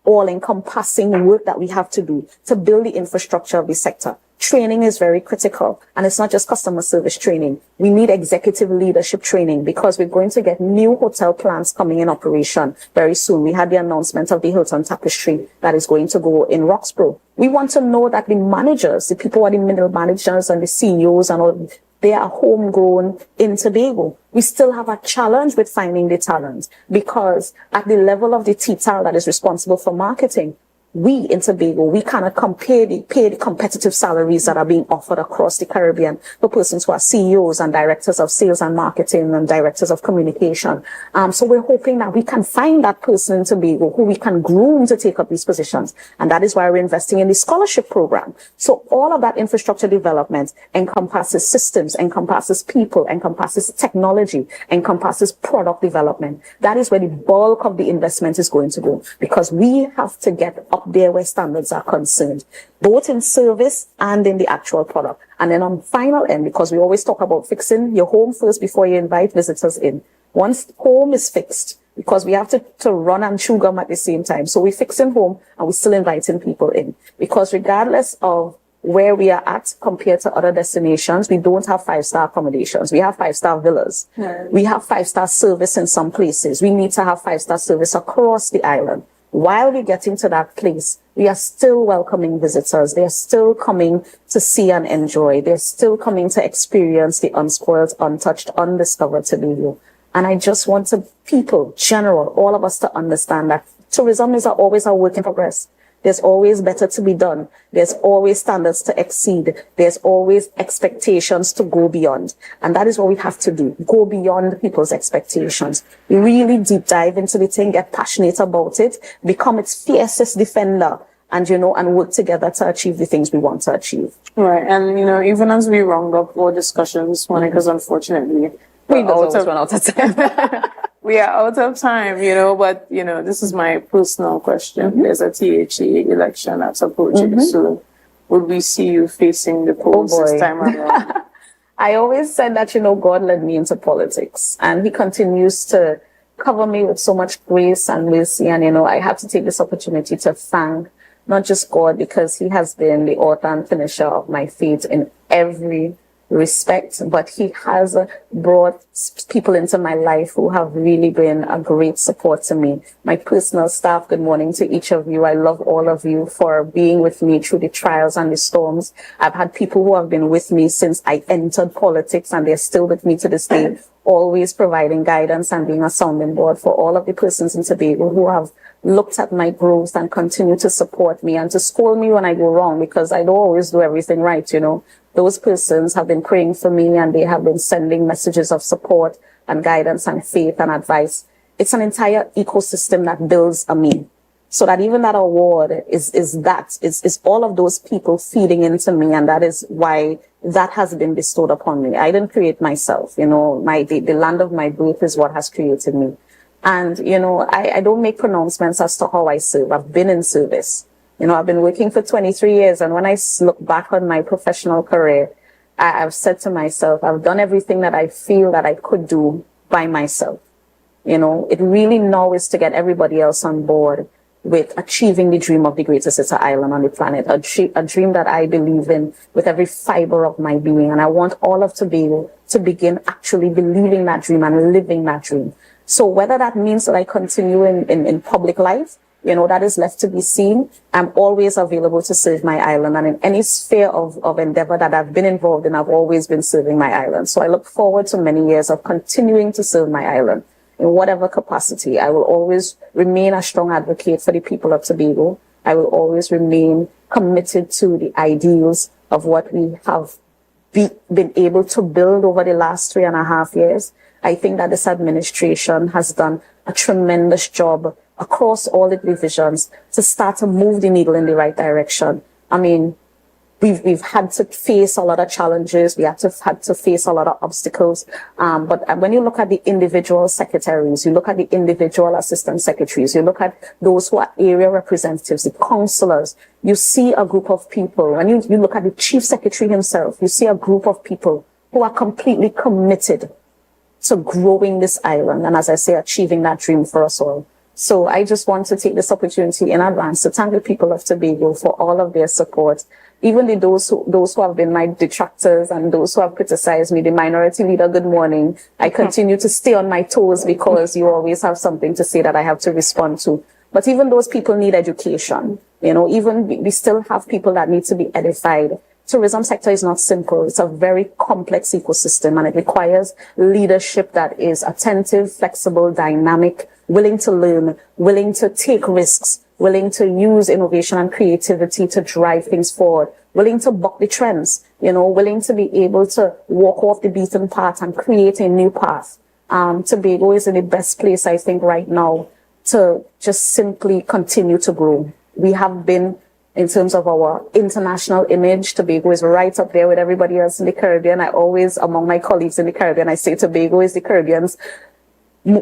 all-encompassing work that we have to do to build the infrastructure of the sector. Training is very critical, and it's not just customer service training. We need executive leadership training because we're going to get new hotel plants coming in operation very soon. We had the announcement of the Hilton Tapestry that is going to go in Roxborough. We want to know that the managers, the people who are the middle managers and the CEOs and all, they are homegrown in Tobago. We still have a challenge with finding the talent because at the level of the TTAL that is responsible for marketing, we in Tobago, we cannot pay the competitive salaries that are being offered across the Caribbean for persons who are CEOs and directors of sales and marketing and directors of communication. So we're hoping that we can find that person in Tobago who we can groom to take up these positions. And that is why we're investing in the scholarship program. So all of that infrastructure development encompasses systems, encompasses people, encompasses technology, encompasses product development. That is where the bulk of the investment is going to go because we have to get up up there where standards are concerned, both in service and in the actual product. And then on final end, because we always talk about fixing your home first before you invite visitors in. Once home is fixed, because we have to run and chew gum at the same time. So we fix in home and we still inviting people in. Because regardless of where we are at compared to other destinations, we don't have 5-star accommodations. We have 5-star villas. We have 5-star service in some places. We need to have 5-star service across the island. While we're getting to that place, we are still welcoming visitors. They are still coming to see and enjoy. They're still coming to experience the unspoiled, untouched, undiscovered Tobago. And I just want people, general, all of us to understand that tourism is always a work in progress. There's always better to be done. There's always standards to exceed. There's always expectations to go beyond. And that is what we have to do. Go beyond people's expectations. Really deep dive into the thing, get passionate about it, become its fiercest defender, and, and work together to achieve the things we want to achieve. Right. And, even as we round up our discussions, because unfortunately, we run out of time. We are out of time, but, this is my personal question. There's a THE election that's approaching soon. Would we see you facing the polls this time around? I always said that, God led me into politics, and he continues to cover me with so much grace and mercy. And, I have to take this opportunity to thank not just God, because he has been the author and finisher of my faith in every respect, but he has brought people into my life who have really been a great support to me. My personal staff, good morning to each of you. I love all of you for being with me through the trials and the storms. I've had people who have been with me since I entered politics, and they're still with me to this day, always providing guidance and being a sounding board for all of the persons in Tobago who have looked at my growth and continue to support me and to scold me when I go wrong, because I don't always do everything right, Those persons have been praying for me, and they have been sending messages of support and guidance and faith and advice. It's an entire ecosystem that builds a me. So that even that award is all of those people feeding into me, and that is why that has been bestowed upon me. I didn't create myself, the land of my birth is what has created me. And, I don't make pronouncements as to how I serve. I've been in service. I've been working for 23 years, and when I look back on my professional career, I've said to myself, I've done everything that I feel that I could do by myself. It really now is to get everybody else on board with achieving the dream of the greatest sister island on the planet, a dream that I believe in with every fiber of my being. And I want all of Tobago to begin actually believing that dream and living that dream. So whether that means that I continue in public life, that is left to be seen. I'm always available to serve my island, and in any sphere of endeavor that I've been involved in, I've always been serving my island. So I look forward to many years of continuing to serve my island in whatever capacity. I will always remain a strong advocate for the people of Tobago. I will always remain committed to the ideals of what we have been able to build over the last 3.5 years. I think that this administration has done a tremendous job across all the divisions to start to move the needle in the right direction. I mean, we've had to face a lot of challenges. We had to face a lot of obstacles. But when you look at the individual secretaries, you look at the individual assistant secretaries, you look at those who are area representatives, the councillors, you see a group of people. When you look at the chief secretary himself, you see a group of people who are completely committed to growing this island, and as I say, achieving that dream for us all. So I just want to take this opportunity in advance to thank the people of Tobago for all of their support. Even those who have been my detractors and those who have criticized me, the minority leader, good morning. I continue to stay on my toes because you always have something to say that I have to respond to. But even those people need education. We still have people that need to be edified. Tourism sector is not simple. It's a very complex ecosystem, and it requires leadership that is attentive, flexible, dynamic, willing to learn, willing to take risks, willing to use innovation and creativity to drive things forward, willing to buck the trends, willing to be able to walk off the beaten path and create a new path. Tobago is in the best place, I think, right now to just simply continue to grow. We have been, in terms of our international image, Tobago is right up there with everybody else in the Caribbean. I always, among my colleagues in the Caribbean, I say Tobago is the Caribbean's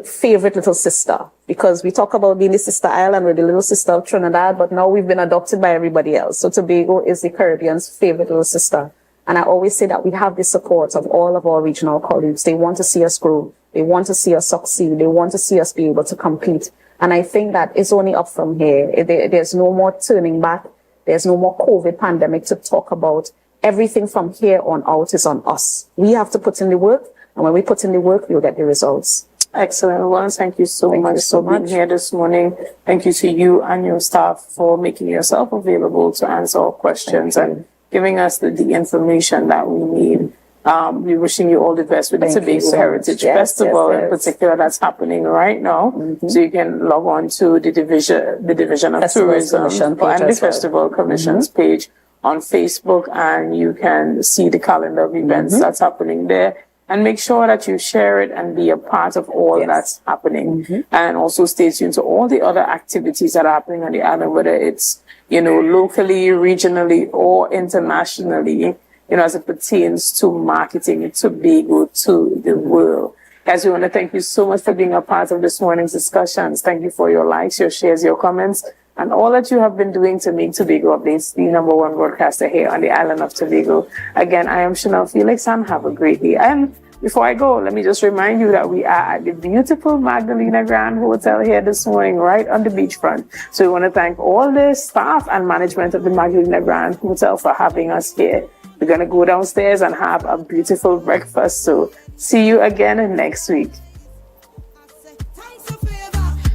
favorite little sister, because we talk about being the sister island, we're the little sister of Trinidad, but now we've been adopted by everybody else. So Tobago is the Caribbean's favorite little sister. And I always say that we have the support of all of our regional colleagues. They want to see us grow. They want to see us succeed. They want to see us be able to compete. And I think that it's only up from here. There's no more turning back. There's no more COVID pandemic to talk about. Everything from here on out is on us. We have to put in the work. And when we put in the work, we'll get the results. Excellent. Well, thank you so much for being here this morning. Thank you to you and your staff for making yourself available to answer our questions and giving us the information that we need. We're wishing you all the best with the Tobago Heritage Festival in particular that's happening right now. So you can log on to the Division of Tourism and the Festival Commission's page on Facebook, and you can see the calendar of events that's happening there. And make sure that you share it and be a part of all that's happening. And also stay tuned to all the other activities that are happening on the island, whether it's, locally, regionally, or internationally, as it pertains to marketing Tobago to the world. Guys, we want to thank you so much for being a part of this morning's discussions. Thank you for your likes, your shares, your comments, and all that you have been doing to make Tobago Updates the #1 broadcaster here on the island of Tobago. Again, I am Chanel Felix, and have a great day. And before I go, let me just remind you that we are at the beautiful Magdalena Grand Hotel here this morning, right on the beachfront. So we want to thank all the staff and management of the Magdalena Grand Hotel for having us here. We're going to go downstairs and have a beautiful breakfast. So see you again next week.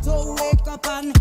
So wake up and